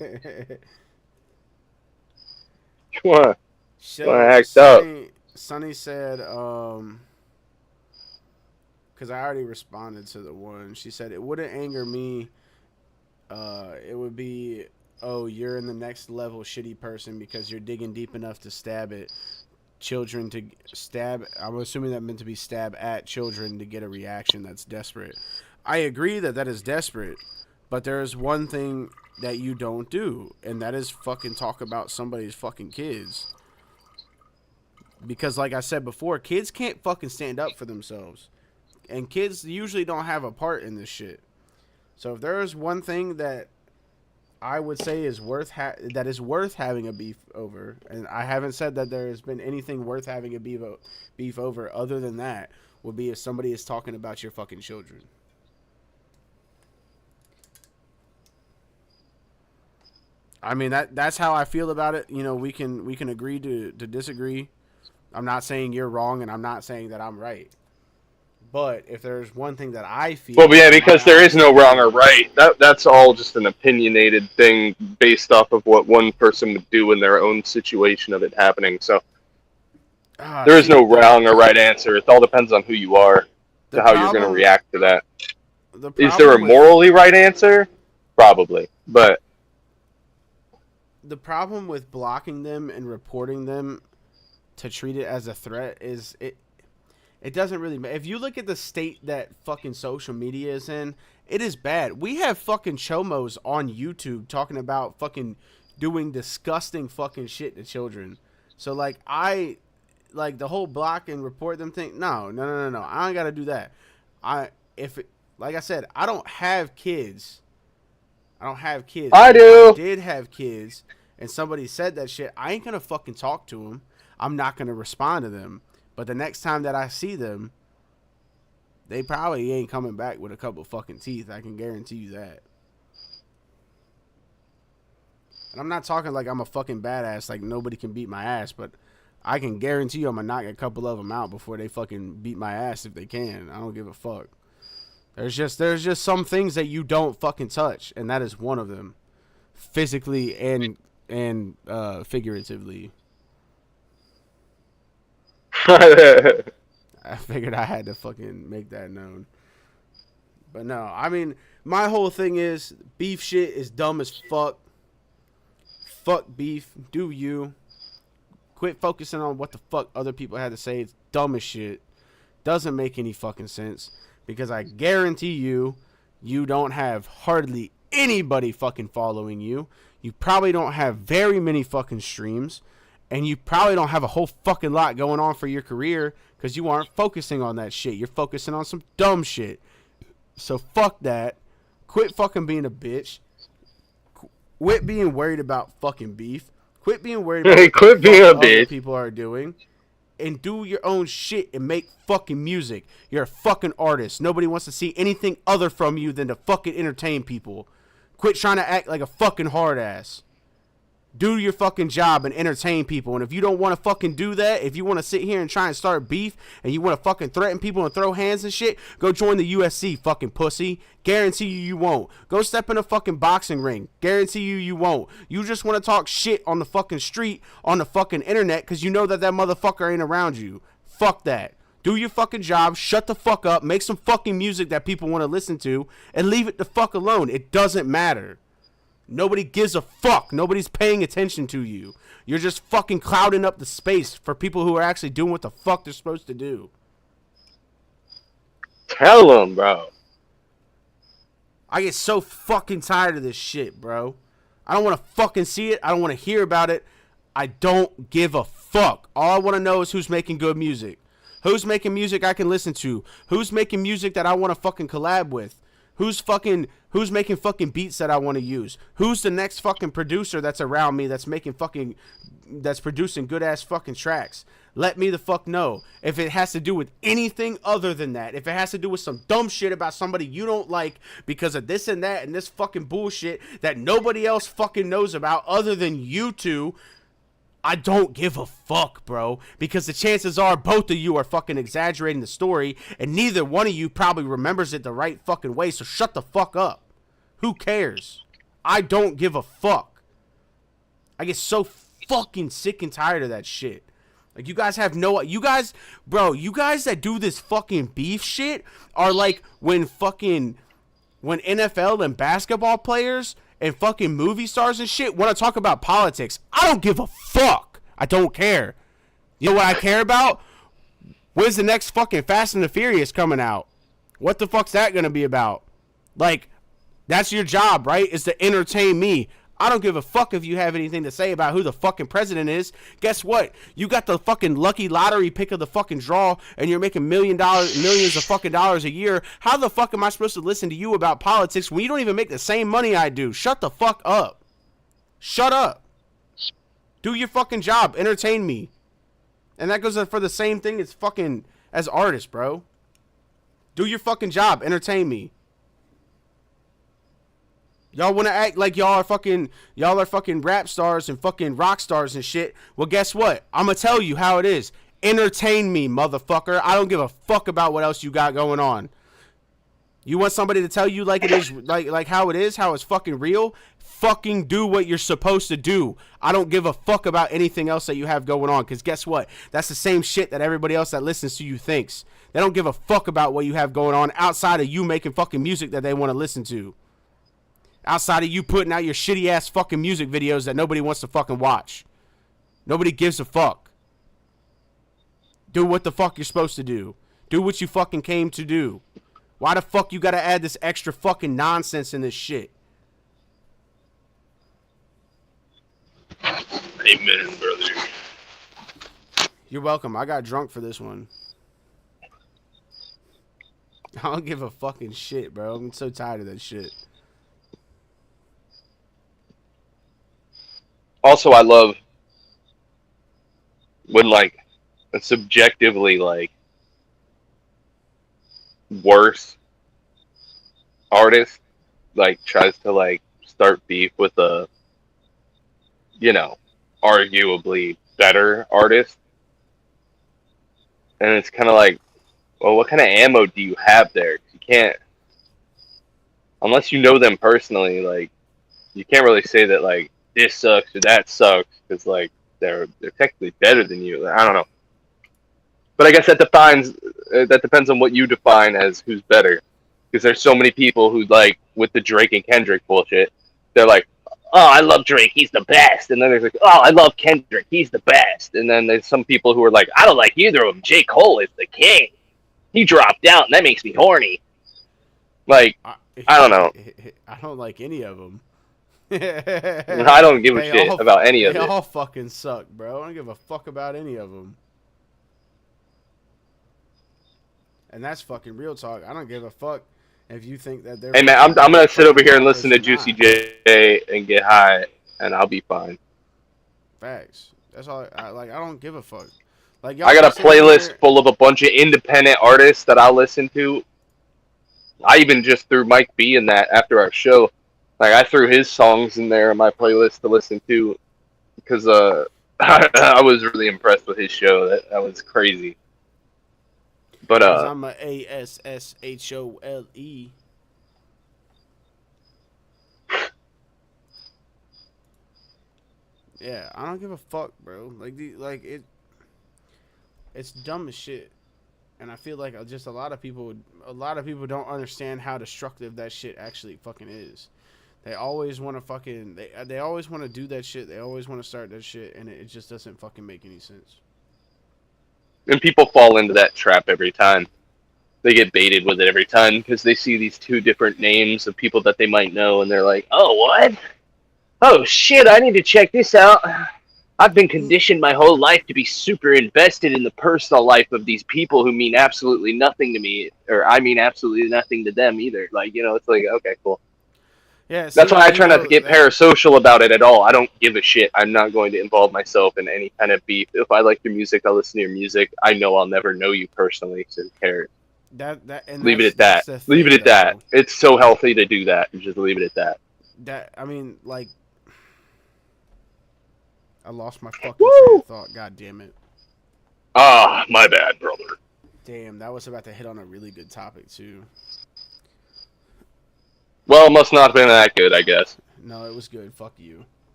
wanna act up. Sonny said, because I already responded to the one. She said, it wouldn't anger me It would be, oh, you're in the next level shitty person because you're digging deep enough to stab at children to stab. I'm assuming that meant to be stab at children to get a reaction that's desperate. I agree that that is desperate, but there is one thing that you don't do, and that is fucking talk about somebody's fucking kids. Because like I said before, kids can't fucking stand up for themselves. And kids usually don't have a part in this shit. So if there is one thing that I would say is worth having a beef over, and I haven't said that there has been anything worth having a beef over other than that, would be if somebody is talking about your fucking children. I mean, that's how I feel about it. You know, we can agree to disagree. I'm not saying you're wrong, and I'm not saying that I'm right. But if there's one thing that I feel... Well, yeah, because there is no wrong or right. That's all just an opinionated thing based off of what one person would do in their own situation of it happening. So there is no wrong or right answer. It all depends on who you are to how you're going to react to that. Is there a morally right answer? Probably. But the problem with blocking them and reporting them to treat it as a threat is it doesn't really matter. If you look at the state that fucking social media is in, it is bad. We have fucking chomos on YouTube talking about fucking doing disgusting fucking shit to children. So like the whole block and report them thing. No. I ain't gotta do that. Like I said, I don't have kids. I do. If I did have kids and somebody said that shit, I ain't gonna fucking talk to them. I'm not going to respond to them. But the next time that I see them, they probably ain't coming back with a couple fucking teeth. I can guarantee you that. And I'm not talking like I'm a fucking badass, like nobody can beat my ass, but I can guarantee you I'm going to knock a couple of them out before they fucking beat my ass if they can. I don't give a fuck. There's just some things that you don't fucking touch, and that is one of them. Physically and figuratively. I figured I had to fucking make that known. But no, I mean, my whole thing is beef shit is dumb as fuck. Fuck beef. Do you. Quit focusing on what the fuck other people had to say. It's dumb as shit. Doesn't make any fucking sense. Because I guarantee you, you don't have hardly anybody fucking following you. You probably don't have very many fucking streams. And you probably don't have a whole fucking lot going on for your career because you aren't focusing on that shit. You're focusing on some dumb shit. So fuck that. Quit fucking being a bitch. Quit being worried about fucking beef. Quit being worried about what other people are doing. And do your own shit and make fucking music. You're a fucking artist. Nobody wants to see anything other from you than to fucking entertain people. Quit trying to act like a fucking hard ass. Do your fucking job and entertain people. And if you don't want to fucking do that, if you want to sit here and try and start beef and you want to fucking threaten people and throw hands and shit, go join the UFC, fucking pussy. Guarantee you won't. Go step in a fucking boxing ring. Guarantee you won't. You just want to talk shit on the fucking street, on the fucking internet, because you know that motherfucker ain't around you. Fuck that. Do your fucking job, shut the fuck up, make some fucking music that people want to listen to, and leave it the fuck alone. It doesn't matter. Nobody gives a fuck. Nobody's paying attention to you. You're just fucking clouding up the space for people who are actually doing what the fuck they're supposed to do. Tell them, bro. I get so fucking tired of this shit, bro. I don't want to fucking see it. I don't want to hear about it. I don't give a fuck. All I want to know is who's making good music. Who's making music I can listen to. Who's making music that I want to fucking collab with. Who's making fucking beats that I want to use? Who's the next fucking producer that's around me that's producing good ass fucking tracks? Let me the fuck know. If it has to do with anything other than that, if it has to do with some dumb shit about somebody you don't like because of this and that and this fucking bullshit that nobody else fucking knows about other than you two, I don't give a fuck, bro, because the chances are both of you are fucking exaggerating the story, and neither one of you probably remembers it the right fucking way, so shut the fuck up. Who cares? I don't give a fuck. I get so fucking sick and tired of that shit. Like, you guys have no... You guys that do this fucking beef shit are like when fucking... when NFL and basketball players and fucking movie stars and shit want to talk about politics, I don't give a fuck. I don't care. You know what I care about? When's the next fucking Fast and the Furious coming out? What the fuck's that gonna be about? Like, that's your job, right? Is to entertain me. I don't give a fuck if you have anything to say about who the fucking president is. Guess what? You got the fucking lucky lottery pick of the fucking draw, and you're making millions of fucking dollars a year. How the fuck am I supposed to listen to you about politics when you don't even make the same money I do? Shut the fuck up. Shut up. Do your fucking job. Entertain me. And that goes for the same thing as fucking as artists, bro. Do your fucking job. Entertain me. Y'all want to act like y'all are fucking rap stars and fucking rock stars and shit. Well, guess what? I'm going to tell you how it is. Entertain me, motherfucker. I don't give a fuck about what else you got going on. You want somebody to tell you like it is, like how it is, how it's fucking real? Fucking do what you're supposed to do. I don't give a fuck about anything else that you have going on, because guess what? That's the same shit that everybody else that listens to you thinks. They don't give a fuck about what you have going on outside of you making fucking music that they want to listen to. Outside of you putting out your shitty ass fucking music videos that nobody wants to fucking watch. Nobody gives a fuck. Do what the fuck you're supposed to do. Do what you fucking came to do. Why the fuck you gotta add this extra fucking nonsense in this shit? Amen, brother. You're welcome. I got drunk for this one. I don't give a fucking shit, bro. I'm so tired of that shit. Also, I love when, like, a subjectively, like, worse artist, like, tries to, like, start beef with a, you know, arguably better artist. And it's kind of like, well, what kind of ammo do you have there? You can't, unless you know them personally, like, you can't really say that, like, this sucks or that sucks, because, like, they're technically better than you. I don't know. But I guess that depends on what you define as who's better. Because there's so many people who, like, with the Drake and Kendrick bullshit, they're like, oh, I love Drake, he's the best. And then there's like, oh, I love Kendrick, he's the best. And then there's some people who are like, I don't like either of them. J. Cole is the king. He dropped out, and that makes me horny. Like, I don't know. I don't like any of them. I don't give a shit about any of it. They all fucking suck, bro. I don't give a fuck about any of them. And that's fucking real talk. I don't give a fuck if you think that they're... Hey, man, I'm going to sit over here and listen to Juicy J and get high, and I'll be fine. Facts. That's all. I don't give a fuck. Like, I got a playlist full of a bunch of independent artists that I listen to. I even just threw Mike B in that after our show. Like, I threw his songs in there in my playlist to listen to because I was really impressed with his show. That was crazy. But I'm a ASSHOLE. Yeah, I don't give a fuck, bro. It's dumb as shit. And I feel like just a lot of people don't understand how destructive that shit actually fucking is. They always want to fucking they always want to do that shit. They always want to start that shit, and it just doesn't fucking make any sense. And people fall into that trap every time. They get baited with it every time because they see these two different names of people that they might know, and they're like, "Oh, what? Oh shit! I need to check this out." I've been conditioned my whole life to be super invested in the personal life of these people who mean absolutely nothing to me, or I mean absolutely nothing to them either. Like, you know, it's like, okay, cool. Yeah, that's why I try not to get parasocial about it at all. I don't give a shit. I'm not going to involve myself in any kind of beef. If I like your music, I'll listen to your music. I know I'll never know you personally, so who cares? Leave it at that. Leave it at that. It's so healthy to do that. Just leave it at that. I mean, like, I lost my fucking train of thought. God damn it. Ah, my bad, brother. Damn, that was about to hit on a really good topic too. Well, it must not have been that good, I guess. No, it was good. Fuck you.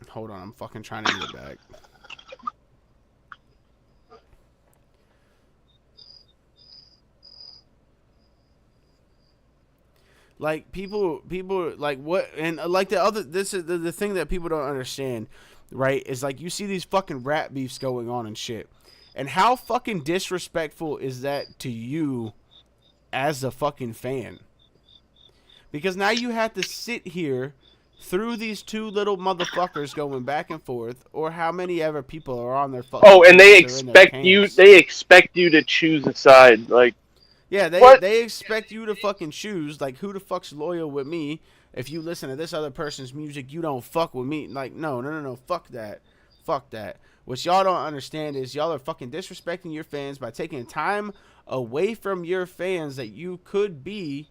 Hold on, I'm fucking trying to get back. Like people like what, and like the other, this is the thing that people don't understand, right? Is like you see these fucking rap beefs going on and shit, and how fucking disrespectful is that to you as a fucking fan? Because now you have to sit here through these two little motherfuckers going back and forth, or how many ever people are on their fucking. Oh, and they teams or in their expect you. camps. They expect you to choose a side. Like, Yeah, what? they expect you to fucking choose. Like, who the fuck's loyal with me? If you listen to this other person's music, you don't fuck with me. Like, no. Fuck that. Fuck that. What y'all don't understand is y'all are fucking disrespecting your fans by taking time away from your fans that you could be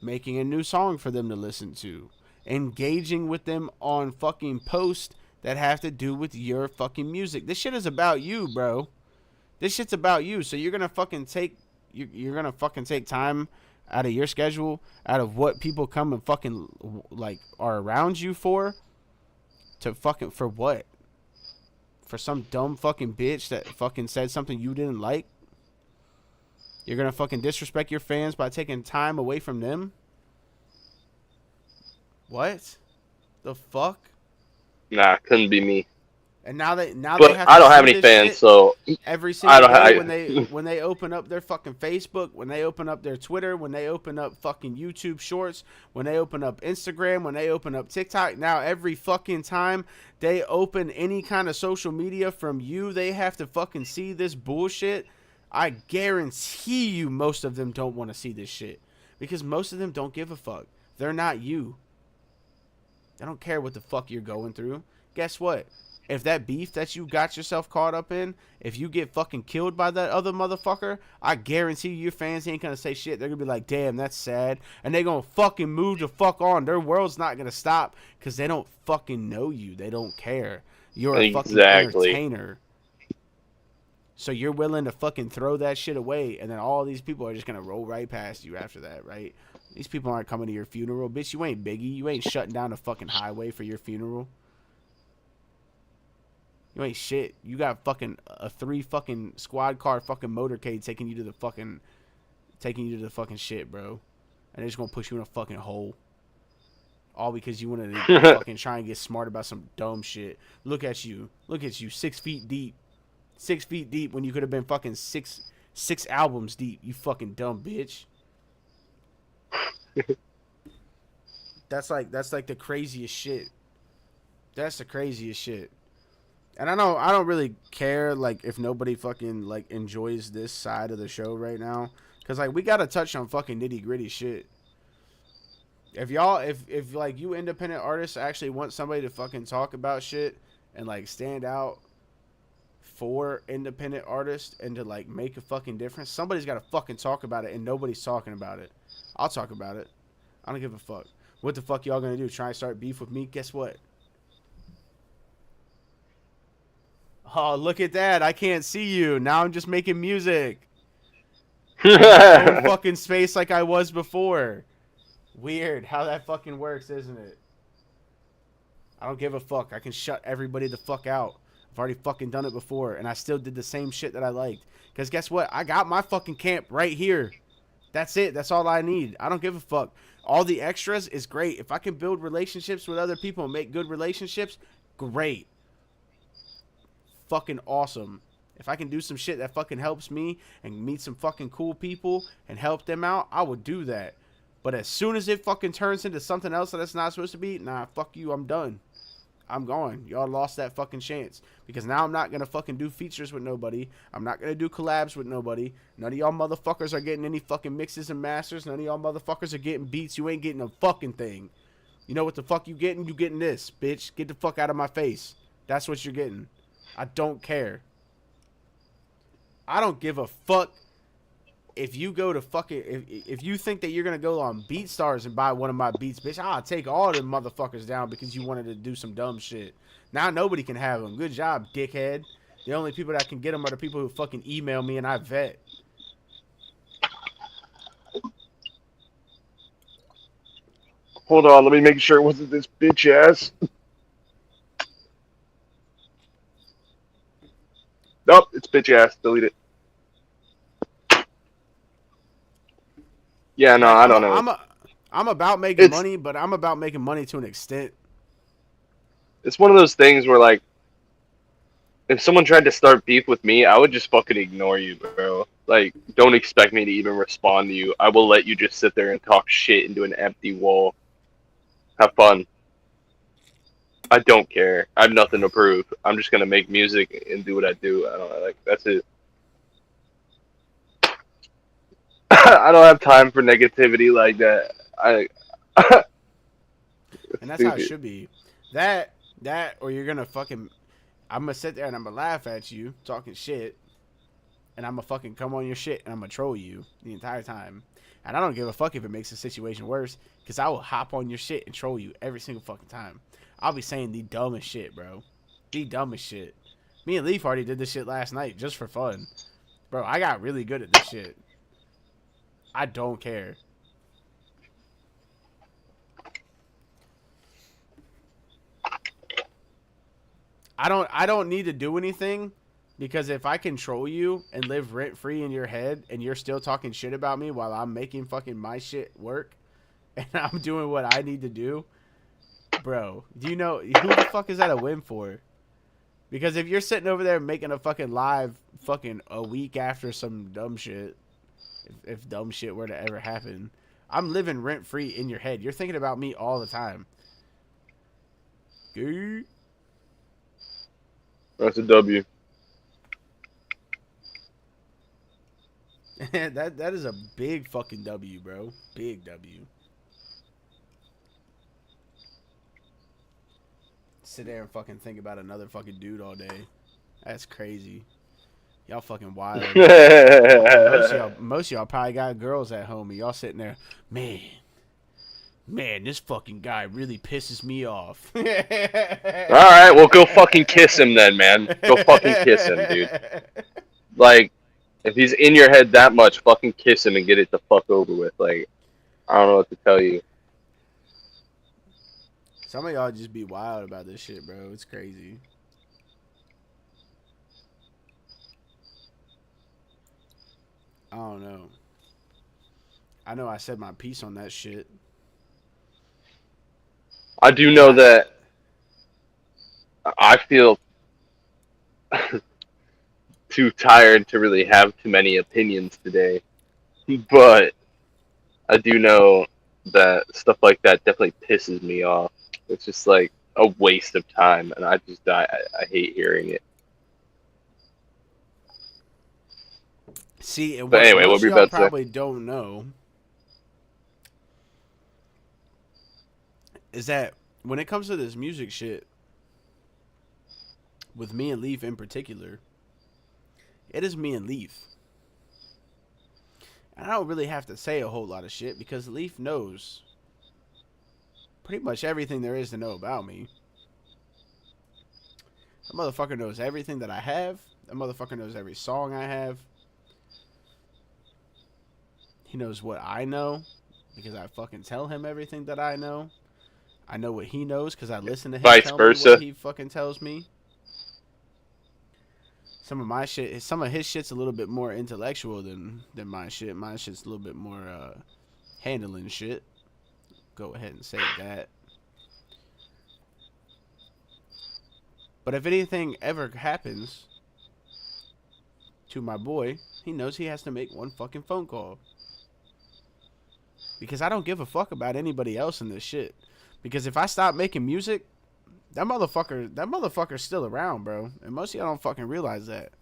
making a new song for them to listen to. Engaging with them on fucking posts that have to do with your fucking music. This shit is about you, bro. This shit's about you. So you're gonna fucking take time out of your schedule, out of what people come and fucking like are around you for what? For some dumb fucking bitch that fucking said something you didn't like? You're gonna fucking disrespect your fans by taking time away from them? What? The fuck? Nah, couldn't be me. And now they But have to I don't see have any this fans, shit so every I single don't. day when they open up their fucking Facebook, when they open up their Twitter, when they open up fucking YouTube Shorts, when they open up Instagram, when they open up TikTok. Now every fucking time they open any kind of social media from you, they have to fucking see this bullshit. I guarantee you most of them don't want to see this shit. Because most of them don't give a fuck. They're not you. They don't care what the fuck you're going through. Guess what? If that beef that you got yourself caught up in, if you get fucking killed by that other motherfucker, I guarantee you your fans ain't gonna say shit. They're gonna be like, damn, that's sad. And they gonna fucking move the fuck on. Their world's not gonna stop because they don't fucking know you. They don't care. You're a fucking entertainer. So you're willing to fucking throw that shit away, and then all these people are just gonna roll right past you after that, right? These people aren't coming to your funeral. Bitch, you ain't Biggie. You ain't shutting down a fucking highway for your funeral. You ain't shit. You got fucking a 3 fucking squad car fucking motorcade taking you to the fucking shit, bro. And they're just gonna push you in a fucking hole. All because you wanted to fucking try and get smart about some dumb shit. Look at you. 6 feet deep. 6 feet deep when you could have been fucking six albums deep. You fucking dumb bitch. That's like the craziest shit. That's the craziest shit. And I don't really care like if nobody fucking like enjoys this side of the show right now, cause like we gotta touch on fucking nitty gritty shit. If y'all if like you independent artists actually want somebody to fucking talk about shit and like stand out for independent artists and to like make a fucking difference, somebody's gotta fucking talk about it, and nobody's talking about it. I'll talk about it. I don't give a fuck. What the fuck y'all gonna do? Try and start beef with me? Guess what? Oh, look at that. I can't see you. Now I'm just making music. In my own fucking space like I was before. Weird how that fucking works, isn't it? I don't give a fuck. I can shut everybody the fuck out. I've already fucking done it before, and I still did the same shit that I liked. Because guess what? I got my fucking camp right here. That's it. That's all I need. I don't give a fuck. All the extras is great. If I can build relationships with other people and make good relationships, great. Fucking awesome. If I can do some shit that fucking helps me and meet some fucking cool people and help them out, I would do that. But as soon as it fucking turns into something else that it's not supposed to be, nah, fuck you, I'm done. I'm gone. Y'all lost that fucking chance. Because now I'm not going to fucking do features with nobody. I'm not going to do collabs with nobody. None of y'all motherfuckers are getting any fucking mixes and masters. None of y'all motherfuckers are getting beats. You ain't getting a fucking thing. You know what the fuck you getting? You getting this, bitch. Get the fuck out of my face. That's what you're getting. I don't care. I don't give a fuck if you go to fucking... If you think that you're going to go on BeatStars and buy one of my beats, bitch, I'll take all them motherfuckers down because you wanted to do some dumb shit. Now nobody can have them. Good job, dickhead. The only people that can get them are the people who fucking email me and I vet. Hold on, let me make sure it wasn't this bitch ass. Nope, it's bitch ass. Delete it. Yeah, no, I don't know. I'm about making money, but I'm about making money to an extent. It's one of those things where, like, if someone tried to start beef with me, I would just fucking ignore you, bro. Like, don't expect me to even respond to you. I will let you just sit there and talk shit into an empty wall. Have fun. I don't care. I have nothing to prove. I'm just gonna make music and do what I do. I don't like. That's it. I don't have time for negativity like that. And that's how it should be. That, or you're gonna fucking. I'm gonna sit there and I'm gonna laugh at you talking shit, and I'm gonna fucking come on your shit and I'm gonna troll you the entire time. And I don't give a fuck if it makes the situation worse, because I will hop on your shit and troll you every single fucking time. I'll be saying the dumbest shit, bro. The dumbest shit. Me and Leaf already did this shit last night just for fun. Bro, I got really good at this shit. I don't care. I don't need to do anything, because if I control you and live rent free in your head and you're still talking shit about me while I'm making fucking my shit work and I'm doing what I need to do, bro, do you know who the fuck is that a win for? Because if you're sitting over there making a fucking live fucking a week after some dumb shit, if dumb shit were to ever happen, I'm living rent free in your head. You're thinking about me all the time. Gee. That's a W. that is a big fucking W, bro. Big W. Sit there and fucking think about another fucking dude all day. That's crazy. Y'all fucking wild. Most of y'all probably got girls at home, and y'all sitting there, man, this fucking guy really pisses me off. All right, well, go fucking kiss him then, man. Go fucking kiss him, dude. Like, if he's in your head that much, fucking kiss him and get it the fuck over with. Like, I don't know what to tell you. Some of y'all just be wild about this shit, bro. It's crazy. I don't know. I know I said my piece on that shit. I do know that I feel too tired to really have too many opinions today. But I do know that stuff like that definitely pisses me off. It's just like a waste of time, and I hate hearing it. See, and but anyway, what we y'all probably don't know is that when it comes to this music shit, with me and Leaf in particular, it is me and Leaf. And I don't really have to say a whole lot of shit, because Leaf knows pretty much everything there is to know about me. That motherfucker knows everything that I have. That motherfucker knows every song I have. He knows what I know, because I fucking tell him everything that I know. I know what he knows, because I listen to him Vice tell versa. me what he fucking tells me. Some of his shit's a little bit more intellectual than my shit. My shit's a little bit more handling shit. Go ahead and say that. But if anything ever happens to my boy, he knows he has to make one fucking phone call. Because I don't give a fuck about anybody else in this shit. Because if I stop making music, that motherfucker's still around, bro. And most of y'all don't fucking realize that.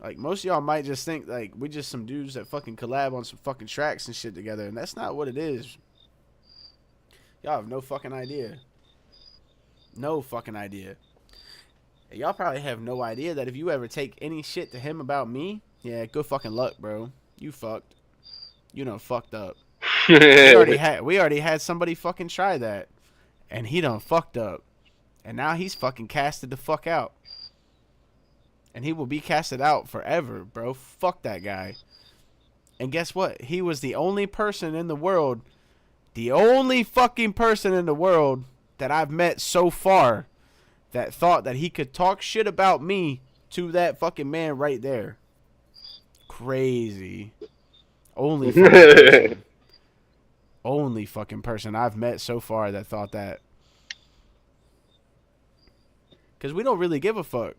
Like, most of y'all might just think, like, we just some dudes that fucking collab on some fucking tracks and shit together. And that's not what it is. Y'all have no fucking idea. No fucking idea. And y'all probably have no idea that if you ever take any shit to him about me, yeah, good fucking luck, bro. You fucked. You done fucked up. we already had somebody fucking try that. And he done fucked up. And now he's fucking casted the fuck out. And he will be casted out forever, bro. Fuck that guy. And guess what? He was the only person in the world, the only fucking person in the world that I've met so far that thought that he could talk shit about me to that fucking man right there. Crazy. Only fucking person. only fucking person I've met so far that thought that. Because we don't really give a fuck.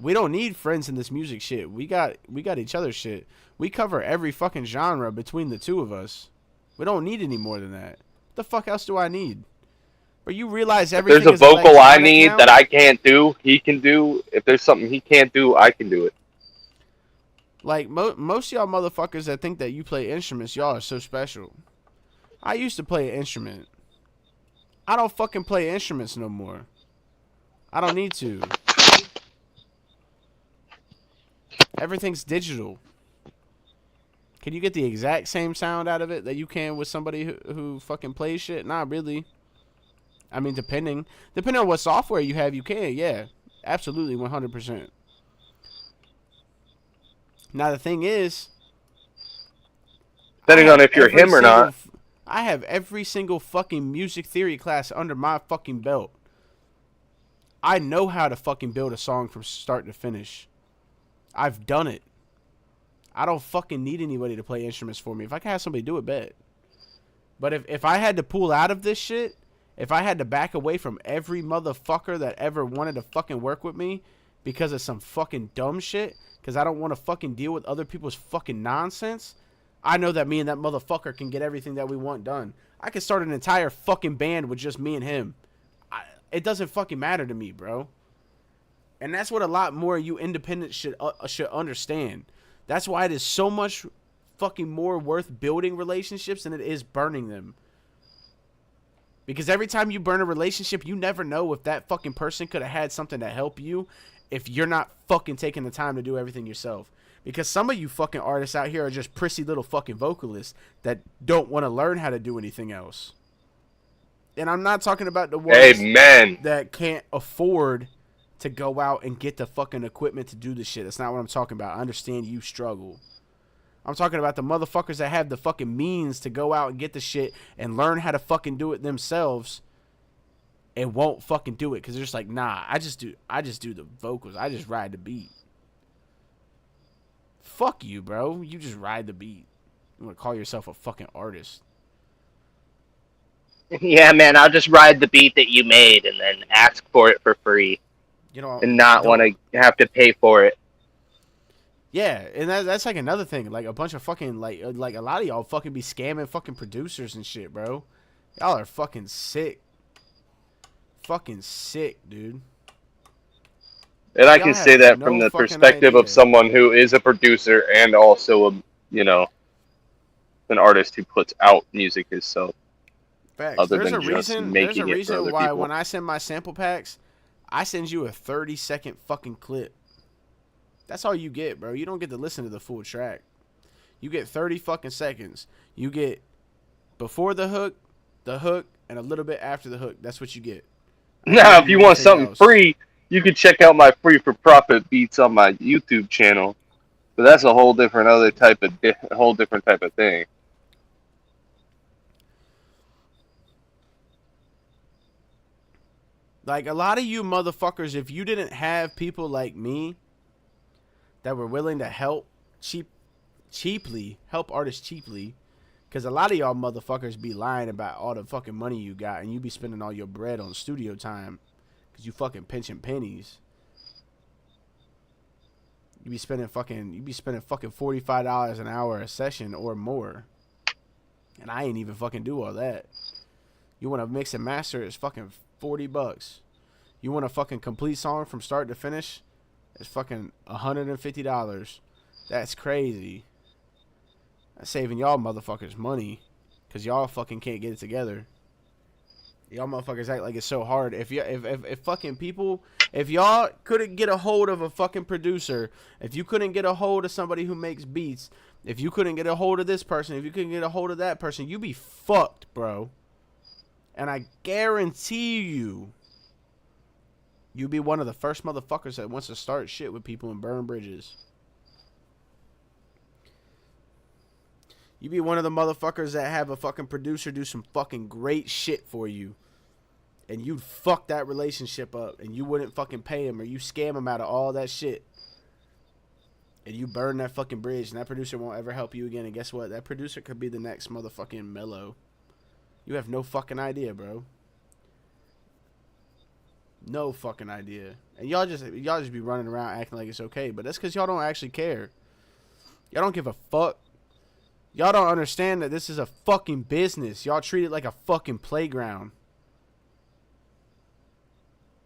We don't need friends in this music shit. We got each other's shit. We cover every fucking genre between the two of us. We don't need any more than that. What the fuck else do I need? But you realize everything There's a is vocal I electronic need now? that I can't do, he can do. If there's something he can't do, I can do it. Like, most of y'all motherfuckers that think that you play instruments, y'all are so special. I used to play an instrument. I don't fucking play instruments no more. I don't need to. Everything's digital. Can you get the exact same sound out of it that you can with somebody who fucking plays shit? Not really. I mean, depending on what software you have, you can, yeah. Absolutely, 100%. Now, the thing is, Depending on if you're him or not. I have every single fucking music theory class under my fucking belt. I know how to fucking build a song from start to finish. I've done it. I don't fucking need anybody to play instruments for me. If I can have somebody do it, bet. But if I had to pull out of this shit, if I had to back away from every motherfucker that ever wanted to fucking work with me because of some fucking dumb shit, because I don't want to fucking deal with other people's fucking nonsense, I know that me and that motherfucker can get everything that we want done. I could start an entire fucking band with just me and him. It doesn't fucking matter to me, bro. And that's what a lot more of you independents should understand. That's why it is so much fucking more worth building relationships than it is burning them. Because every time you burn a relationship, you never know if that fucking person could have had something to help you if you're not fucking taking the time to do everything yourself. Because some of you fucking artists out here are just prissy little fucking vocalists that don't want to learn how to do anything else. And I'm not talking about the ones that can't afford to go out and get the fucking equipment to do this shit. That's not what I'm talking about. I understand you struggle. I'm talking about the motherfuckers that have the fucking means to go out and get the shit and learn how to fucking do it themselves and won't fucking do it because they're just like, nah, I just do the vocals. I just ride the beat. Fuck you, bro. You just ride the beat. You want to call yourself a fucking artist. Yeah, man, I'll just ride the beat that you made and then ask for it for free. You know, and not want to have to pay for it. Yeah, and that's like another thing. Like a bunch of fucking like a lot of y'all fucking be scamming fucking producers and shit, bro. Y'all are fucking sick. Fucking sick, dude. And I can say that from the perspective of someone who is a producer and also an artist who puts out music himself. Facts. There's a reason why when I send my sample packs, I send you a 30-second fucking clip. That's all you get, bro. You don't get to listen to the full track. You get 30 fucking seconds. You get before the hook, and a little bit after the hook. That's what you get. Now, if you want something free, you can check out my free for profit beats on my YouTube channel. But that's a whole different type of thing. Like, a lot of you motherfuckers, if you didn't have people like me that were willing to help help artists cheaply, because a lot of y'all motherfuckers be lying about all the fucking money you got, and you be spending all your bread on studio time because you fucking pinching pennies. You be spending fucking $45 an hour a session or more, and I ain't even fucking do all that. You want to mix and master, it's fucking $40. You want a fucking complete song from start to finish, it's fucking $150. That's crazy. That's saving y'all motherfuckers money, cause y'all fucking can't get it together. Y'all motherfuckers act like it's so hard. If fucking people, if y'all couldn't get a hold of a fucking producer, if you couldn't get a hold of somebody who makes beats, if you couldn't get a hold of this person, if you couldn't get a hold of that person, you be fucked, bro. And I guarantee you'd be one of the first motherfuckers that wants to start shit with people and burn bridges. You be one of the motherfuckers that have a fucking producer do some fucking great shit for you, and you'd fuck that relationship up, and you wouldn't fucking pay him, or you scam him out of all that shit. and you burn that fucking bridge, and that producer won't ever help you again. And guess what? That producer could be the next motherfucking Mellow. You have no fucking idea, bro. No fucking idea. And y'all just be running around acting like it's okay, but that's because y'all don't actually care. Y'all don't give a fuck. Y'all don't understand that this is a fucking business. Y'all treat it like a fucking playground.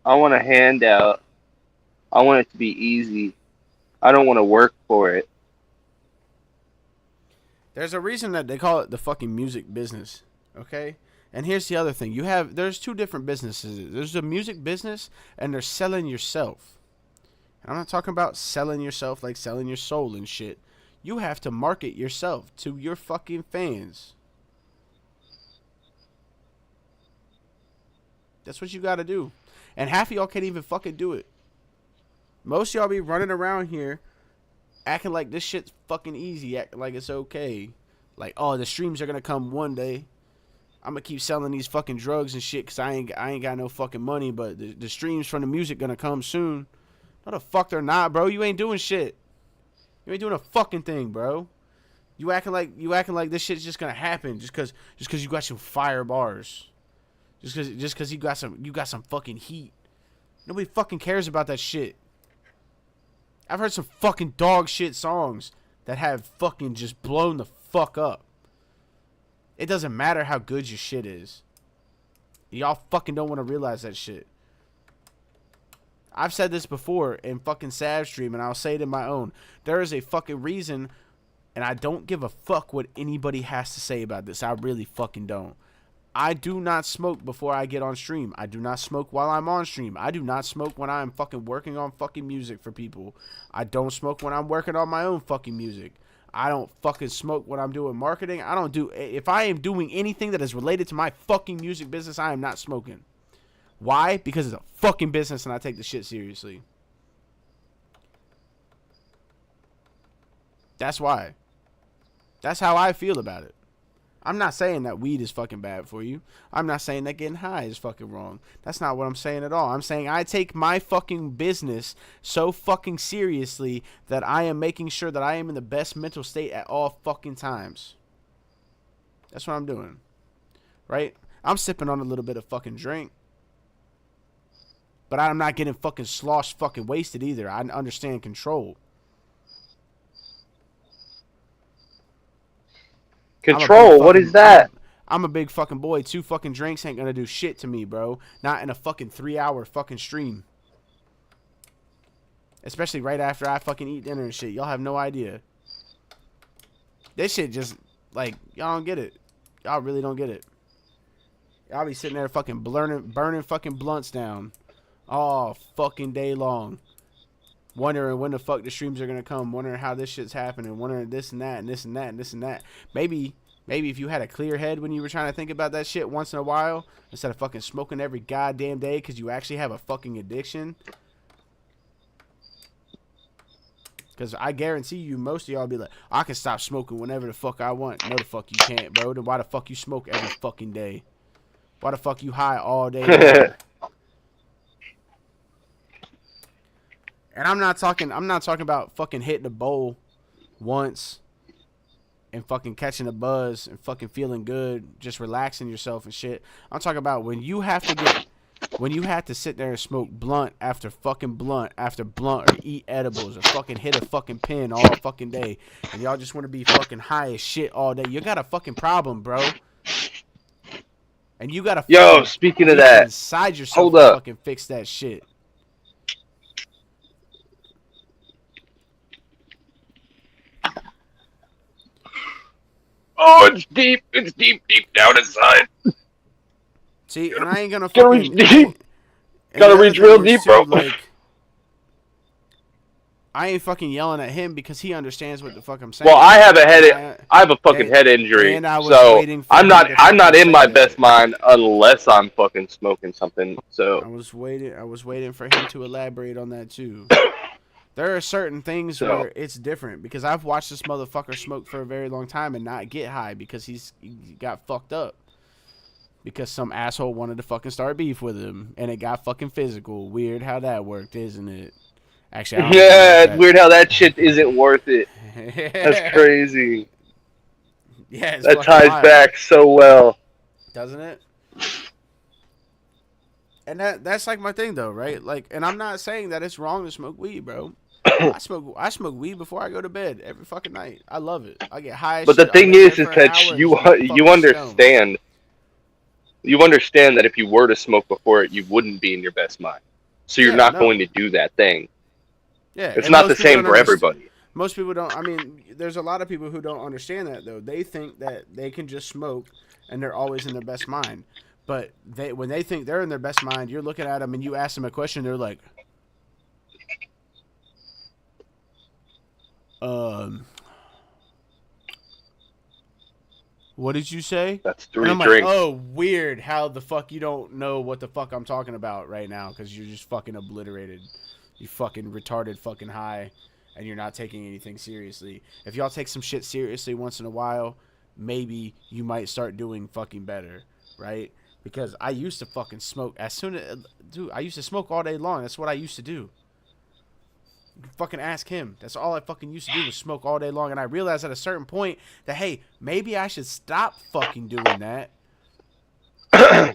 I want a handout. I want it to be easy. I don't want to work for it. There's a reason that they call it the fucking music business, okay? And here's the other thing. There's two different businesses. There's the music business, and there's selling yourself. And I'm not talking about selling yourself like selling your soul and shit. You have to market yourself to your fucking fans. That's what you gotta do. And half of y'all can't even fucking do it. Most of y'all be running around here acting like this shit's fucking easy, acting like it's okay. Like, oh, the streams are gonna come one day. I'm gonna keep selling these fucking drugs and shit because I ain't got no fucking money, but the streams from the music gonna come soon. No, the fuck they're not, bro. You ain't doing shit. You ain't doing a fucking thing, bro. You acting like this shit's just gonna happen just cause you got some fire bars. Just cause you got some fucking heat. Nobody fucking cares about that shit. I've heard some fucking dog shit songs that have fucking just blown the fuck up. It doesn't matter how good your shit is. Y'all fucking don't want to realize that shit. I've said this before in fucking Sav Stream, and I'll say it in my own. There is a fucking reason, and I don't give a fuck what anybody has to say about this. I really fucking don't. I do not smoke before I get on stream. I do not smoke while I'm on stream. I do not smoke when I'm fucking working on fucking music for people. I don't smoke when I'm working on my own fucking music. I don't fucking smoke when I'm doing marketing. If I am doing anything that is related to my fucking music business, I am not smoking. Why? Because it's a fucking business and I take the shit seriously. That's why. That's how I feel about it. I'm not saying that weed is fucking bad for you. I'm not saying that getting high is fucking wrong. That's not what I'm saying at all. I'm saying I take my fucking business so fucking seriously that I am making sure that I am in the best mental state at all fucking times. That's what I'm doing. Right? I'm sipping on a little bit of fucking drink. But I'm not getting fucking sloshed fucking wasted either. I understand control. Control? What is that? I'm a big fucking boy. 2 fucking drinks ain't gonna do shit to me, bro. Not in a fucking 3-hour fucking stream. Especially right after I fucking eat dinner and shit. Y'all have no idea. This shit just, like, y'all don't get it. Y'all really don't get it. Y'all be sitting there fucking burning fucking blunts down all fucking day long. Wondering when the fuck the streams are gonna come, wondering how this shit's happening, wondering this and that and this and that and this and that. Maybe if you had a clear head when you were trying to think about that shit once in a while, instead of fucking smoking every goddamn day because you actually have a fucking addiction. Because I guarantee you, most of y'all be like, I can stop smoking whenever the fuck I want. No, the fuck you can't, bro. Then why the fuck you smoke every fucking day? Why the fuck you high all day? And I'm not talking about fucking hitting a bowl once and fucking catching a buzz and fucking feeling good, just relaxing yourself and shit. I'm talking about when you have to sit there and smoke blunt after blunt or eat edibles or fucking hit a fucking pin all fucking day and y'all just want to be fucking high as shit all day. You got a fucking problem, bro. And you got to speaking of that, inside yourself hold to up. fucking fix that shit. Oh, it's deep down inside. See, and I ain't gonna fucking... Gotta reach real deep, bro. Like, I ain't fucking yelling at him because he understands what the fuck I'm saying. Well, I have a fucking head injury, so I'm not in my best mind unless I'm fucking smoking something. So I was waiting for him to elaborate on that too. There are certain things where it's different because I've watched this motherfucker smoke for a very long time and not get high because he got fucked up. Because some asshole wanted to fucking start beef with him and it got fucking physical. Weird how that worked, isn't it? Actually, I don't Yeah, even it's weird how that shit isn't worth it. know if That's crazy. Yeah, it's That fucking ties wild, back so well. doesn't it? And that's like my thing though, right? Like, and I'm not saying that it's wrong to smoke weed, bro. I smoke weed before I go to bed every fucking night. I love it. I get high as But the shit. I'll thing lay there is for an that hour and just be you fucking stoned. understand. You understand that if you were to smoke before it, you wouldn't be in your best mind. So you're Yeah, not no. going to do that thing. Yeah, It's and not the most people same don't for understand. everybody. Most people don't. I mean, there's a lot of people who don't understand that though. They think that they can just smoke and they're always in their best mind. But when they think they're in their best mind, you're looking at them and you ask them a question, they're like, what did you say? That's And 3 I'm like, drinks. oh, weird. How the fuck you don't know what the fuck I'm talking about right now because you're just fucking obliterated. You fucking retarded fucking high and you're not taking anything seriously. If y'all take some shit seriously once in a while, maybe you might start doing fucking better, right? Because I used to fucking smoke dude, I used to smoke all day long. That's what I used to do. You can fucking ask him. That's all I fucking used to do was smoke all day long. And I realized at a certain point that, hey, maybe I should stop fucking doing that.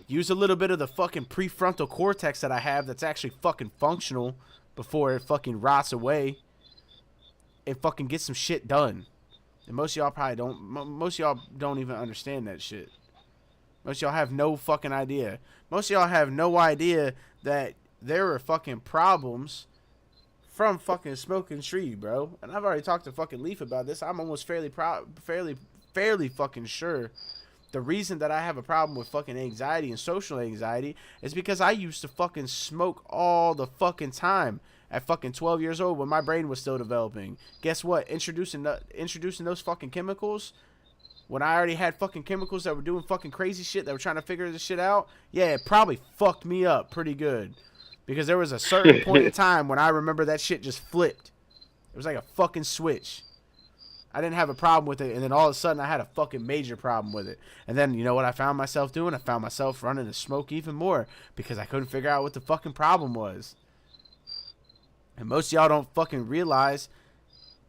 Use a little bit of the fucking prefrontal cortex that I have that's actually fucking functional before it fucking rots away. And fucking get some shit done. And most of y'all probably don't. Most of y'all don't even understand that shit. Most of y'all have no fucking idea. Most of y'all have no idea that there are fucking problems from fucking smoking tree, bro. And I've already talked to fucking Leaf about this. I'm almost fairly fucking sure the reason that I have a problem with fucking anxiety and social anxiety is because I used to fucking smoke all the fucking time at fucking 12 years old when my brain was still developing. Guess what? Introducing those fucking chemicals when I already had fucking chemicals that were doing fucking crazy shit that were trying to figure this shit out. Yeah, it probably fucked me up pretty good. Because there was a certain point in time when I remember that shit just flipped. It was like a fucking switch. I didn't have a problem with it, and then all of a sudden I had a fucking major problem with it. And then, you know what I found myself doing? I found myself running to smoke even more because I couldn't figure out what the fucking problem was. And most of y'all don't fucking realize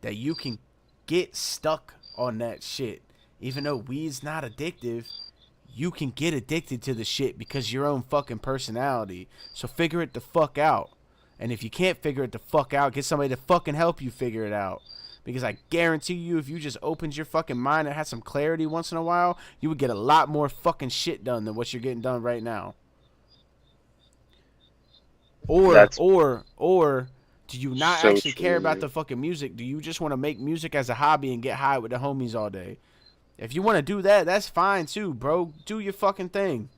that you can get stuck on that shit. Even though weed's not addictive, you can get addicted to the shit because your own fucking personality. So figure it the fuck out. And if you can't figure it the fuck out, get somebody to fucking help you figure it out. Because I guarantee you, if you just opened your fucking mind and had some clarity once in a while, you would get a lot more fucking shit done than what you're getting done right now. Or do you not So actually care about true. the fucking music? Do you just want to make music as a hobby and get high with the homies all day? If you want to do that, that's fine too, bro. Do your fucking thing.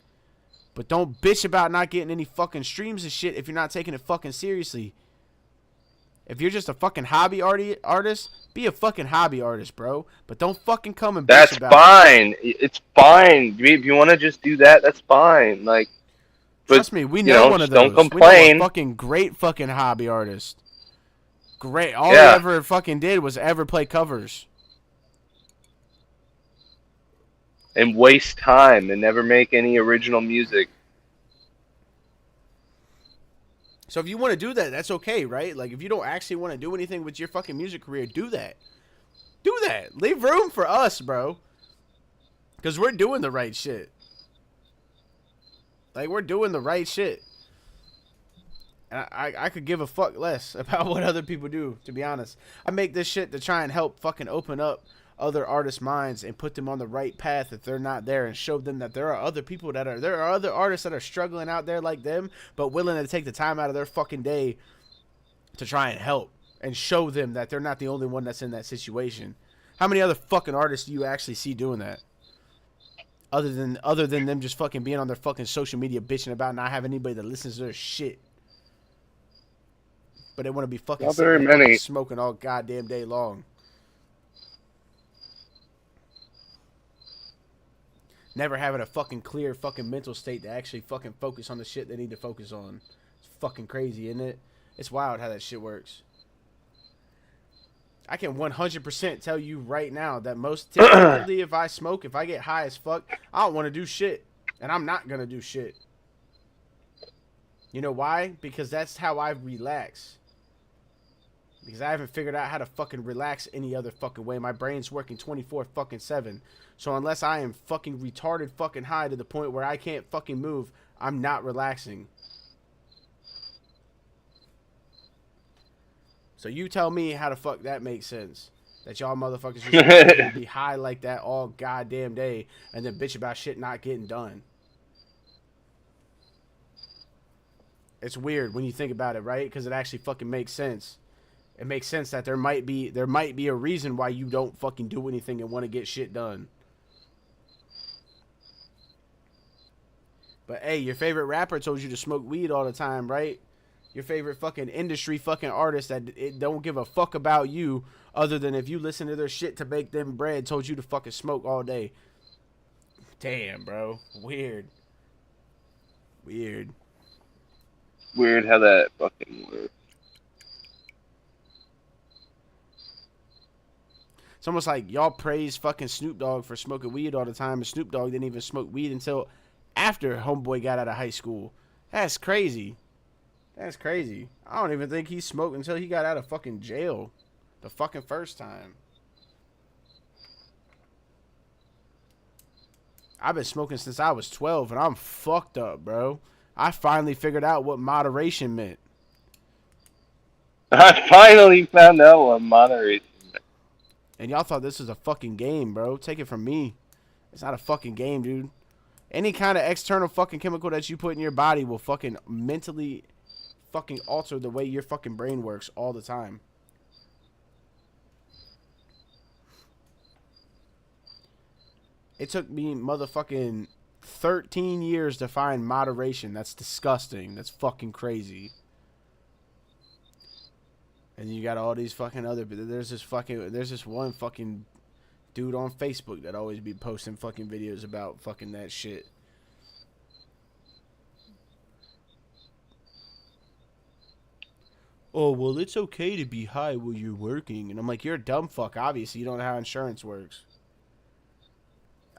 But don't bitch about not getting any fucking streams and shit if you're not taking it fucking seriously. If you're just a fucking hobby artist, be a fucking hobby artist, bro. But don't fucking come and bitch That's about fine. It's fine. If you want to just do that, that's fine. Like, but, Trust me, we know one of just don't those. We know a complain. fucking great fucking hobby artist. Great. All Yeah. he ever fucking did was ever play covers. And waste time and never make any original music. So if you want to do that, that's okay, right? Like, if you don't actually want to do anything with your fucking music career, do that. Do that. Leave room for us, bro. Because we're doing the right shit. Like, we're doing the right shit. And I could give a fuck less about what other people do, to be honest. I make this shit to try and help fucking open up other artists' minds and put them on the right path if they're not there, and show them that there are other people there are other artists that are struggling out there like them, but willing to take the time out of their fucking day to try and help and show them that they're not the only one that's in that situation. How many other fucking artists do you actually see doing that? Other than them just fucking being on their fucking social media bitching about not having anybody that listens to their shit. But they want to be fucking, Not very fucking many. smoking all goddamn day long. Never having a fucking clear fucking mental state to actually fucking focus on the shit they need to focus on. It's fucking crazy, isn't it? It's wild how that shit works. I can 100% tell you right now that most typically if I smoke, if I get high as fuck, I don't want to do shit. And I'm not going to do shit. You know why? Because that's how I relax. Because I haven't figured out how to fucking relax any other fucking way. My brain's working 24/7. So unless I am fucking retarded fucking high to the point where I can't fucking move, I'm not relaxing. So you tell me how the fuck that makes sense. That y'all motherfuckers just be high like that all goddamn day and then bitch about shit not getting done. It's weird when you think about it, right? Because it actually fucking makes sense. It makes sense that there might be a reason why you don't fucking do anything and want to get shit done. But hey, your favorite rapper told you to smoke weed all the time, right? Your favorite fucking industry fucking artist that it don't give a fuck about you other than if you listen to their shit to make them bread told you to fucking smoke all day. Damn, bro. Weird. Weird how that fucking works. It's almost like y'all praise fucking Snoop Dogg for smoking weed all the time, and Snoop Dogg didn't even smoke weed until after Homeboy got out of high school. That's crazy. That's crazy. I don't even think he smoked until he got out of fucking jail the fucking first time. I've been smoking since I was 12, and I'm fucked up, bro. I finally figured out what moderation meant. I finally found out what moderation meant. And y'all thought this was a fucking game, bro. Take it from me. It's not a fucking game, dude. Any kind of external fucking chemical that you put in your body will fucking mentally fucking alter the way your fucking brain works all the time. It took me motherfucking 13 years to find moderation. That's disgusting. That's fucking crazy. And you got all these fucking other... There's this one fucking dude on Facebook that always be posting fucking videos about fucking that shit. Oh, well, it's okay to be high while you're working. And I'm like, you're a dumb fuck. Obviously, you don't know how insurance works.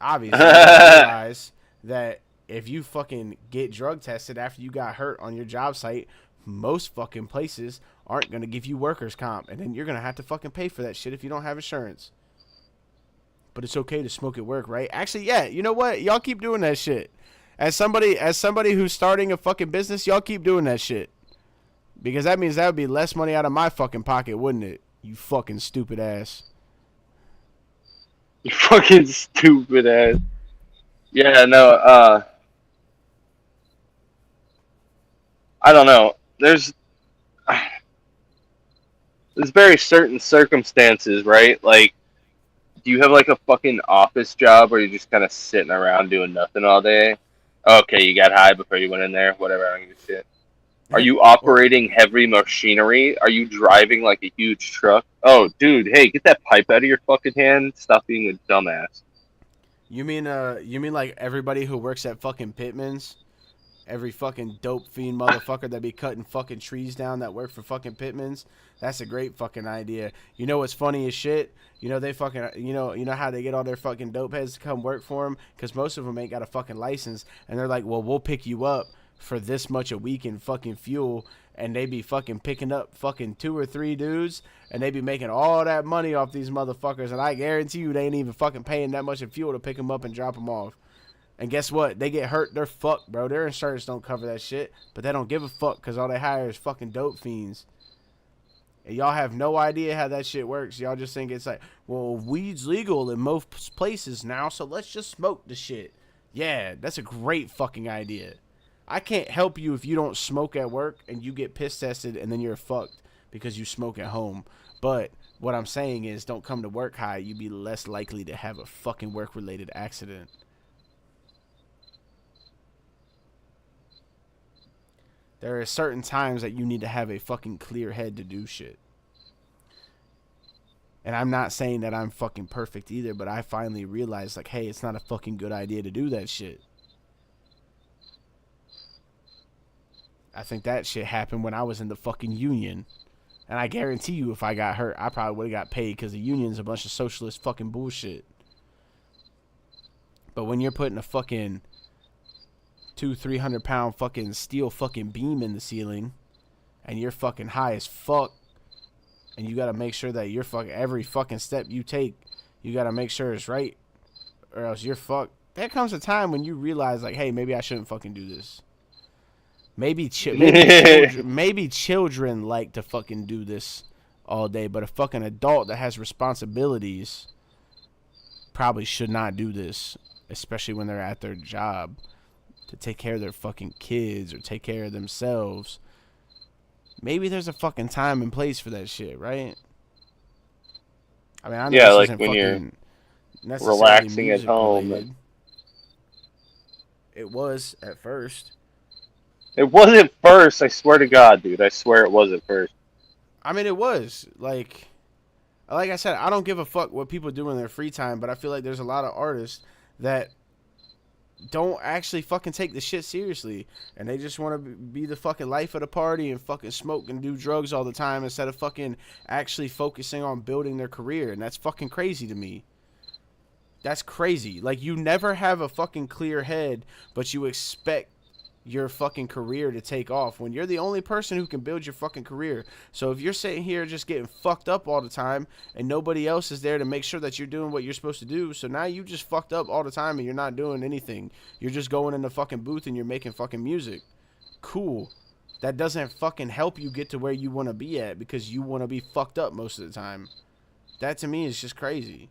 Obviously, you don't realize that if you fucking get drug tested after you got hurt on your job site, most fucking places aren't going to give you workers' comp. And then you're going to have to fucking pay for that shit if you don't have insurance. But it's okay to smoke at work, right? Actually, yeah, you know what? Y'all keep doing that shit. As somebody who's starting a fucking business, y'all keep doing that shit. Because that means that would be less money out of my fucking pocket, wouldn't it? You fucking stupid ass. You fucking stupid ass. Yeah, no, I don't know. There's very certain circumstances, right? Like, do you have like a fucking office job where you're just kind of sitting around doing nothing all day? Okay, you got high before you went in there. Whatever, I don't give a shit. Are you operating heavy machinery? Are you driving like a huge truck? Oh, dude, hey, get that pipe out of your fucking hand. Stop being a dumbass. You mean like everybody who works at fucking Pittman's? Every fucking dope fiend motherfucker that be cutting fucking trees down that work for fucking Pittman's? That's a great fucking idea. You know what's funny as shit? You know they fucking, you know how they get all their fucking dope heads to come work for them? Because most of them ain't got a fucking license. And they're like, well, we'll pick you up for this much a week in fucking fuel, and they be fucking picking up fucking 2 or 3 dudes, and they be making all that money off these motherfuckers, and I guarantee you they ain't even fucking paying that much in fuel to pick them up and drop them off. And guess what? They get hurt, they're fucked, bro. Their insurance don't cover that shit, but they don't give a fuck because all they hire is fucking dope fiends. And y'all have no idea how that shit works. Y'all just think it's like, well, weed's legal in most places now, so let's just smoke the shit. Yeah, that's a great fucking idea. I can't help you if you don't smoke at work and you get piss tested and then you're fucked because you smoke at home. But what I'm saying is don't come to work high. You'd be less likely to have a fucking work-related accident. There are certain times that you need to have a fucking clear head to do shit. And I'm not saying that I'm fucking perfect either, but I finally realized, like, hey, it's not a fucking good idea to do that shit. I think that shit happened when I was in the fucking union. And I guarantee you if I got hurt, I probably would have got paid because the union's a bunch of socialist fucking bullshit. But when you're putting a fucking 200-300 pound fucking steel fucking beam in the ceiling and you're fucking high as fuck, and you gotta make sure that you're every fucking step you take, you gotta make sure it's right, or else you're fucked. There comes a time when you realize, like, hey, maybe I shouldn't fucking do this. Maybe children like to fucking do this all day, but a fucking adult that has responsibilities probably should not do this, especially when they're at their job to take care of their fucking kids or take care of themselves. Maybe there's a fucking time and place for that shit, right? I mean, I know this like isn't when fucking you're relaxing at home. related. It was at first. It wasn't first. I swear to God, dude. I swear it wasn't first. I mean, it was. Like I said, I don't give a fuck what people do in their free time, but I feel like there's a lot of artists that don't actually fucking take the shit seriously, and they just want to be the fucking life of the party and fucking smoke and do drugs all the time instead of fucking actually focusing on building their career, and that's fucking crazy to me. That's crazy. Like, you never have a fucking clear head, but you expect your fucking career to take off when you're the only person who can build your fucking career. So if you're sitting here just getting fucked up all the time and nobody else is there to make sure that you're doing what you're supposed to do, so now you just fucked up all the time and you're not doing anything. You're just going in the fucking booth and you're making fucking music. Cool. That doesn't fucking help you get to where you want to be at because you want to be fucked up most of the time. That to me is just crazy.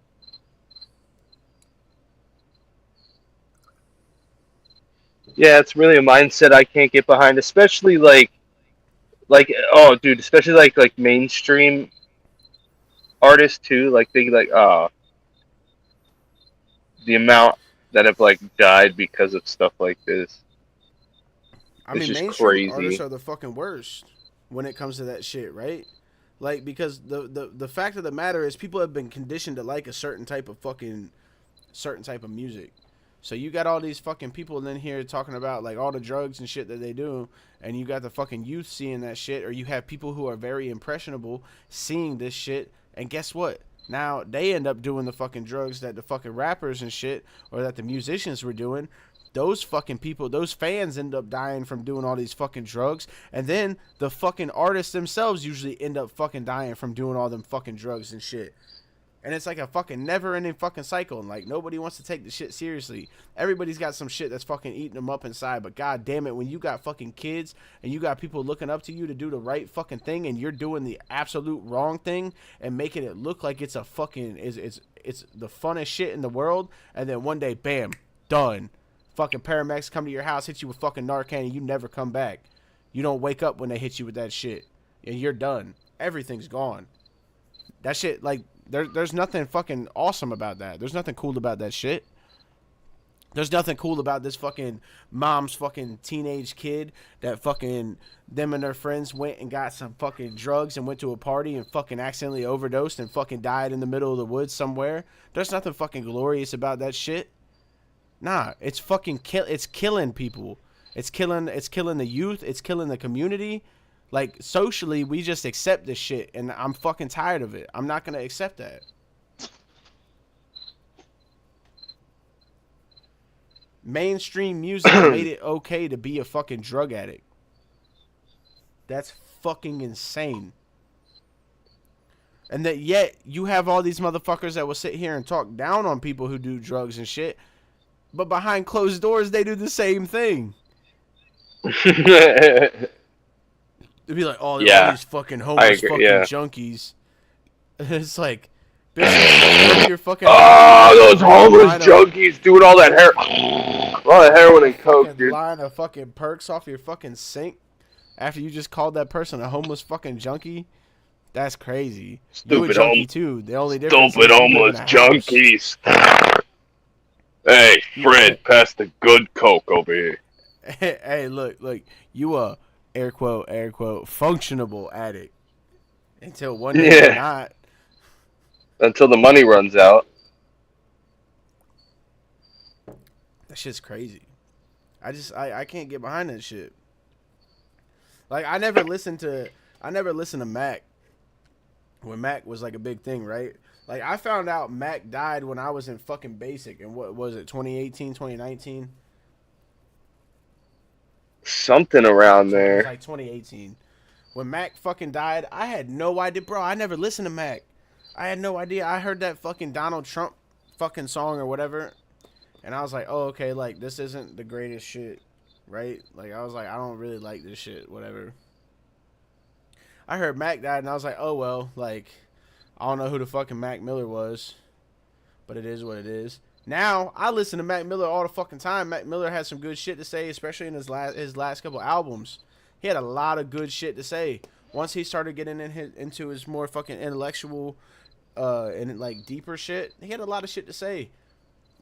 Yeah, it's really a mindset I can't get behind, especially especially like mainstream artists too. Like they the amount that have like died because of stuff like this. I mean, just mainstream crazy. artists are the fucking worst when it comes to that shit, right? Like, because the fact of the matter is people have been conditioned to like a certain type of music. So you got all these fucking people in here talking about like all the drugs and shit that they do, and you got the fucking youth seeing that shit, or you have people who are very impressionable seeing this shit, and guess what? Now they end up doing the fucking drugs that the fucking rappers and shit, or that the musicians were doing. Those fucking people, those fans end up dying from doing all these fucking drugs, and then the fucking artists themselves usually end up fucking dying from doing all them fucking drugs and shit. And it's like a fucking never-ending fucking cycle. And like, nobody wants to take the shit seriously. Everybody's got some shit that's fucking eating them up inside. But god damn it, when you got fucking kids and you got people looking up to you to do the right fucking thing, and you're doing the absolute wrong thing and making it look like it's a fucking it's the funnest shit in the world, and then one day, bam, done. Fucking paramedics come to your house, hit you with fucking Narcan, and you never come back. You don't wake up when they hit you with that shit, and you're done. Everything's gone. That shit, like, there's nothing fucking awesome about that. There's nothing cool about that shit. There's nothing cool about this fucking mom's fucking teenage kid that fucking them and their friends went and got some fucking drugs and went to a party and fucking accidentally overdosed and fucking died in the middle of the woods somewhere. There's nothing fucking glorious about that shit. Nah, it's fucking it's killing people. It's killing the youth. It's killing the community. Like, socially, we just accept this shit, and I'm fucking tired of it. I'm not going to accept that. Mainstream music made it okay to be a fucking drug addict. That's fucking insane. And that yet, you have all these motherfuckers that will sit here and talk down on people who do drugs and shit, but behind closed doors, they do the same thing. They'd be like, oh, all these fucking homeless junkies. It's like, bitch, you're fucking... those homeless junkies doing all that a lot of heroin and coke, dude. Line of fucking perks off your fucking sink after you just called that person a homeless fucking junkie. That's crazy. Stupid junkie too. The only difference stupid homeless junkies. Hey, Fred, pass the good coke over here. Hey, look, you a air quote, functionable addict. Until one day you're not. Until the money runs out. That shit's crazy. I can't get behind that shit. Like, I never listened to Mac when Mac was like a big thing, right? Like, I found out Mac died when I was in fucking basic, and what was it, 2018, 2019? Something around there. It was like 2018. When Mac fucking died, I had no idea, bro. I never listened to Mac. I had no idea. I heard that fucking Donald Trump fucking song or whatever, and I was like, oh, okay, like, this isn't the greatest shit, right? Like, I was like, I don't really like this shit, whatever. I heard Mac died, and I was like, oh, well, like, I don't know who the fucking Mac Miller was, but it is what it is. Now, I listen to Mac Miller all the fucking time. Mac Miller had some good shit to say, especially in his last couple albums. He had a lot of good shit to say. Once he started getting into his more fucking intellectual and, like, deeper shit, he had a lot of shit to say.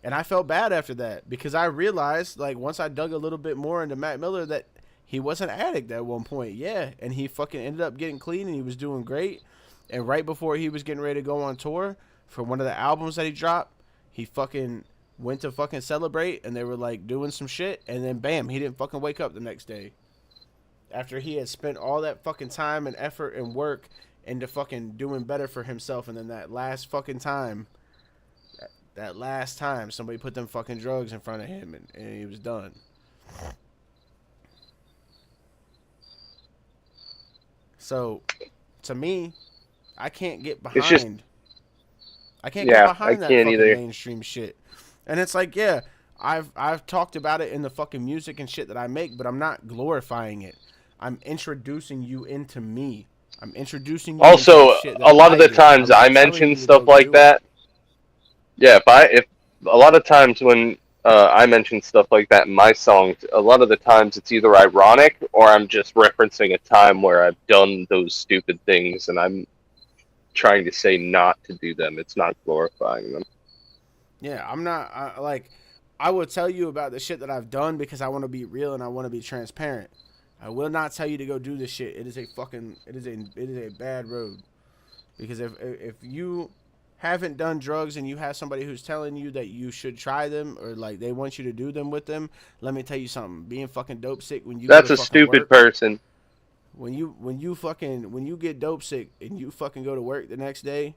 And I felt bad after that because I realized, like, once I dug a little bit more into Mac Miller, that he was an addict at one point. Yeah, and he fucking ended up getting clean and he was doing great. And right before he was getting ready to go on tour for one of the albums that he dropped, he fucking went to fucking celebrate and they were, like, doing some shit. And then, bam, he didn't fucking wake up the next day. After he had spent all that fucking time and effort and work into fucking doing better for himself. And then that last fucking time, that last time, somebody put them fucking drugs in front of him and he was done. So, to me, I can't get behind. It's just, I can't get I behind that can't fucking either. mainstream shit. And it's like, yeah, I've talked about it in the fucking music and shit that I make, but I'm not glorifying it. I'm introducing you into me. I'm introducing you Also, into the shit that a lot of I the do. times I'm I not telling mention you to stuff go like do that. it. Yeah, if a lot of times when I mention stuff like that in my songs, a lot of the times it's either ironic or I'm just referencing a time where I've done those stupid things and I'm trying to say not to do them. It's not glorifying them. Yeah, I'm not I will tell you about the shit that I've done because I want to be real and I want to be transparent. I will not tell you to go do this shit. It is a bad road. Because if you haven't done drugs and you have somebody who's telling you that you should try them or like they want you to do them with them, let me tell you something. Being fucking dope sick when you go That's to a fucking stupid work, person. when you get dope sick and you fucking go to work the next day,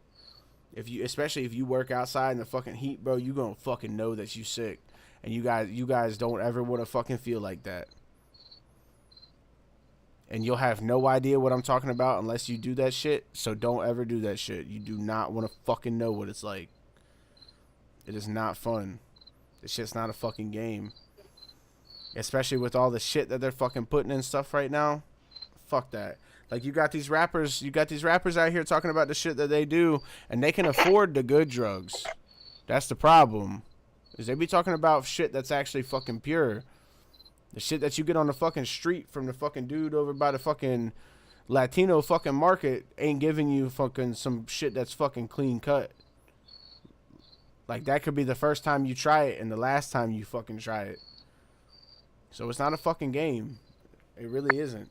especially if you work outside in the fucking heat, bro, you gonna fucking know that you sick. And you guys don't ever want to fucking feel like that. And you'll have no idea what I'm talking about unless you do that shit. So don't ever do that shit. You do not want to fucking know what it's like. It is not fun. This shit's not a fucking game. Especially with all the shit that they're fucking putting in stuff right now. Fuck that. Like, you got these rappers out here talking about the shit that they do, and they can afford the good drugs. That's the problem. Is they be talking about shit that's actually fucking pure. The shit that you get on the fucking street from the fucking dude over by the fucking Latino fucking market ain't giving you fucking some shit that's fucking clean cut. Like, that could be the first time you try it and the last time you fucking try it. So it's not a fucking game. It really isn't.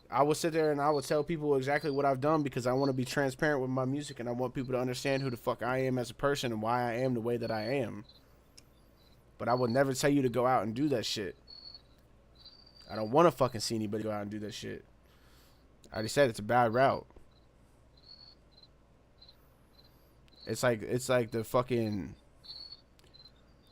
I will sit there and I will tell people exactly what I've done because I want to be transparent with my music and I want people to understand who the fuck I am as a person and why I am the way that I am. But I will never tell you to go out and do that shit. I don't want to fucking see anybody go out and do that shit. I already said it's a bad route. It's like the fucking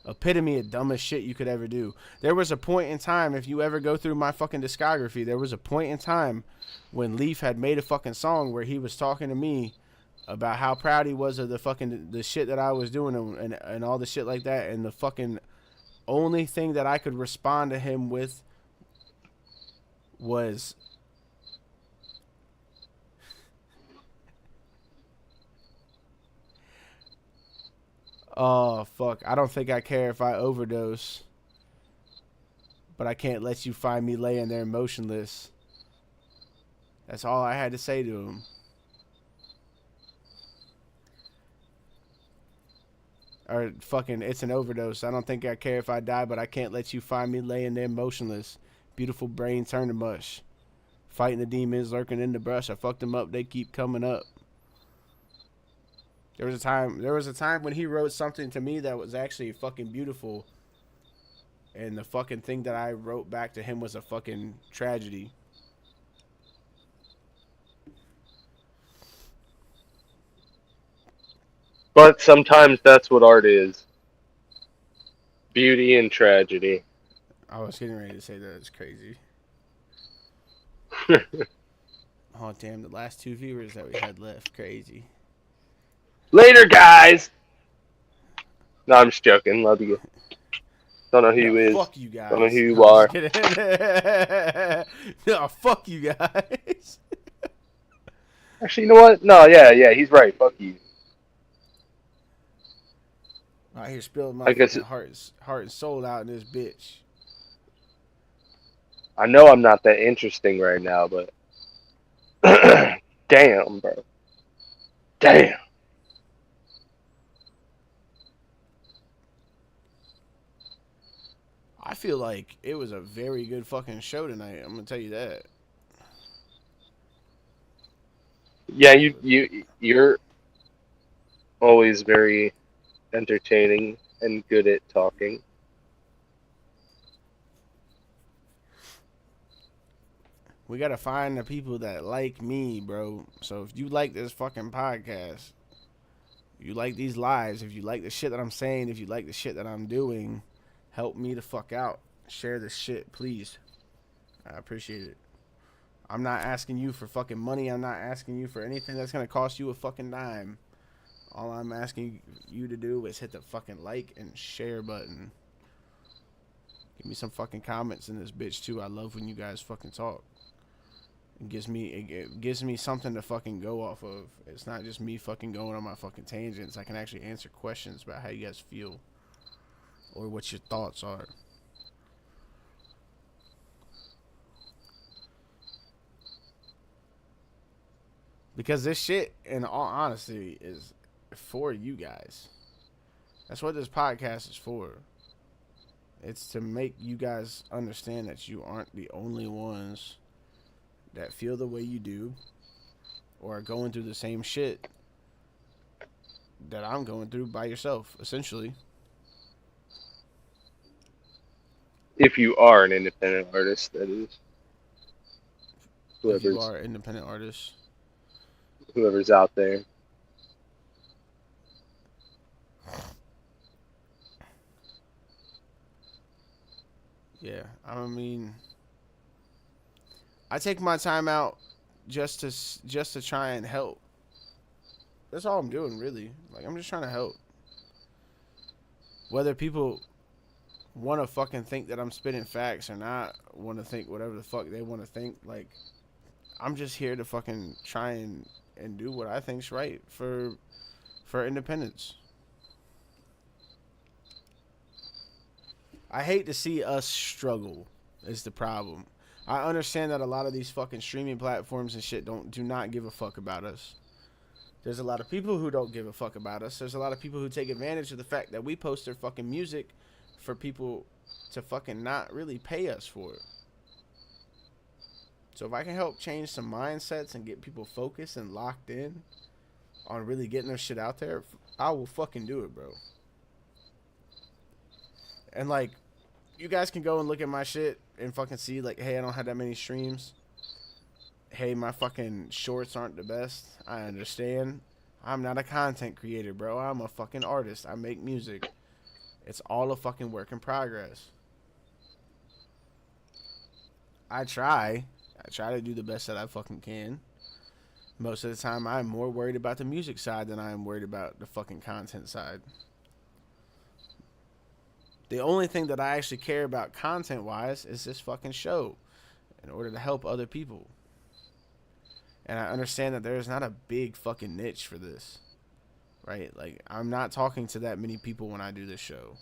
epitome of dumbest shit you could ever do. There was a point in time, if you ever go through my fucking discography, there was a point in time when Leaf had made a fucking song where he was talking to me about how proud he was of the shit that I was doing and all the shit like that, and the fucking only thing that I could respond to him with was oh fuck, I don't think I care if I overdose, but I can't let you find me laying there motionless. That's all I had to say to him. Or fucking, it's an overdose. I don't think I care if I die, but I can't let you find me laying there motionless. Beautiful brain turn to mush. Fighting the demons lurking in the brush. I fucked them up, they keep coming up. There was a time when he wrote something to me that was actually fucking beautiful. And the fucking thing that I wrote back to him was a fucking tragedy. But sometimes that's what art is. Beauty and tragedy. I was getting ready to say that. It's crazy. Oh damn! The last 2 viewers that we had left, crazy. Later, guys. No, I'm just joking. Love you. Don't know who No, you is. fuck you Don't know who guys. you I'm just are. kidding. No, fuck you guys. Actually, you know what? No, yeah, he's right. Fuck you. Out here spilling my I guess fucking heart and soul out in this bitch. I know I'm not that interesting right now, but damn, bro. Damn. I feel like it was a very good fucking show tonight. I'm gonna tell you that. Yeah, you're always very entertaining and good at talking. We gotta find the people that like me, bro. So if you like this fucking podcast, you like these lives, if you like the shit that I'm saying, if you like the shit that I'm doing, help me the fuck out. Share this shit, please. I appreciate it. I'm not asking you for fucking money. I'm not asking you for anything that's gonna cost you a fucking dime. All I'm asking you to do is hit the fucking like and share button. Give me some fucking comments in this bitch too. I love when you guys fucking talk. It gives me something to fucking go off of. It's not just me fucking going on my fucking tangents. I can actually answer questions about how you guys feel or what your thoughts are. Because this shit, in all honesty, is for you guys. That's what this podcast is for. It's to make you guys understand that you aren't the only ones that feel the way you do or are going through the same shit that I'm going through by yourself, essentially. If you are an independent artist, that is. If you are an independent artist. Whoever's out there. Yeah, I mean, I take my time out just to try and help. That's all I'm doing, really. Like, I'm just trying to help. Whether people want to fucking think that I'm spitting facts or not, want to think whatever the fuck they want to think, like, I'm just here to fucking try and do what I think's right for independence. I hate to see us struggle is the problem. I understand that a lot of these fucking streaming platforms and shit do not give a fuck about us. There's a lot of people who don't give a fuck about us. There's a lot of people who take advantage of the fact that we post their fucking music for people to fucking not really pay us for it. So if I can help change some mindsets and get people focused and locked in on really getting their shit out there, I will fucking do it, bro. And, like, you guys can go and look at my shit and fucking see, like, hey, I don't have that many streams. Hey, my fucking shorts aren't the best. I understand. I'm not a content creator, bro. I'm a fucking artist. I make music. It's all a fucking work in progress. I try to do the best that I fucking can. Most of the time, I'm more worried about the music side than I am worried about the fucking content side. The only thing that I actually care about content-wise is this fucking show in order to help other people. And I understand that there's not a big fucking niche for this, right? Like, I'm not talking to that many people when I do this show.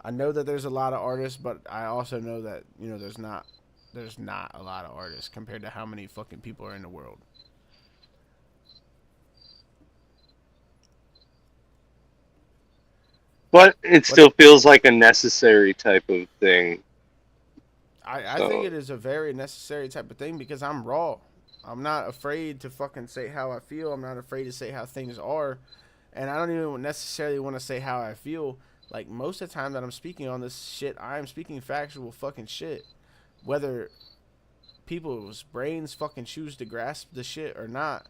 I know that there's a lot of artists, but I also know that, you know, there's not a lot of artists compared to how many fucking people are in the world. But it still feels like a necessary type of thing. I think it is a very necessary type of thing because I'm raw. I'm not afraid to fucking say how I feel. I'm not afraid to say how things are. And I don't even necessarily want to say how I feel. Like, most of the time that I'm speaking on this shit, I am speaking factual fucking shit. Whether people's brains fucking choose to grasp the shit or not.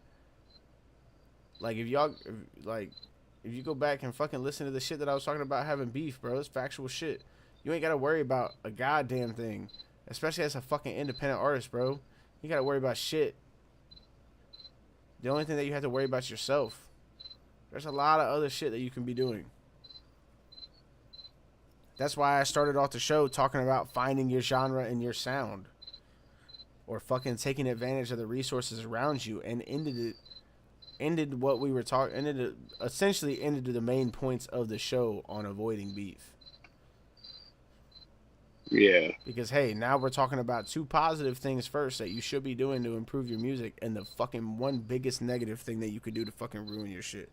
Like, if you go back and fucking listen to the shit that I was talking about having beef, bro, it's factual shit. You ain't got to worry about a goddamn thing. Especially as a fucking independent artist, bro. You got to worry about shit. The only thing that you have to worry about is yourself. There's a lot of other shit that you can be doing. That's why I started off the show talking about finding your genre and your sound. Or fucking taking advantage of the resources around you, and ended what we were talking, essentially ended the main points of the show on avoiding beef. Yeah. Because, hey, now we're talking about 2 positive things first that you should be doing to improve your music, and the fucking one biggest negative thing that you could do to fucking ruin your shit.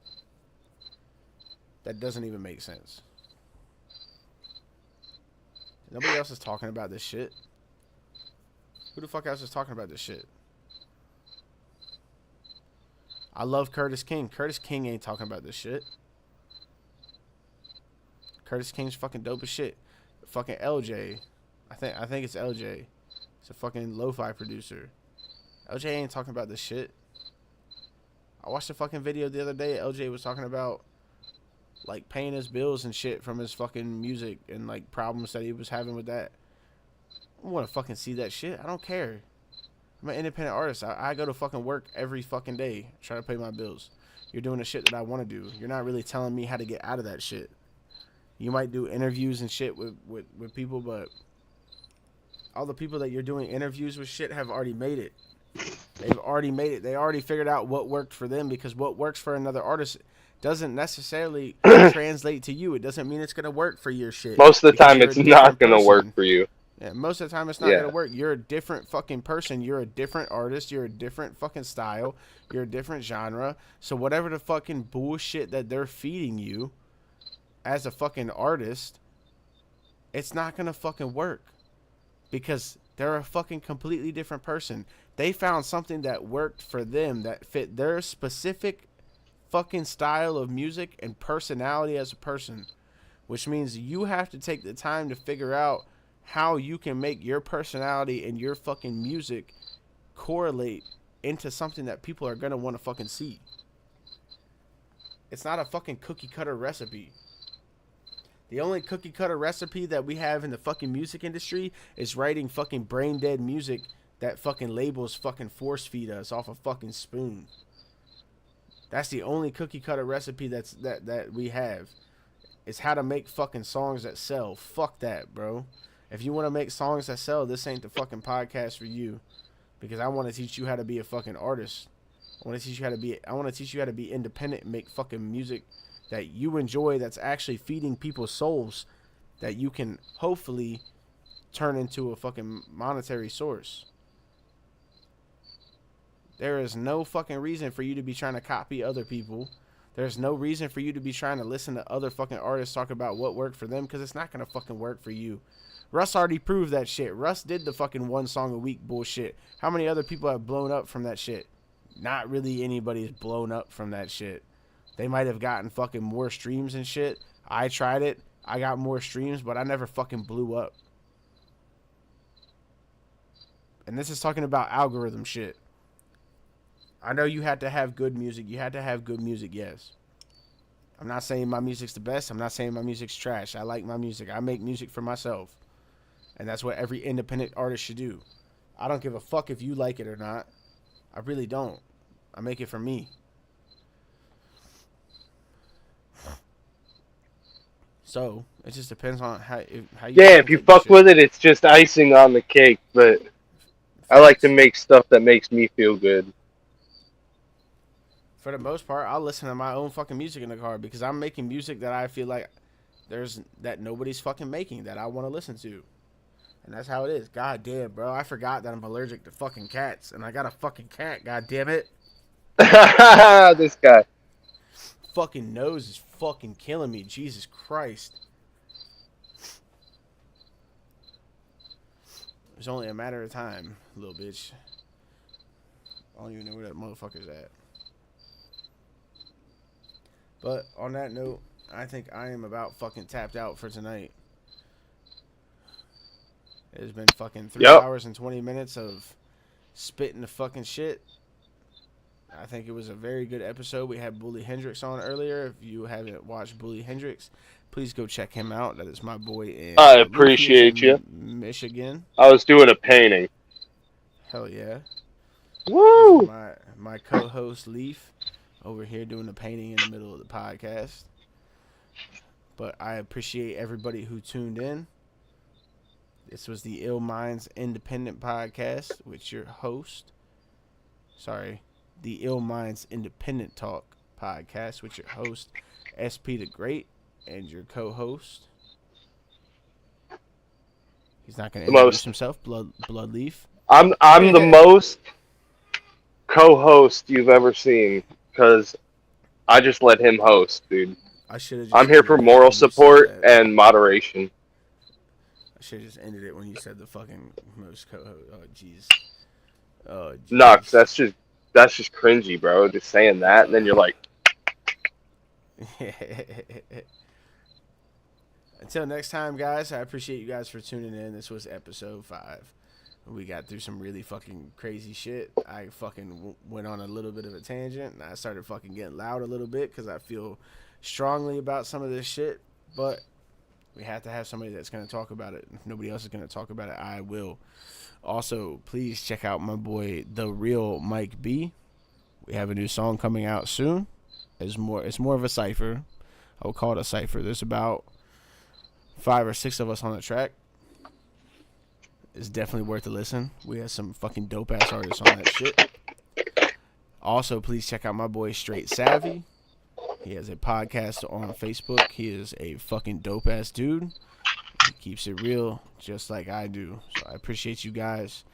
That doesn't even make sense. Nobody else is talking about this shit. Who the fuck else is talking about this shit? I love Curtis King. Curtis King ain't talking about this shit. Curtis King's fucking dope as shit. Fucking LJ. I think it's LJ. It's a fucking lo-fi producer. LJ ain't talking about this shit. I watched a fucking video the other day. LJ was talking about like paying his bills and shit from his fucking music and like problems that he was having with that. I want to fucking see that shit. I don't care. I'm an independent artist. I go to fucking work every fucking day trying to pay my bills. You're doing the shit that I want to do. You're not really telling me how to get out of that shit. You might do interviews and shit with people, but all the people that you're doing interviews with shit have already made it. They've already made it. They already figured out what worked for them, because what works for another artist doesn't necessarily translate to you. It doesn't mean it's going to work for your shit. Most of the time, it's not going to work for you. Yeah, most of the time, it's not going to work. You're a different fucking person. You're a different artist. You're a different fucking style. You're a different genre. So whatever the fucking bullshit that they're feeding you as a fucking artist, it's not going to fucking work. Because they're a fucking completely different person. They found something that worked for them, that fit their specific fucking style of music and personality as a person. Which means you have to take the time to figure out how you can make your personality and your fucking music correlate into something that people are going to want to fucking see. It's not a fucking cookie cutter recipe. The only cookie cutter recipe that we have in the fucking music industry is writing fucking brain dead music that fucking labels fucking force feed us off a fucking spoon. That's the only cookie cutter recipe that we have. Is how to make fucking songs that sell. Fuck that, bro. If you want to make songs that sell, this ain't the fucking podcast for you. Because I want to teach you how to be a fucking artist. I want to teach you how to be independent and make fucking music that you enjoy, that's actually feeding people's souls, that you can hopefully turn into a fucking monetary source. There is no fucking reason for you to be trying to copy other people. There's no reason for you to be trying to listen to other fucking artists talk about what worked for them, because it's not going to fucking work for you. Russ already proved that shit. Russ did the fucking 1 song a week bullshit. How many other people have blown up from that shit? Not really anybody's blown up from that shit. They might have gotten fucking more streams and shit. I tried it. I got more streams, but I never fucking blew up. And this is talking about algorithm shit. I know you had to have good music. You had to have good music, yes. I'm not saying my music's the best. I'm not saying my music's trash. I like my music. I make music for myself. And that's what every independent artist should do. I don't give a fuck if you like it or not. I really don't. I make it for me. So, it just depends on how you... Yeah, if you fuck with it, it's just icing on the cake. But I like to make stuff that makes me feel good. For the most part, I'll listen to my own fucking music in the car, because I'm making music that I feel like that nobody's fucking making, that I want to listen to. And that's how it is. God damn, bro. I forgot that I'm allergic to fucking cats. And I got a fucking cat, god damn it. This guy. Fucking nose is fucking killing me. Jesus Christ. It's only a matter of time, little bitch. I don't even know where that motherfucker's at. But on that note, I think I am about fucking tapped out for tonight. It's been fucking 3 hours and 20 minutes of spitting the fucking shit. I think it was a very good episode. We had Bully Hendrix on earlier. If you haven't watched Bully Hendrix, please go check him out. That is my boy in I appreciate you. Michigan. I was doing a painting. Hell yeah. Woo! This is my co-host Leaf over here doing the painting in the middle of the podcast. But I appreciate everybody who tuned in. This was the Illminds Independent Podcast with your host. The Illminds Independent Talk Podcast with your host, SPtheGreat, and your co-host. He's not going to introduce himself, Bloodleaf. I'm the most co-host you've ever seen because I just let him host, dude. I'm here for moral support and moderation. I should have just ended it when you said the fucking most co-host. Oh, jeez. No, that's just cringy, bro. Just saying that, and then you're like. Until next time, guys, I appreciate you guys for tuning in. This was episode 5. We got through some really fucking crazy shit. I fucking went on a little bit of a tangent, and I started fucking getting loud a little bit because I feel strongly about some of this shit. But we have to have somebody that's going to talk about it. If nobody else is going to talk about it, I will. Also, please check out my boy, The Real Mike B. We have a new song coming out soon. It's more of a cipher. I would call it a cipher. There's about 5 or 6 of us on the track. It's definitely worth a listen. We have some fucking dope ass artists on that shit. Also, please check out my boy Straight Savvy. He has a podcast on Facebook. He is a fucking dope ass dude. He keeps it real just like I do. So I appreciate you guys.